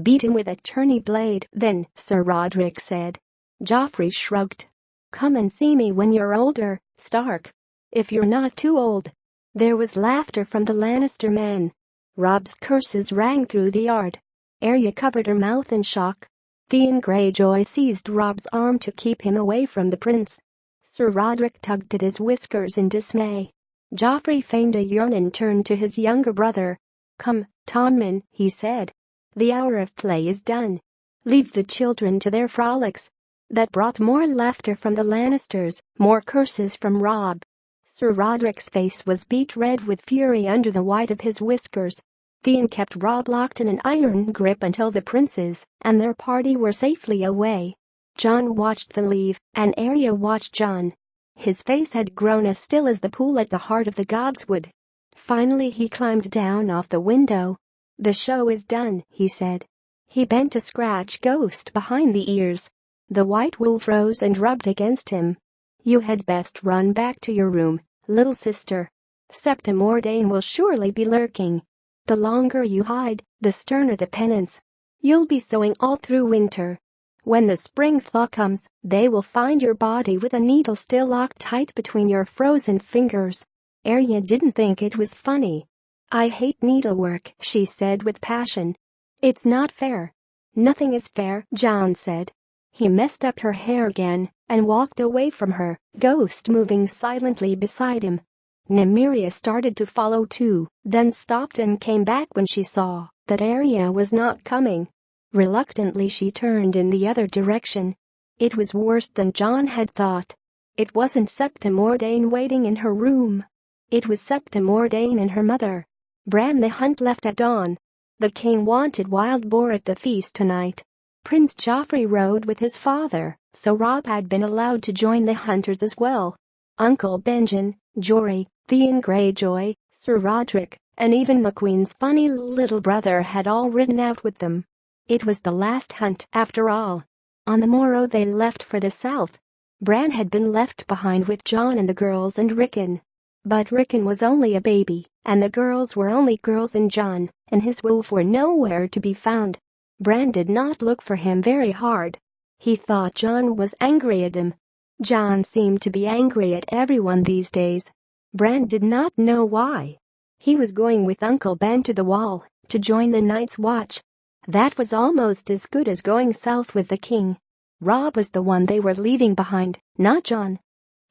Beat him with a tourney blade, then, Sir Roderick said. Joffrey shrugged. Come and see me when you're older, Stark. If you're not too old. There was laughter from the Lannister men. Rob's curses rang through the yard. Arya covered her mouth in shock. Theon Greyjoy seized Rob's arm to keep him away from the prince. Sir Roderick tugged at his whiskers in dismay. Joffrey feigned a yawn and turned to his younger brother. Come, Tommen, he said. The hour of play is done. Leave the children to their frolics. That brought more laughter from the Lannisters, more curses from Rob. Sir Roderick's face was beet red with fury under the white of his whiskers. Theon kept Rob locked in an iron grip until the princes and their party were safely away. Jon watched them leave, and Arya watched Jon. His face had grown as still as the pool at the heart of the godswood. Finally he climbed down off the window. The show is done, he said. He bent to scratch Ghost behind the ears. The white wolf rose and rubbed against him. You had best run back to your room, little sister. Septa Mordane will surely be lurking. The longer you hide, the sterner the penance. You'll be sewing all through winter. When the spring thaw comes, they will find your body with a needle still locked tight between your frozen fingers. Arya didn't think it was funny. I hate needlework, she said with passion. It's not fair. Nothing is fair, Jon said. He messed up her hair again and walked away from her, Ghost moving silently beside him. Nymeria started to follow too, then stopped and came back when she saw that Arya was not coming. Reluctantly she turned in the other direction. It was worse than Jon had thought. It wasn't Septa Mordane waiting in her room. It was Septa Mordane and her mother. Bran the Hunt left at dawn. The king wanted wild boar at the feast tonight. Prince Joffrey rode with his father, so Rob had been allowed to join the hunters as well. Uncle Benjen, Jory, Theon Greyjoy, Sir Roderick, and even the Queen's funny little brother had all ridden out with them. It was the last hunt after all. On the morrow they left for the south. Bran had been left behind with Jon and the girls and Rickon. But Rickon was only a baby, and the girls were only girls and Jon and his wolf were nowhere to be found. Bran did not look for him very hard. He thought Jon was angry at him. Jon seemed to be angry at everyone these days. Bran did not know why. He was going with Uncle Ben to the Wall to join the Night's Watch. That was almost as good as going south with the king. Rob was the one they were leaving behind, not Jon.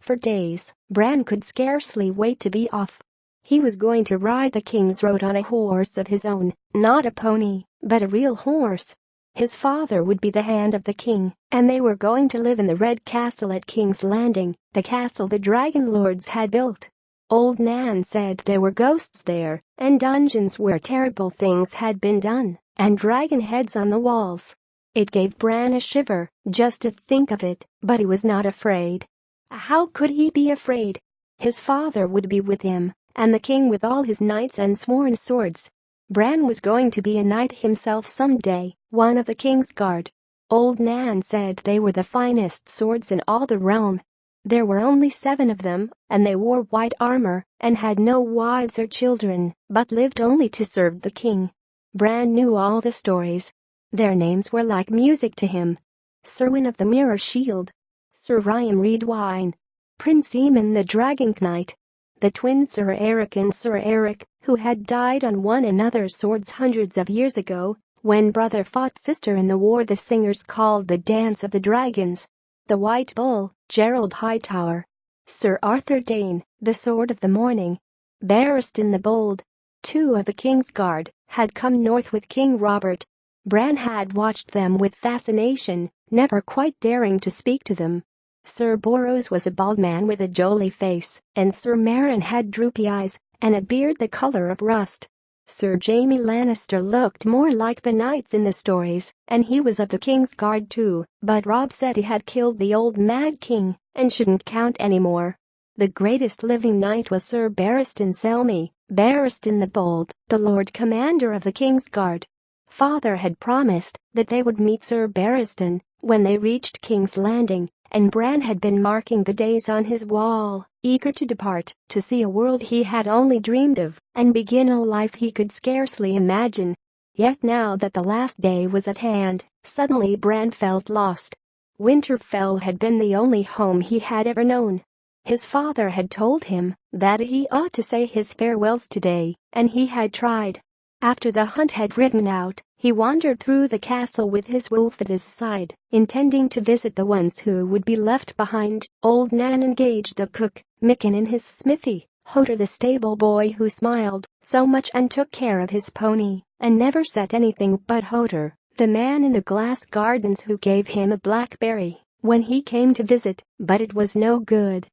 For days, Bran could scarcely wait to be off. He was going to ride the King's Road on a horse of his own, not a pony, but a real horse. His father would be the hand of the king, and they were going to live in the Red Castle at King's Landing, the castle the Dragon Lords had built. Old Nan said there were ghosts there, and dungeons where terrible things had been done, and dragon heads on the walls. It gave Bran a shiver just to think of it, but he was not afraid. How could he be afraid? His father would be with him, and the king with all his knights and sworn swords. Bran was going to be a knight himself someday, one of the king's guard. Old Nan said they were the finest swords in all the realm. There were only 7 of them, and they wore white armor and had no wives or children, but lived only to serve the king. Bran knew all the stories. Their names were like music to him. Serwyn of the Mirror Shield, Sir Ryan Reedwine, Prince Aemon the Dragon Knight, the twins Sir Eric and Sir Eric, who had died on one another's swords hundreds of years ago, when brother fought sister in the war the singers called the Dance of the Dragons. The White Bull, Gerald Hightower, Sir Arthur Dane, the Sword of the Morning, Barristan the Bold. 2 of the King's Guard had come north with King Robert. Bran had watched them with fascination, never quite daring to speak to them. Sir Boros was a bald man with a jolly face, and Sir Meryn had droopy eyes and a beard the color of rust. Sir Jaime Lannister looked more like the knights in the stories, and he was of the King's Guard too, but Robb said he had killed the old Mad King and shouldn't count anymore. The greatest living knight was Sir Barristan Selmy, Barristan the Bold, the Lord Commander of the King's Guard. Father had promised that they would meet Sir Barristan when they reached King's Landing, and Bran had been marking the days on his wall, eager to depart, to see a world he had only dreamed of, and begin a life he could scarcely imagine. Yet now that the last day was at hand, suddenly Bran felt lost. Winterfell had been the only home he had ever known. His father had told him that he ought to say his farewells today, and he had tried. After the hunt had ridden out, he wandered through the castle with his wolf at his side, intending to visit the ones who would be left behind. Old Nan engaged the cook, Micken in his smithy, Hoder the stable boy who smiled so much and took care of his pony, and never said anything but Hoder, the man in the glass gardens who gave him a blackberry when he came to visit, but it was no good.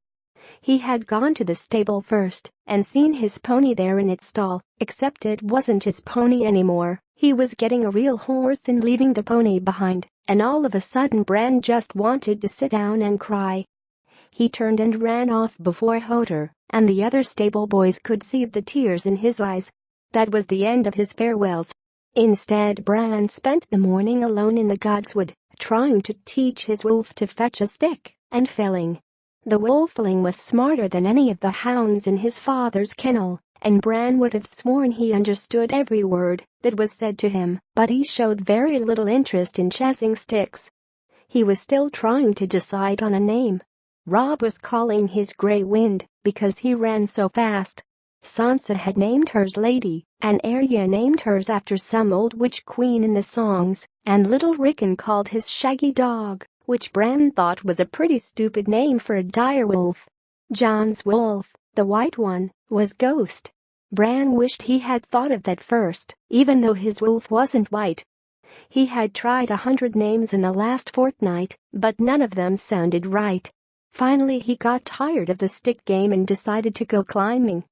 He had gone to the stable first and seen his pony there in its stall, except it wasn't his pony anymore. He was getting a real horse and leaving the pony behind, and all of a sudden Bran just wanted to sit down and cry. He turned and ran off before Hoder and the other stable boys could see the tears in his eyes. That was the end of his farewells. Instead, Bran spent the morning alone in the Godswood, trying to teach his wolf to fetch a stick and failing. The wolfling was smarter than any of the hounds in his father's kennel, and Bran would have sworn he understood every word that was said to him, but he showed very little interest in chasing sticks. He was still trying to decide on a name. Robb was calling his Grey Wind because he ran so fast. Sansa had named hers Lady, and Arya named hers after some old witch queen in the songs, and Little Rickon called his shaggy dog, which Bran thought was a pretty stupid name for a direwolf. Jon's wolf, the white one, was Ghost. Bran wished he had thought of that first, even though his wolf wasn't white. He had tried 100 names in the last fortnight, but none of them sounded right. Finally he got tired of the stick game and decided to go climbing.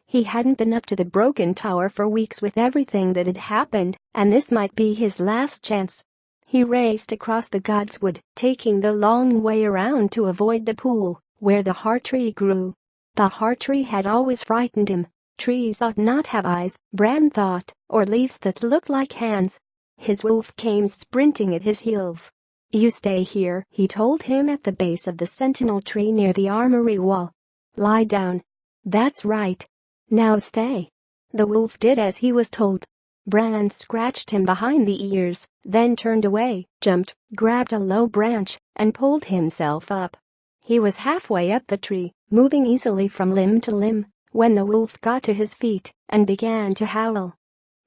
He hadn't been up to the Broken Tower for weeks with everything that had happened, and this might be his last chance. He raced across the Godswood, taking the long way around to avoid the pool where the heart tree grew. The heart tree had always frightened him. Trees ought not have eyes, Bran thought, or leaves that looked like hands. His wolf came sprinting at his heels. "You stay here," he told him at the base of the sentinel tree near the armory wall. "Lie down." "That's right. Now stay." The wolf did as he was told. Bran scratched him behind the ears, then turned away, jumped, grabbed a low branch, and pulled himself up. He was halfway up the tree, moving easily from limb to limb, when the wolf got to his feet and began to howl.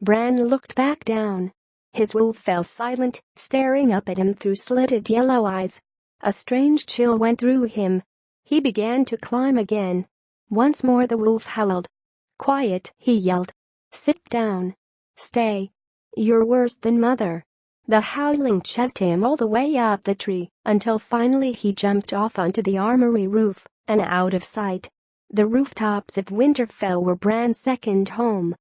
Bran looked back down. His wolf fell silent, staring up at him through slitted yellow eyes. A strange chill went through him. He began to climb again. Once more the wolf howled. "Quiet," he yelled. "Sit down. Stay. You're worse than Mother." The howling chased him all the way up the tree, until finally he jumped off onto the armory roof and out of sight. The rooftops of Winterfell were Bran's second home.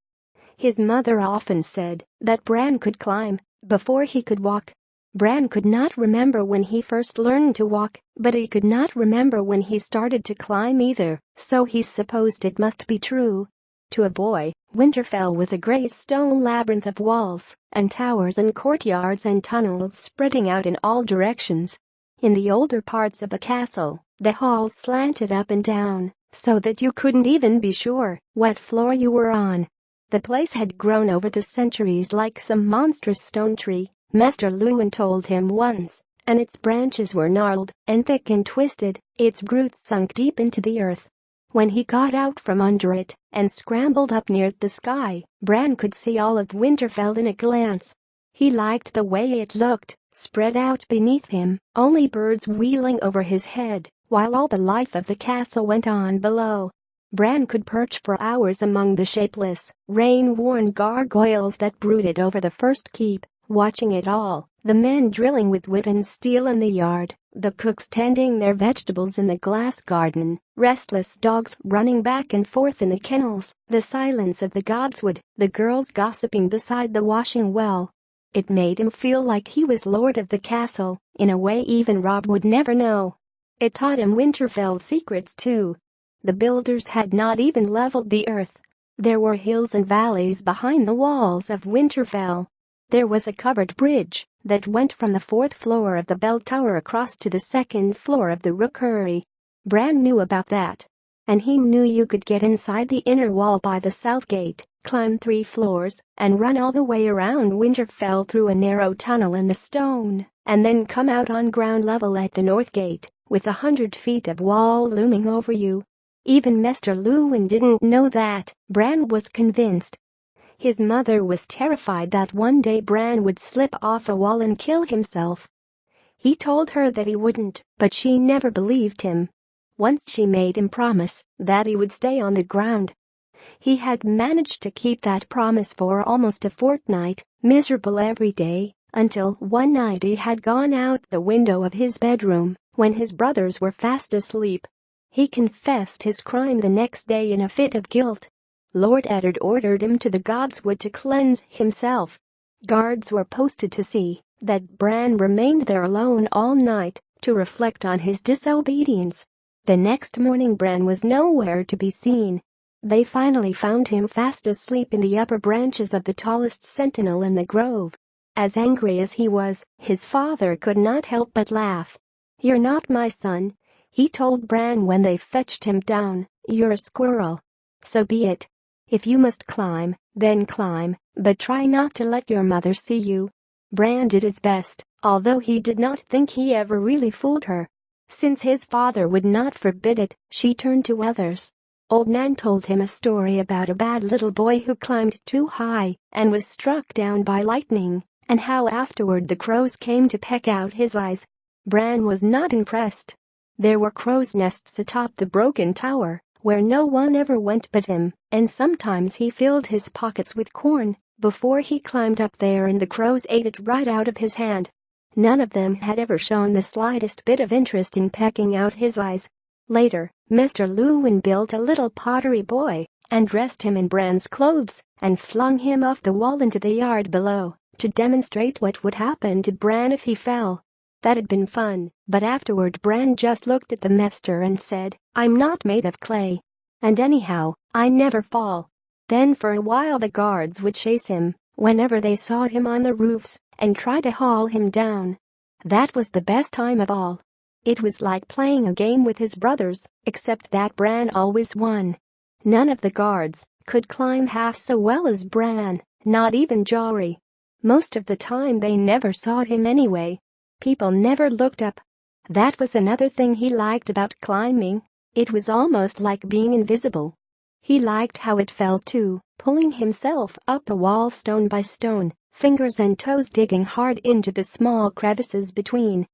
His mother often said that Bran could climb before he could walk. Bran could not remember when he first learned to walk, but he could not remember when he started to climb either, so he supposed it must be true. To a boy, Winterfell was a gray stone labyrinth of walls and towers and courtyards and tunnels spreading out in all directions. In the older parts of the castle, the halls slanted up and down, so that you couldn't even be sure what floor you were on. The place had grown over the centuries like some monstrous stone tree, Master Luwin told him once, and its branches were gnarled and thick and twisted, its roots sunk deep into the earth. When he got out from under it and scrambled up near the sky, Bran could see all of Winterfell in a glance. He liked the way it looked, spread out beneath him, only birds wheeling over his head, while all the life of the castle went on below. Bran could perch for hours among the shapeless, rain-worn gargoyles that brooded over the first keep, watching it all, the men drilling with wit and steel in the yard, the cooks tending their vegetables in the glass garden, restless dogs running back and forth in the kennels, the silence of the godswood, the girls gossiping beside the washing well. It made him feel like he was lord of the castle, in a way even Rob would never know. It taught him Winterfell's secrets too. The builders had not even leveled the earth. There were hills and valleys behind the walls of Winterfell. There was a covered bridge that went from the 4th floor of the bell tower across to the 2nd floor of the rookery. Bran knew about that. And he knew you could get inside the inner wall by the south gate, climb 3 floors, and run all the way around Winterfell through a narrow tunnel in the stone, and then come out on ground level at the north gate, with 100 feet of wall looming over you. Even Mr. Lewin didn't know that. Bran was convinced. His mother was terrified that one day Bran would slip off a wall and kill himself. He told her that he wouldn't, but she never believed him. Once she made him promise that he would stay on the ground. He had managed to keep that promise for almost a fortnight, miserable every day, until one night he had gone out the window of his bedroom when his brothers were fast asleep. He confessed his crime the next day in a fit of guilt. Lord Eddard ordered him to the godswood to cleanse himself. Guards were posted to see that Bran remained there alone all night to reflect on his disobedience. The next morning Bran was nowhere to be seen. They finally found him fast asleep in the upper branches of the tallest sentinel in the grove. As angry as he was, his father could not help but laugh. "You're not my son," he told Bran when they fetched him down. "You're a squirrel. So be it. If you must climb, then climb, but try not to let your mother see you." Bran did his best, although he did not think he ever really fooled her. Since his father would not forbid it, she turned to others. Old Nan told him a story about a bad little boy who climbed too high and was struck down by lightning, and how afterward the crows came to peck out his eyes. Bran was not impressed. There were crows' nests atop the broken tower, where no one ever went but him, and sometimes he filled his pockets with corn before he climbed up there and the crows ate it right out of his hand. None of them had ever shown the slightest bit of interest in pecking out his eyes. Later, Mr. Lewin built a little pottery boy and dressed him in Bran's clothes and flung him off the wall into the yard below to demonstrate what would happen to Bran if he fell. That had been fun, but afterward Bran just looked at the master and said, "I'm not made of clay. And anyhow, I never fall." Then for a while the guards would chase him whenever they saw him on the roofs and try to haul him down. That was the best time of all. It was like playing a game with his brothers, except that Bran always won. None of the guards could climb half so well as Bran, not even Jory. Most of the time they never saw him anyway. People never looked up. That was another thing he liked about climbing. It was almost like being invisible. He liked how it felt too, pulling himself up a wall stone by stone, fingers and toes digging hard into the small crevices between.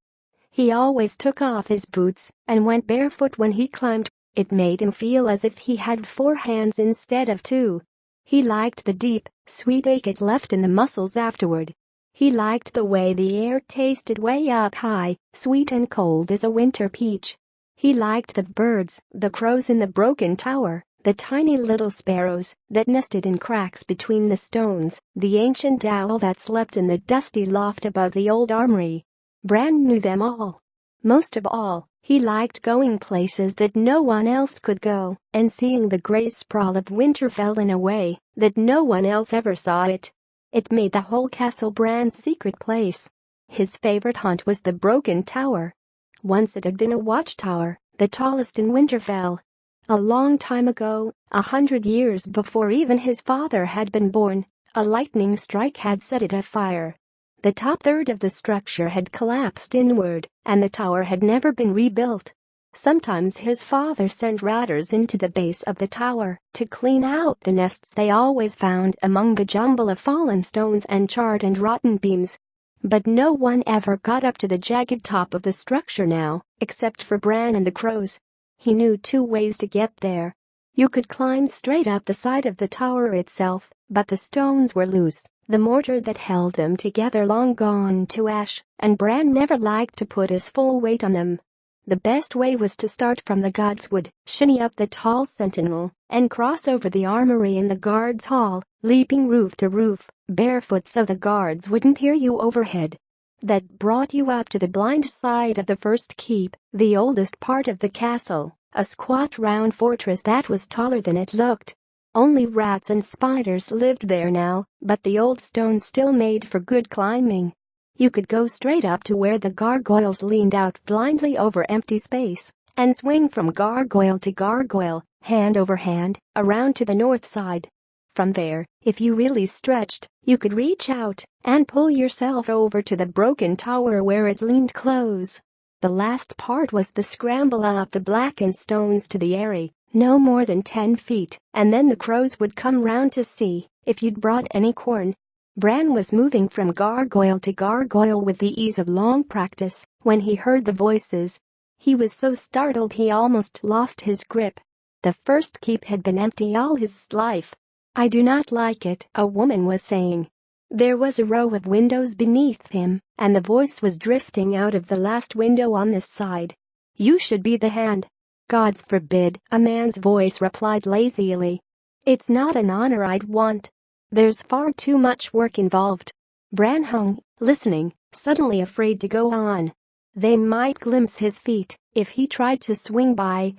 He always took off his boots and went barefoot when he climbed. It made him feel as if he had 4 hands instead of 2. He liked the deep, sweet ache it left in the muscles afterward. He liked the way the air tasted way up high, sweet and cold as a winter peach. He liked the birds, the crows in the broken tower, the tiny little sparrows that nested in cracks between the stones, the ancient owl that slept in the dusty loft above the old armory. Bran knew them all. Most of all, he liked going places that no one else could go and seeing the gray sprawl of Winterfell in a way that no one else ever saw it. It made the whole castle Bran's secret place. His favorite haunt was the broken tower. Once it had been a watchtower, the tallest in Winterfell. A long time ago, 100 years before even his father had been born, a lightning strike had set it afire. The top third of the structure had collapsed inward, and the tower had never been rebuilt. Sometimes his father sent riders into the base of the tower to clean out the nests they always found among the jumble of fallen stones and charred and rotten beams. But no one ever got up to the jagged top of the structure now, except for Bran and the crows. He knew 2 ways to get there. You could climb straight up the side of the tower itself, but the stones were loose, The mortar that held them together long gone to ash, and Bran never liked to put his full weight on them. The best way was to start from the godswood, shinny up the tall sentinel, and cross over the armory in the guards' hall, leaping roof to roof, barefoot so the guards wouldn't hear you overhead. That brought you up to the blind side of the first keep, the oldest part of the castle, a squat round fortress that was taller than it looked. Only rats and spiders lived there now, but the old stone still made for good climbing. You could go straight up to where the gargoyles leaned out blindly over empty space, and swing from gargoyle to gargoyle, hand over hand, around to the north side. From there, if you really stretched, you could reach out and pull yourself over to the broken tower where it leaned close. The last part was the scramble up the blackened stones to the eyrie, no more than 10 feet, and then the crows would come round to see if you'd brought any corn. Bran was moving from gargoyle to gargoyle with the ease of long practice when he heard the voices. He was so startled he almost lost his grip. The first keep had been empty all his life. "I do not like it," a woman was saying. There was a row of windows beneath him, and the voice was drifting out of the last window on this side. "You should be the hand." "Gods forbid," a man's voice replied lazily. "It's not an honor I'd want. There's far too much work involved." Bran hung, listening, suddenly afraid to go on. They might glimpse his feet if he tried to swing by.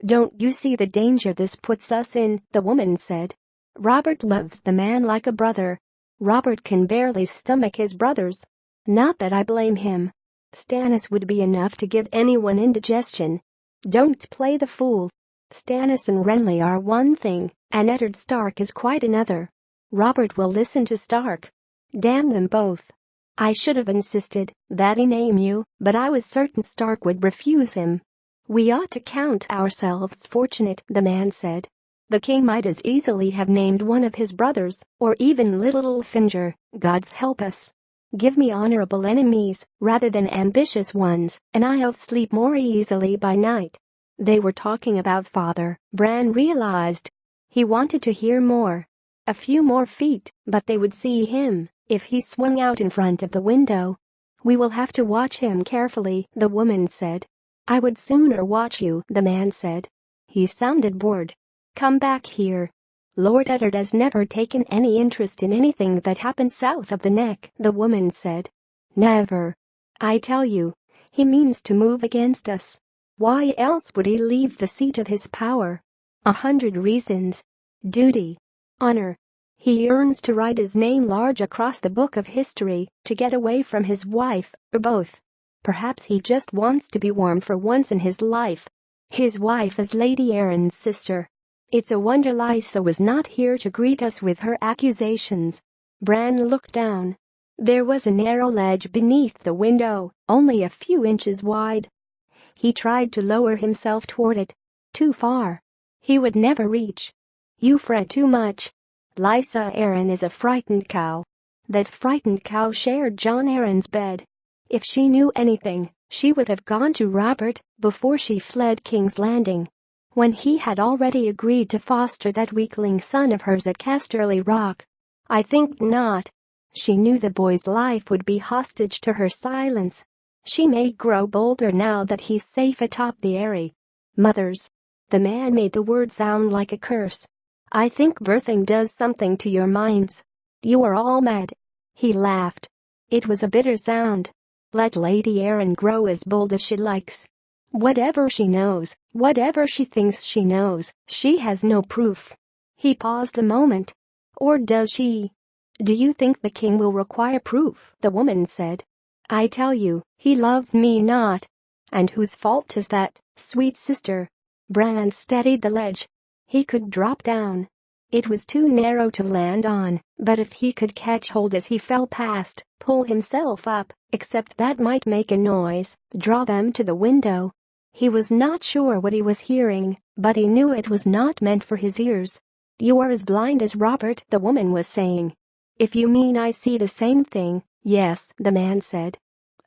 "Don't you see the danger this puts us in?" the woman said. "Robert loves the man like a brother. Robert can barely stomach his brothers. Not that I blame him. Stannis would be enough to give anyone indigestion. Don't play the fool. Stannis and Renly are one thing, and Eddard Stark is quite another. Robert will listen to Stark. Damn them both. I should have insisted that he name you, but I was certain Stark would refuse him." "We ought to count ourselves fortunate," the man said. "The king might as easily have named one of his brothers, or even Littlefinger, gods help us. Give me honorable enemies rather than ambitious ones, and I'll sleep more easily by night." They were talking about father, Bran realized. He wanted to hear more. A few more feet, but they would see him if he swung out in front of the window. "We will have to watch him carefully," the woman said. "I would sooner watch you," the man said. He sounded bored. "Come back here." "Lord Eddard has never taken any interest in anything that happened south of the Neck," the woman said. "Never. I tell you, he means to move against us. Why else would he leave the seat of his power? 100 reasons. Duty. Honor. He yearns to write his name large across the book of history, to get away from his wife, or both. Perhaps he just wants to be warm for once in his life. His wife is Lady Erin's sister. It's a wonder Lysa was not here to greet us with her accusations." Bran looked down. There was a narrow ledge beneath the window, only a few inches wide. He tried to lower himself toward it. Too far. He would never reach. "You fret too much. Lysa Arryn is a frightened cow." That frightened cow shared Jon Arryn's bed. If she knew anything, she would have gone to Robert before she fled King's Landing. When he had already agreed to foster that weakling son of hers at Casterly Rock. "I think not." She knew the boy's life would be hostage to her silence. She may grow bolder now that he's safe atop the eyrie. "Mothers." The man made the word sound like a curse. "I think birthing does something to your minds. You are all mad." He laughed. It was a bitter sound. "Let Lady Arryn grow as bold as she likes. Whatever she knows, whatever she thinks she knows, she has no proof." He paused a moment. "Or does she?" "Do you think the king will require proof?" the woman said. "I tell you, he loves me not." "And whose fault is that, sweet sister?" Bran steadied the ledge. He could drop down. It was too narrow to land on, but if he could catch hold as he fell past, pull himself up, except that might make a noise, draw them to the window. He was not sure what he was hearing, but he knew it was not meant for his ears. "You are as blind as Robert," the woman was saying. "If you mean I see the same thing, yes," the man said.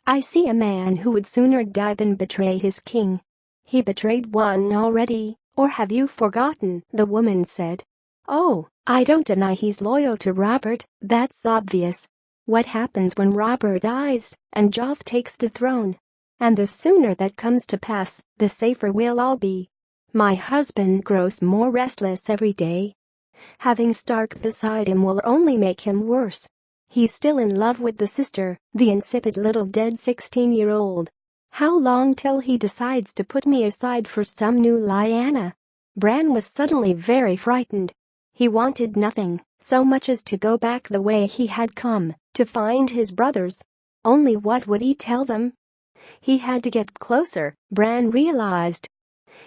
"I see a man who would sooner die than betray his king." "He betrayed one already, or have you forgotten?" the woman said. "Oh, I don't deny he's loyal to Robert, that's obvious. What happens when Robert dies and Joff takes the throne? And the sooner that comes to pass, the safer we'll all be. My husband grows more restless every day. Having Stark beside him will only make him worse. He's still in love with the sister, the insipid little dead 16-year-old. How long till he decides to put me aside for some new Lyanna? Bran was suddenly very frightened. He wanted nothing so much as to go back the way he had come, to find his brothers. Only what would he tell them? He had to get closer, Bran realized.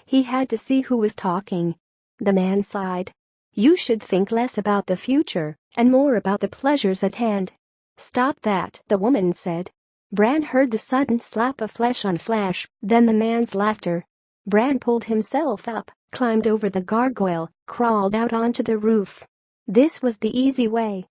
He had to see who was talking. The man sighed. You should think less about the future and more about the pleasures at hand. Stop that, the woman said. Bran heard the sudden slap of flesh on flesh, then the man's laughter. Bran pulled himself up, climbed over the gargoyle, crawled out onto the roof. This was the easy way.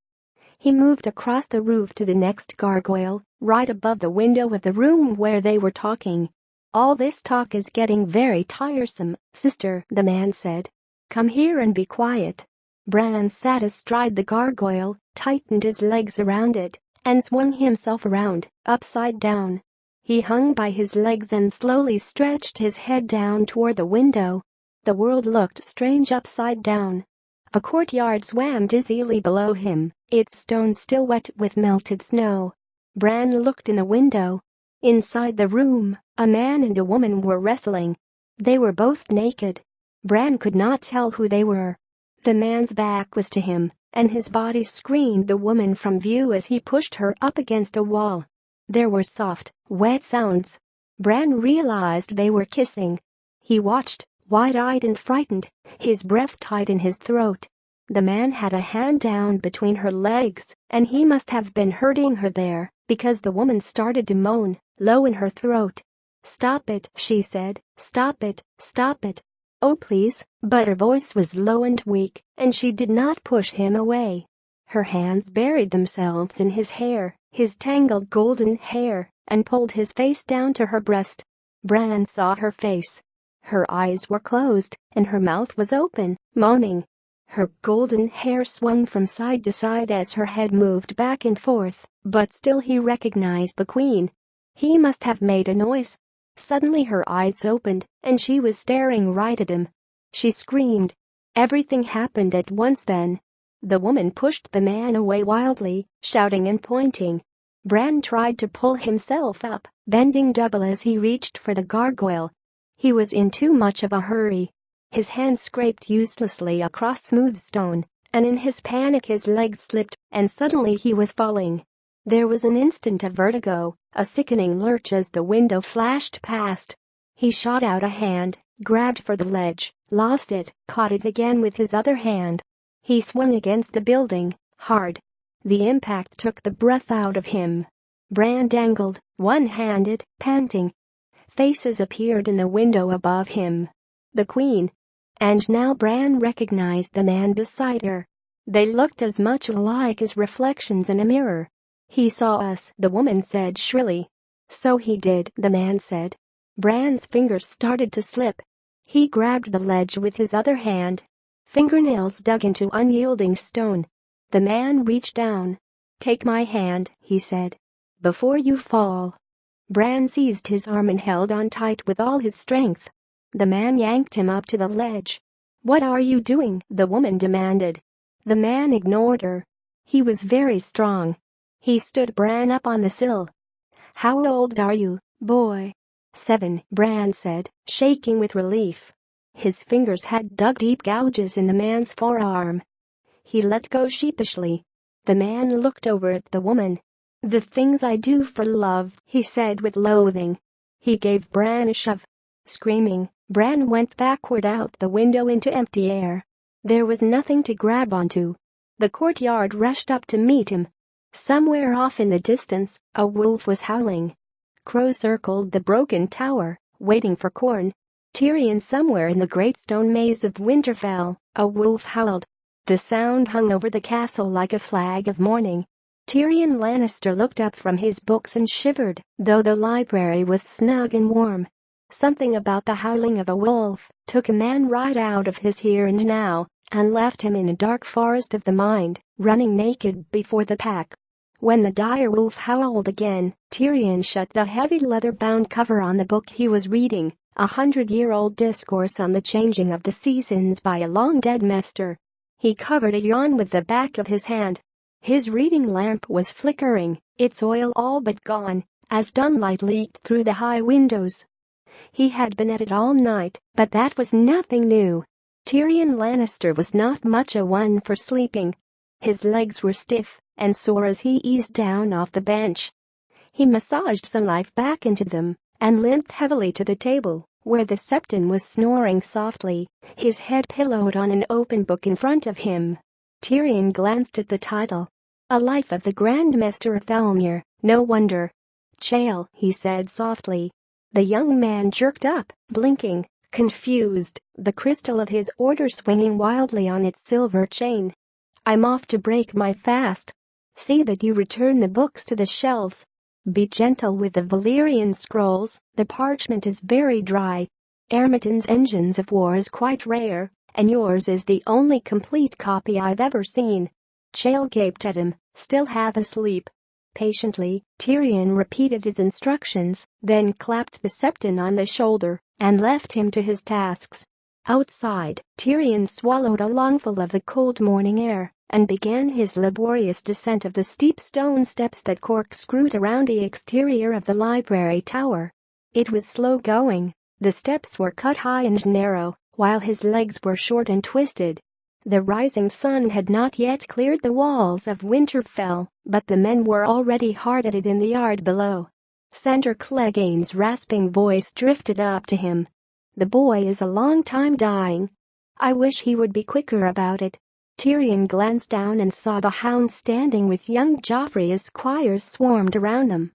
He moved across the roof to the next gargoyle, right above the window of the room where they were talking. All this talk is getting very tiresome, sister, the man said. Come here and be quiet. Bran sat astride the gargoyle, tightened his legs around it, and swung himself around, upside down. He hung by his legs and slowly stretched his head down toward the window. The world looked strange upside down. A courtyard swam dizzily below him, its stones still wet with melted snow. Bran looked in the window. Inside the room, a man and a woman were wrestling. They were both naked. Bran could not tell who they were. The man's back was to him, and his body screened the woman from view as he pushed her up against a wall. There were soft, wet sounds. Bran realized they were kissing. He watched, wide-eyed and frightened, his breath tight in his throat. The man had a hand down between her legs, and he must have been hurting her there, because the woman started to moan, low in her throat. Stop it, she said, stop it, stop it. Oh please, but her voice was low and weak, and she did not push him away. Her hands buried themselves in his hair, his tangled golden hair, and pulled his face down to her breast. Bran saw her face. Her eyes were closed, and her mouth was open, moaning. Her golden hair swung from side to side as her head moved back and forth, but still he recognized the queen. He must have made a noise. Suddenly her eyes opened, and she was staring right at him. She screamed. Everything happened at once then. The woman pushed the man away wildly, shouting and pointing. Bran tried to pull himself up, bending double as he reached for the gargoyle. He was in too much of a hurry. His hand scraped uselessly across smooth stone, and in his panic his legs slipped, and suddenly he was falling. There was an instant of vertigo, a sickening lurch as the window flashed past. He shot out a hand, grabbed for the ledge, lost it, caught it again with his other hand. He swung against the building, hard. The impact took the breath out of him. Bran dangled, one-handed, panting. Faces appeared in the window above him. The queen. And now Bran recognized the man beside her. They looked as much alike as reflections in a mirror. He saw us, the woman said shrilly. So he did, the man said. Bran's fingers started to slip. He grabbed the ledge with his other hand. Fingernails dug into unyielding stone. The man reached down. Take my hand, he said. Before you fall. Bran seized his arm and held on tight with all his strength. The man yanked him up to the ledge. What are you doing? The woman demanded. The man ignored her. He was very strong. He stood Bran up on the sill. How old are you, boy? 7, Bran said, shaking with relief. His fingers had dug deep gouges in the man's forearm. He let go sheepishly. The man looked over at the woman. The things I do for love, he said with loathing. He gave Bran a shove. Screaming, Bran went backward out the window into empty air. There was nothing to grab onto. The courtyard rushed up to meet him. Somewhere off in the distance, a wolf was howling. Crows circled the broken tower, waiting for corn. Tyrion somewhere in the great stone maze of Winterfell, a wolf howled. The sound hung over the castle like a flag of mourning. Tyrion Lannister looked up from his books and shivered, though the library was snug and warm. Something about the howling of a wolf took a man right out of his here and now, and left him in a dark forest of the mind, running naked before the pack. When the dire wolf howled again, Tyrion shut the heavy leather-bound cover on the book he was reading, 100-year-old discourse on the changing of the seasons by a long-dead master. He covered a yawn with the back of his hand. His reading lamp was flickering, its oil all but gone, as sunlight leaked through the high windows. He had been at it all night, but that was nothing new. Tyrion Lannister was not much a one for sleeping. His legs were stiff and sore as he eased down off the bench. He massaged some life back into them and limped heavily to the table, where the Septon was snoring softly, his head pillowed on an open book in front of him. Tyrion glanced at the title. A Life of the Grand Maester of Thelmere, no wonder. Chael, he said softly. The young man jerked up, blinking, confused, the crystal of his order swinging wildly on its silver chain. I'm off to break my fast. See that you return the books to the shelves. Be gentle with the Valyrian scrolls, the parchment is very dry. Ermiton's Engines of War is quite rare, and yours is the only complete copy I've ever seen. Chael gaped at him, still half asleep. Patiently, Tyrion repeated his instructions, then clapped the Septon on the shoulder and left him to his tasks. Outside, Tyrion swallowed a lungful of the cold morning air and began his laborious descent of the steep stone steps that corkscrewed around the exterior of the library tower. It was slow going. The steps were cut high and narrow, while his legs were short and twisted. The rising sun had not yet cleared the walls of Winterfell, but the men were already hard at it in the yard below. Sandor Clegane's rasping voice drifted up to him. The boy is a long time dying. I wish he would be quicker about it. Tyrion glanced down and saw the hounds standing with young Joffrey as squires swarmed around them.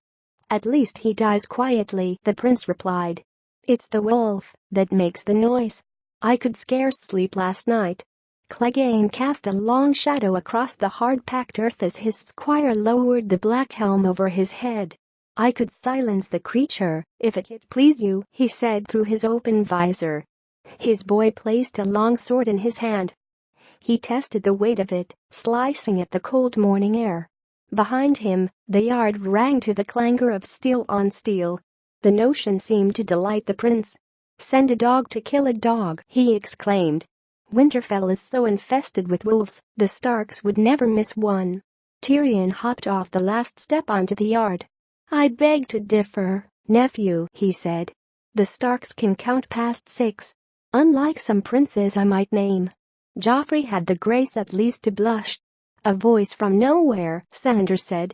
At least he dies quietly, the prince replied. It's the wolf that makes the noise. I could scarce sleep last night. Clegane cast a long shadow across the hard-packed earth as his squire lowered the black helm over his head. I could silence the creature, if it please you, he said through his open visor. His boy placed a long sword in his hand. He tested the weight of it, slicing at the cold morning air. Behind him, the yard rang to the clangor of steel on steel. The notion seemed to delight the prince. Send a dog to kill a dog, he exclaimed. Winterfell is so infested with wolves, the Starks would never miss one. Tyrion hopped off the last step onto the yard. I beg to differ, nephew, he said. The Starks can count past 6. Unlike some princes I might name. Joffrey had the grace at least to blush. A voice from nowhere, Sandor said.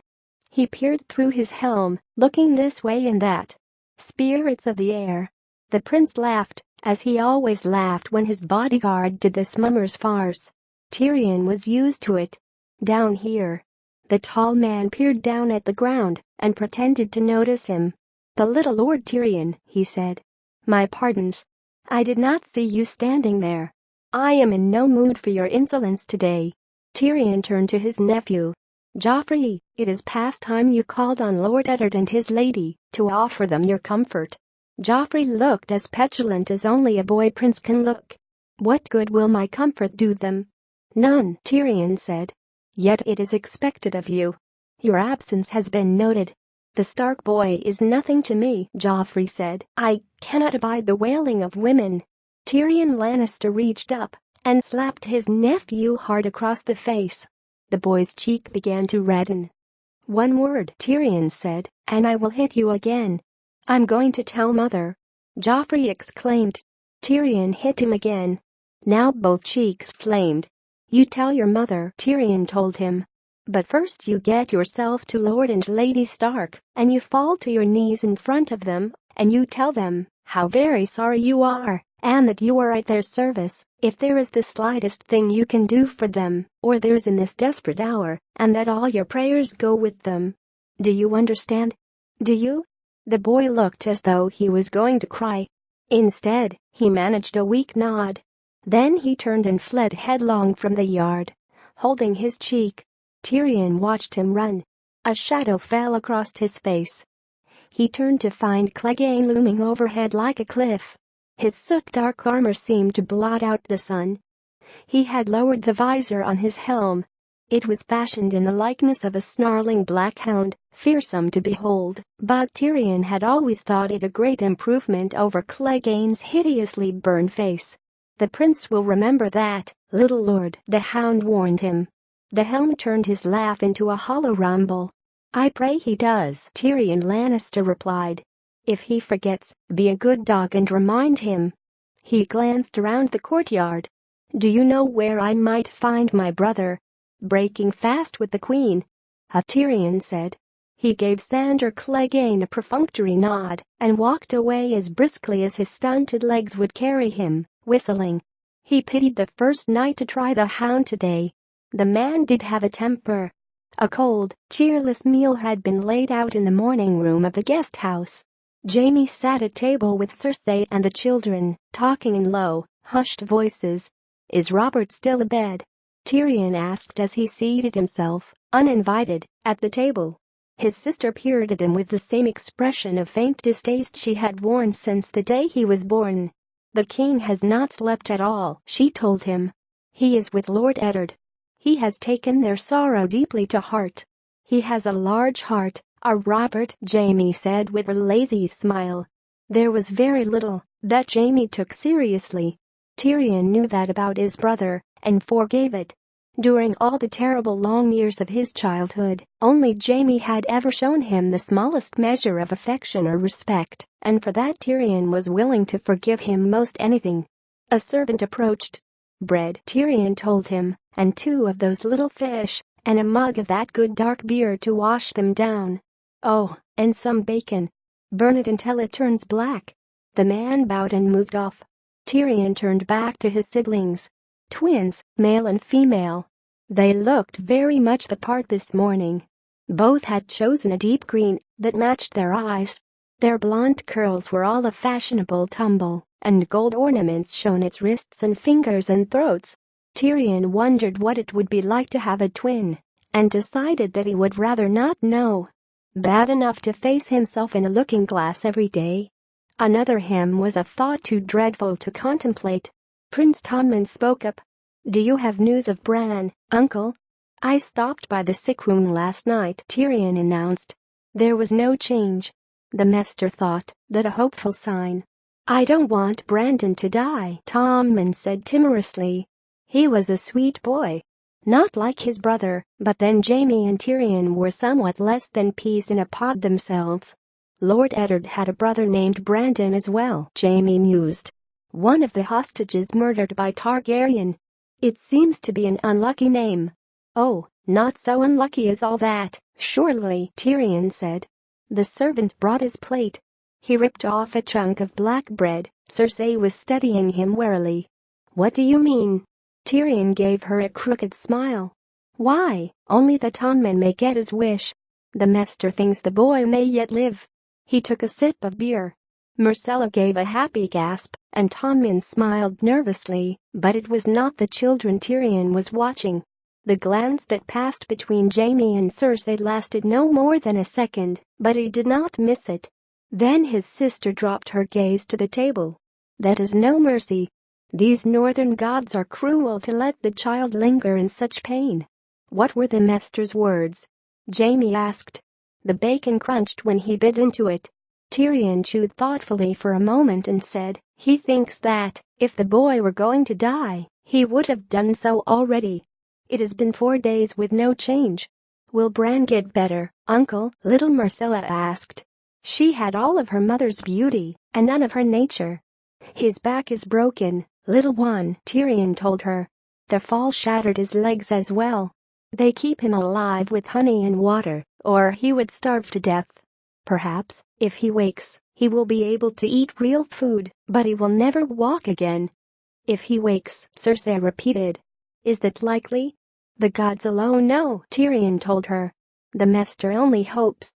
He peered through his helm, looking this way and that. Spirits of the air. The prince laughed, as he always laughed when his bodyguard did this mummer's farce. Tyrion was used to it. Down here. The tall man peered down at the ground and pretended to notice him. The little Lord Tyrion, he said. My pardons. I did not see you standing there. I am in no mood for your insolence today. Tyrion turned to his nephew. Joffrey, it is past time you called on Lord Eddard and his lady to offer them your comfort. Joffrey looked as petulant as only a boy prince can look. What good will my comfort do them? None, Tyrion said. Yet it is expected of you. Your absence has been noted. The Stark boy is nothing to me, Joffrey said. I cannot abide the wailing of women. Tyrion Lannister reached up and slapped his nephew hard across the face. The boy's cheek began to redden. One word, Tyrion said, and I will hit you again. I'm going to tell Mother. Joffrey exclaimed. Tyrion hit him again. Now both cheeks flamed. You tell your mother, Tyrion told him. But first you get yourself to Lord and Lady Stark, and you fall to your knees in front of them, and you tell them how very sorry you are, and that you are at their service, if there is the slightest thing you can do for them, or theirs in this desperate hour, and that all your prayers go with them. Do you understand? Do you? The boy looked as though he was going to cry. Instead, he managed a weak nod. Then he turned and fled headlong from the yard, holding his cheek. Tyrion watched him run. A shadow fell across his face. He turned to find Clegane looming overhead like a cliff. His soot-dark armor seemed to blot out the sun. He had lowered the visor on his helm. It was fashioned in the likeness of a snarling black hound, fearsome to behold, but Tyrion had always thought it a great improvement over Clegane's hideously burned face. "The prince will remember that, little lord," the hound warned him. The helm turned his laugh into a hollow rumble. "I pray he does," Tyrion Lannister replied. "If he forgets, be a good dog and remind him." He glanced around the courtyard. "Do you know where I might find my brother?" "Breaking fast with the queen," Tyrion said. He gave Sandor Clegane a perfunctory nod and walked away as briskly as his stunted legs would carry him, whistling. He pitied the first knight to try the hound today. The man did have a temper. A cold, cheerless meal had been laid out in the morning room of the guest house. Jaime sat at table with Cersei and the children, talking in low, hushed voices. "Is Robert still abed?" Tyrion asked as he seated himself, uninvited, at the table. His sister peered at him with the same expression of faint distaste she had worn since the day he was born. "The king has not slept at all," she told him. "He is with Lord Eddard. He has taken their sorrow deeply to heart." "He has a large heart, our Robert," Jaime said with a lazy smile. There was very little that Jaime took seriously. Tyrion knew that about his brother and forgave it. During all the terrible long years of his childhood, only Jaime had ever shown him the smallest measure of affection or respect, and for that Tyrion was willing to forgive him most anything. A servant approached. "Bread," Tyrion told him, "and 2 of those little fish, and a mug of that good dark beer to wash them down. Oh, and some bacon. Burn it until it turns black." The man bowed and moved off. Tyrion turned back to his siblings. Twins, male and female. They looked very much the part this morning. Both had chosen a deep green that matched their eyes. Their blonde curls were all a fashionable tumble, and gold ornaments shone its wrists and fingers and throats. Tyrion wondered what it would be like to have a twin, and decided that he would rather not know. Bad enough to face himself in a looking-glass every day. Another him was a thought too dreadful to contemplate. Prince Tommen spoke up. "Do you have news of Bran, uncle?" "I stopped by the sick room last night," Tyrion announced. There was no change. The maester thought that a hopeful sign. "I don't want Brandon to die," Tommen said timorously. "He was a sweet boy. Not like his brother," but then Jaime and Tyrion were somewhat less than peas in a pod themselves. "Lord Eddard had a brother named Brandon as well," Jaime mused. "One of the hostages murdered by Targaryen. It seems to be an unlucky name." "Oh, not so unlucky as all that, surely," Tyrion said. The servant brought his plate. He ripped off a chunk of black bread. Cersei was studying him warily. "What do you mean?" Tyrion gave her a crooked smile. "Why, only that Tommen may get his wish. The maester thinks the boy may yet live." He took a sip of beer. Myrcella gave a happy gasp, and Tommen smiled nervously, but it was not the children Tyrion was watching. The glance that passed between Jaime and Cersei lasted no more than a second, but he did not miss it. Then his sister dropped her gaze to the table. "That is no mercy. These northern gods are cruel to let the child linger in such pain." "What were the maester's words?" Jaime asked. The bacon crunched when he bit into it. Tyrion chewed thoughtfully for a moment and said, "He thinks that, if the boy were going to die, he would have done so already. It has been 4 days with no change." "Will Bran get better, uncle?" little Myrcella asked. She had all of her mother's beauty and none of her nature. "His back is broken, little one," Tyrion told her. "The fall shattered his legs as well. They keep him alive with honey and water, or he would starve to death. Perhaps, if he wakes, he will be able to eat real food, but he will never walk again." "If he wakes," Cersei repeated. "Is that likely?" "The gods alone know," Tyrion told her. "The maester only hopes."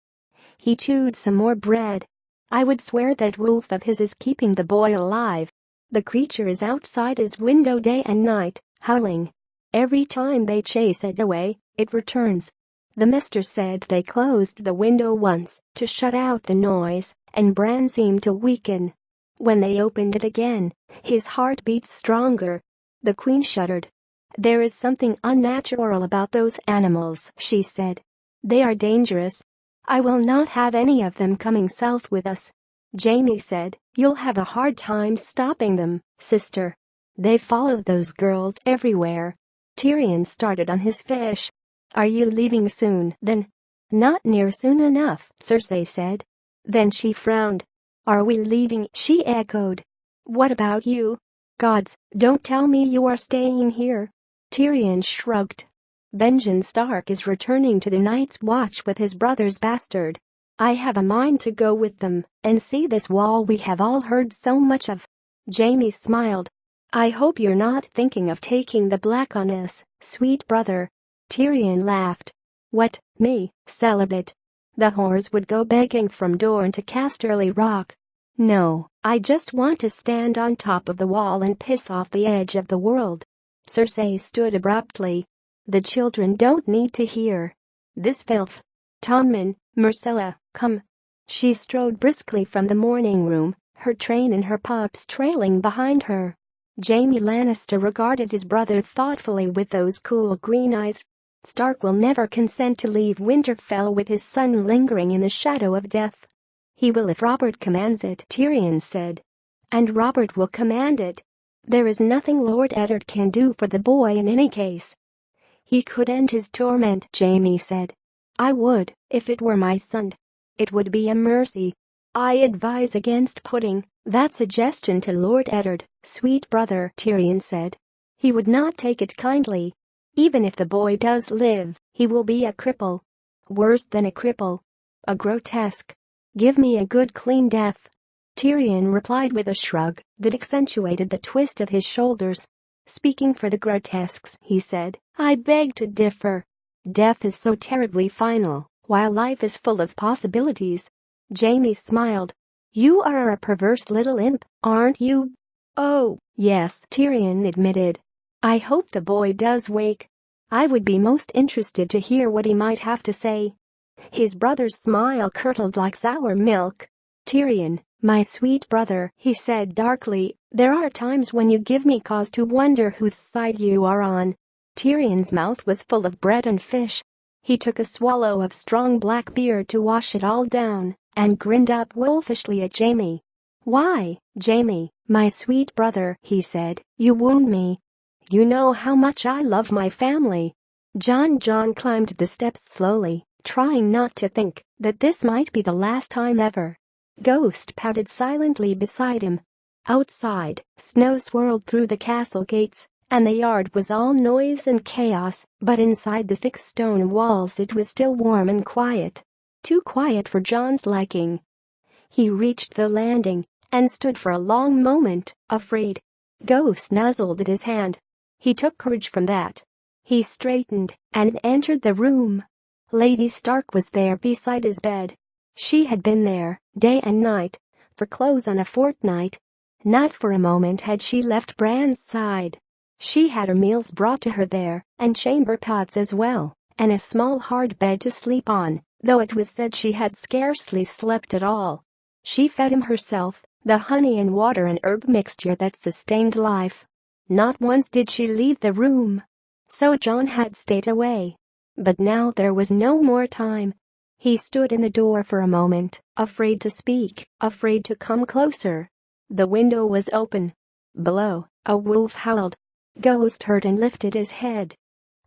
He chewed some more bread. "I would swear that wolf of his is keeping the boy alive. The creature is outside his window day and night, howling. Every time they chase it away, it returns." The maester said they closed the window once to shut out the noise, and Bran seemed to weaken. When they opened it again, his heart beat stronger. The queen shuddered. "There is something unnatural about those animals," she said. "They are dangerous. I will not have any of them coming south with us." Jaime said, "You'll have a hard time stopping them, sister. They follow those girls everywhere." Tyrion started on his fish. "Are you leaving soon, then?" "Not near soon enough," Cersei said. Then she frowned. "Are we leaving?" she echoed. "What about you? Gods, don't tell me you are staying here." Tyrion shrugged. "Benjen Stark is returning to the Night's Watch with his brother's bastard. I have a mind to go with them and see this wall we have all heard so much of." Jaime smiled. "I hope you're not thinking of taking the black on us, sweet brother." Tyrion laughed. "What, me, celibate? The whores would go begging from Dorne to Casterly Rock. No, I just want to stand on top of the wall and piss off the edge of the world." Cersei stood abruptly. "The children don't need to hear this filth. Tommen, Myrcella, come." She strode briskly from the morning room, her train and her pups trailing behind her. Jaime Lannister regarded his brother thoughtfully with those cool green eyes. "Stark will never consent to leave Winterfell with his son lingering in the shadow of death." "He will if Robert commands it," Tyrion said. "And Robert will command it. There is nothing Lord Eddard can do for the boy in any case." "He could end his torment," Jaime said. "I would, if it were my son. It would be a mercy. I advise against putting that suggestion to Lord Eddard, sweet brother," Tyrion said. "He would not take it kindly. Even if the boy does live, he will be a cripple. Worse than a cripple. A grotesque. Give me a good clean death." Tyrion replied with a shrug that accentuated the twist of his shoulders. "Speaking for the grotesques," he said, "I beg to differ. Death is so terribly final, while life is full of possibilities." Jaime smiled. "You are a perverse little imp, aren't you?" "Oh, yes," Tyrion admitted. "I hope the boy does wake. I would be most interested to hear what he might have to say." His brother's smile curdled like sour milk. "Tyrion, my sweet brother," he said darkly, "there are times when you give me cause to wonder whose side you are on." Tyrion's mouth was full of bread and fish. He took a swallow of strong black beer to wash it all down and grinned up wolfishly at Jaime. "Why, Jaime, my sweet brother," he said, "you wound me. You know how much I love my family." John climbed the steps slowly, trying not to think that this might be the last time ever. Ghost padded silently beside him. Outside, snow swirled through the castle gates, and the yard was all noise and chaos, but inside the thick stone walls it was still warm and quiet. Too quiet for John's liking. He reached the landing and stood for a long moment, afraid. Ghost nuzzled at his hand. He took courage from that. He straightened and entered the room. Lady Stark was there beside his bed. She had been there, day and night, for close on a fortnight. Not for a moment had she left Bran's side. She had her meals brought to her there, and chamber pots as well, and a small hard bed to sleep on, though it was said she had scarcely slept at all. She fed him herself, the honey and water and herb mixture that sustained life. Not once did she leave the room. So John had stayed away. But now there was no more time. He stood in the door for a moment, afraid to speak, afraid to come closer. The window was open. Below, a wolf howled. Ghost heard and lifted his head.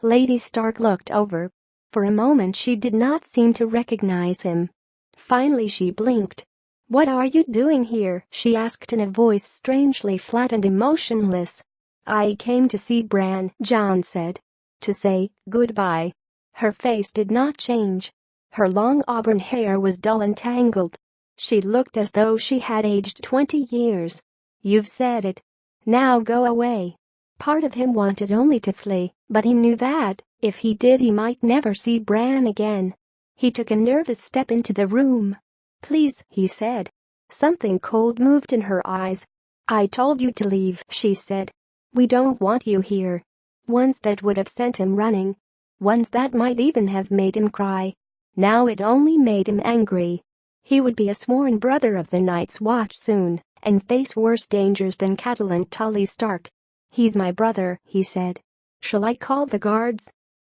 Lady Stark looked over. For a moment she did not seem to recognize him. Finally she blinked. "What are you doing here?" she asked in a voice strangely flat and emotionless. "I came to see Bran," John said. "To say goodbye." Her face did not change. Her long auburn hair was dull and tangled. She looked as though she had aged 20 years. "You've said it. Now go away." Part of him wanted only to flee, but he knew that, if he did, he might never see Bran again. He took a nervous step into the room. "Please," he said. Something cold moved in her eyes. "I told you to leave," she said. "We don't want you here." Once that would have sent him running. Once that might even have made him cry. Now it only made him angry. He would be a sworn brother of the Night's Watch soon, and face worse dangers than Catelyn Tully Stark. "He's my brother," he said. "Shall I call the guards?"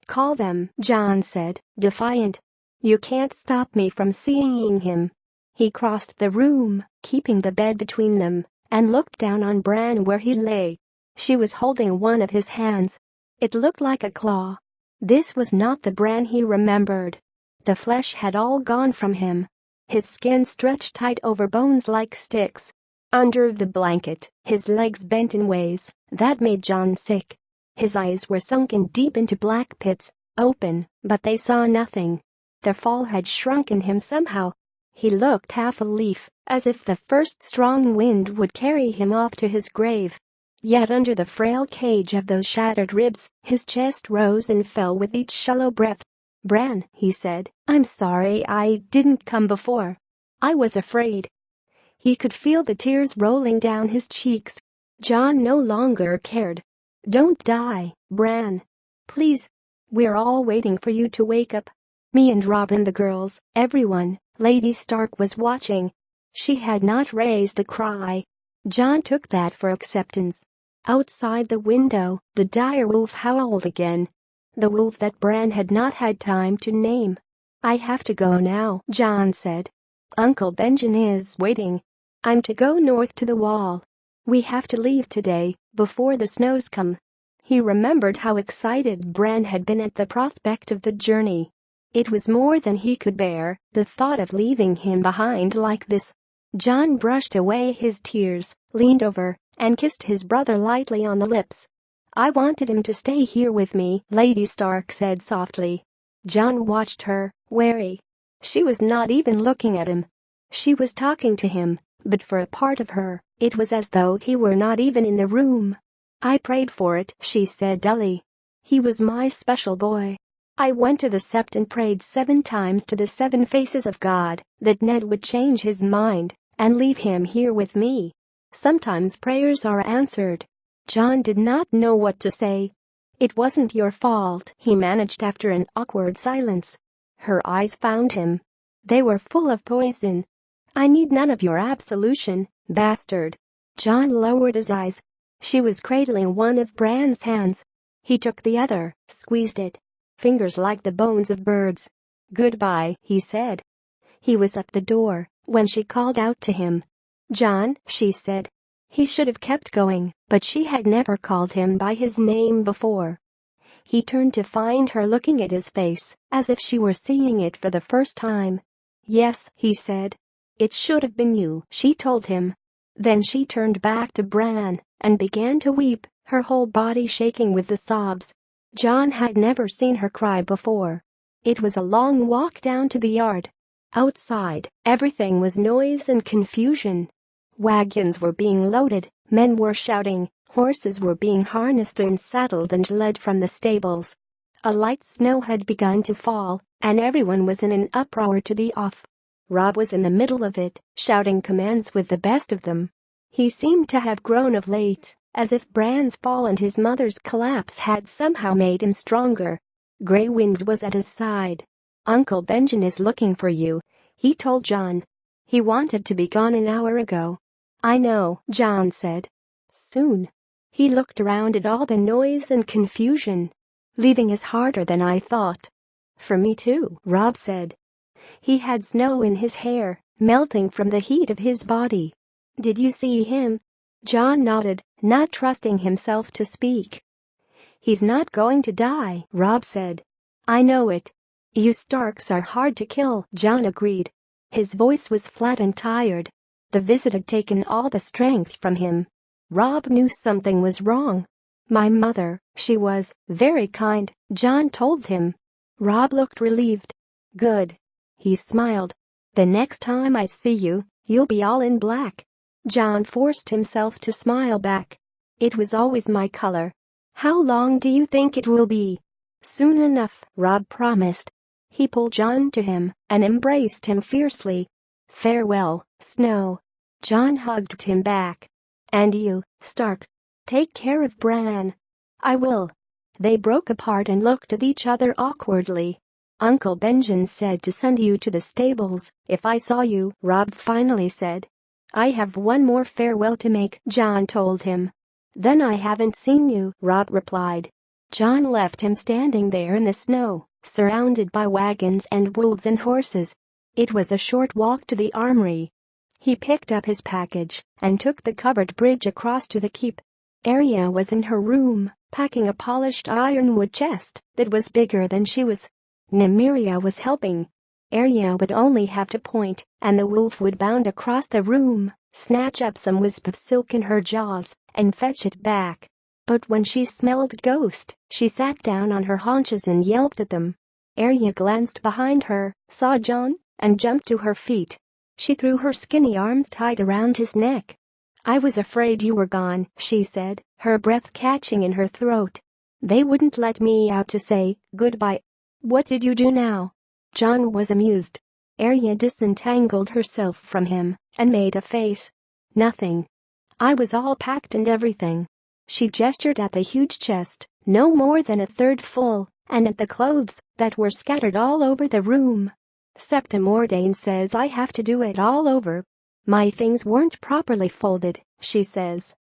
"Call them," John said, defiant. "You can't stop me from seeing him." He crossed the room, keeping the bed between them, and looked down on Bran where he lay. She was holding one of his hands. It looked like a claw. This was not the Bran he remembered. The flesh had all gone from him. His skin stretched tight over bones like sticks. Under the blanket, his legs bent in ways that made John sick. His eyes were sunken deep into black pits, open, but they saw nothing. The fall had shrunken him somehow. He looked half a leaf, as if the first strong wind would carry him off to his grave. Yet under the frail cage of those shattered ribs, his chest rose and fell with each shallow breath. "Bran," he said, "I'm sorry I didn't come before. I was afraid." He could feel the tears rolling down his cheeks. John no longer cared. "Don't die, Bran. Please. We're all waiting for you to wake up. Me and Robb and the girls, everyone." Lady Stark was watching. She had not raised a cry. John took that for acceptance. Outside the window, the dire wolf howled again. The wolf that Bran had not had time to name. "I have to go now," John said. "Uncle Benjen is waiting. I'm to go north to the wall. We have to leave today, before the snows come." He remembered how excited Bran had been at the prospect of the journey. It was more than he could bear, the thought of leaving him behind like this. John brushed away his tears, leaned over, and kissed his brother lightly on the lips. "I wanted him to stay here with me," Lady Stark said softly. John watched her, wary. She was not even looking at him. She was talking to him, but for a part of her, it was as though he were not even in the room. "I prayed for it," she said dully. "He was my special boy. I went to the sept and prayed 7 times to the 7 faces of God that Ned would change his mind and leave him here with me. Sometimes prayers are answered." John did not know what to say. "It wasn't your fault," he managed after an awkward silence. Her eyes found him. They were full of poison. "I need none of your absolution, bastard." John lowered his eyes. She was cradling one of Bran's hands. He took the other, squeezed it. Fingers like the bones of birds. "Goodbye," he said. He was at the door when she called out to him. "John," she said. He should have kept going, but she had never called him by his name before. He turned to find her looking at his face, as if she were seeing it for the first time. "Yes," he said. "It should have been you," she told him. Then she turned back to Bran and began to weep, her whole body shaking with the sobs. John had never seen her cry before. It was a long walk down to the yard. Outside, everything was noise and confusion. Wagons were being loaded, men were shouting, horses were being harnessed and saddled and led from the stables. A light snow had begun to fall, and everyone was in an uproar to be off. Robb was in the middle of it, shouting commands with the best of them. He seemed to have grown of late, as if Bran's fall and his mother's collapse had somehow made him stronger. Grey Wind was at his side. "Uncle Benjen is looking for you," he told John. "He wanted to be gone an hour ago." "I know," John said. "Soon." He looked around at all the noise and confusion. "Leaving is harder than I thought." "For me too," Robb said. He had snow in his hair, melting from the heat of his body. "Did you see him?" John nodded, not trusting himself to speak. "He's not going to die," Robb said. "I know it." "You Starks are hard to kill," John agreed. His voice was flat and tired. The visit had taken all the strength from him. Robb knew something was wrong. "My mother, she was very kind," John told him. Robb looked relieved. "Good." He smiled. "The next time I see you, you'll be all in black." John forced himself to smile back. "It was always my color." "How long do you think it will be?" "Soon enough," Robb promised. He pulled John to him and embraced him fiercely. "Farewell, Snow." John hugged him back. "And you, Stark. Take care of Bran." "I will." They broke apart and looked at each other awkwardly. "Uncle Benjen said to send you to the stables if I saw you," Robb finally said. "I have one more farewell to make," John told him. Then I haven't seen you, Rob replied. John left him standing there in the snow, surrounded by wagons and wolves and horses. It was a short walk to the armory. He picked up his package and took the covered bridge across to the keep. Arya was in her room, packing a polished ironwood chest that was bigger than she was. Nymeria was helping. Arya would only have to point, and the wolf would bound across the room, snatch up some wisp of silk in her jaws, and fetch it back. But when she smelled ghost, she sat down on her haunches and yelped at them. Arya glanced behind her, saw John, and jumped to her feet. She threw her skinny arms tight around his neck. I was afraid you were gone, she said, her breath catching in her throat. They wouldn't let me out to say goodbye. What did you do now? John was amused. Arya disentangled herself from him and made a face. Nothing. I was all packed and everything. She gestured at the huge chest, no more than a third full, and at the clothes that were scattered all over the room. Septa Mordain says I have to do it all over. My things weren't properly folded, she says.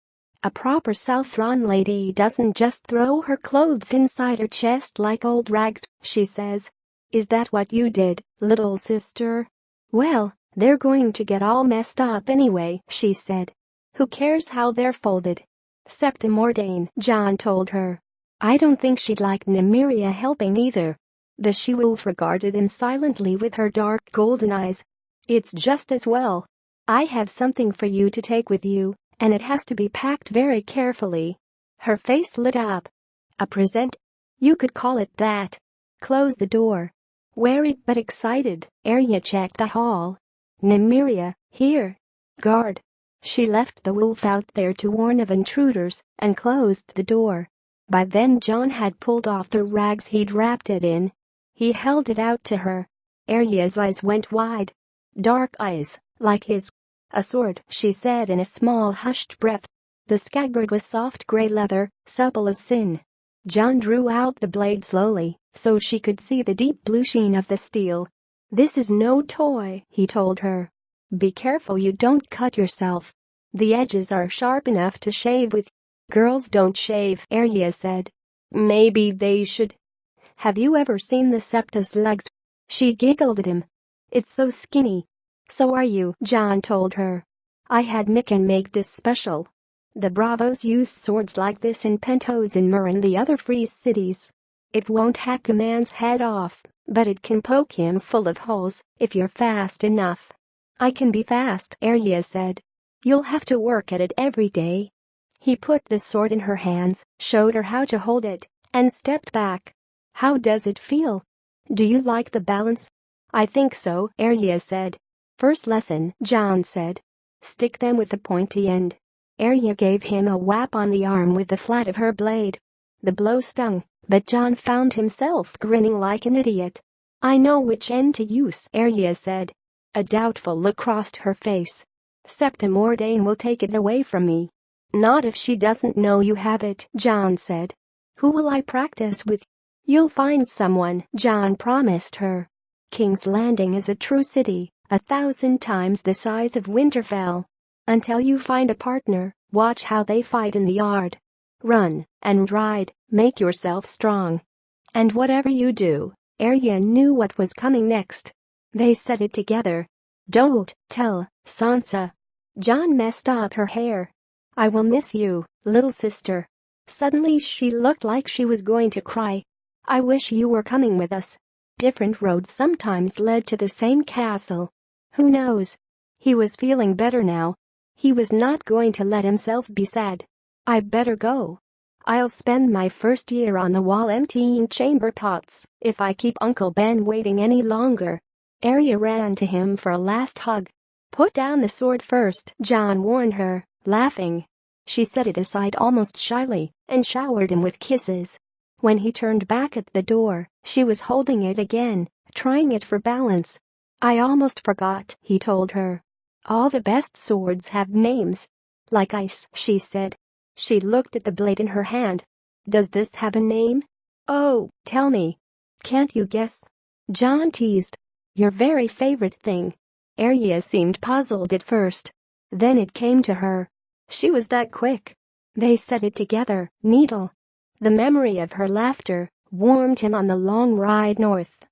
A proper Southron lady doesn't just throw her clothes inside her chest like old rags, she says. Is that what you did, little sister? Well, they're going to get all messed up anyway, she said. Who cares how they're folded? Septa Mordain, John told her. I don't think she'd like Nymeria helping either. The she-wolf regarded him silently with her dark golden eyes. It's just as well. I have something for you to take with you, and it has to be packed very carefully. Her face lit up. A present? You could call it that. Close the door. Wary but excited, Arya checked the hall. Nymeria, here. Guard. She left the wolf out there to warn of intruders and closed the door. By then John had pulled off the rags he'd wrapped it in. He held it out to her. Arya's eyes went wide. Dark eyes, like his. A sword, she said in a small hushed breath. The scabbard was soft gray leather, supple as sin. John drew out the blade slowly, so she could see the deep blue sheen of the steel. This is no toy, he told her. Be careful you don't cut yourself. The edges are sharp enough to shave with. Girls don't shave, Arya said. Maybe they should. Have you ever seen the Septa's legs? She giggled at him. It's so skinny. So are you, John told her. I had Mikan make this special. The Bravos use swords like this in Pentos and Mur and the other free cities. It won't hack a man's head off, but it can poke him full of holes if you're fast enough. I can be fast, Arya said. You'll have to work at it every day. He put the sword in her hands, showed her how to hold it, and stepped back. How does it feel? Do you like the balance? I think so, Arya said. First lesson, John said. Stick them with the pointy end. Arya gave him a whap on the arm with the flat of her blade. The blow stung, but John found himself grinning like an idiot. I know which end to use, Arya said. A doubtful look crossed her face. Septa Mordain will take it away from me. Not if she doesn't know you have it, John said. Who will I practice with? You'll find someone, John promised her. King's Landing is a true city, 1,000 times the size of Winterfell. Until you find a partner, watch how they fight in the yard. Run and ride, make yourself strong. And whatever you do, Arya knew what was coming next. They said it together. Don't tell Sansa. John messed up her hair. I will miss you, little sister. Suddenly she looked like she was going to cry. I wish you were coming with us. Different roads sometimes led to the same castle. Who knows? He was feeling better now. He was not going to let himself be sad. I better go. I'll spend my first year on the wall emptying chamber pots if I keep Uncle Ben waiting any longer. Arya ran to him for a last hug. Put down the sword first, John warned her, laughing. She set it aside almost shyly and showered him with kisses. When he turned back at the door, she was holding it again, trying it for balance. I almost forgot, he told her. All the best swords have names. Like ice, she said. She looked at the blade in her hand. Does this have a name? Oh, tell me. Can't you guess? John teased. Your very favorite thing. Arya seemed puzzled at first. Then it came to her. She was that quick. They said it together, Needle. The memory of her laughter warmed him on the long ride north.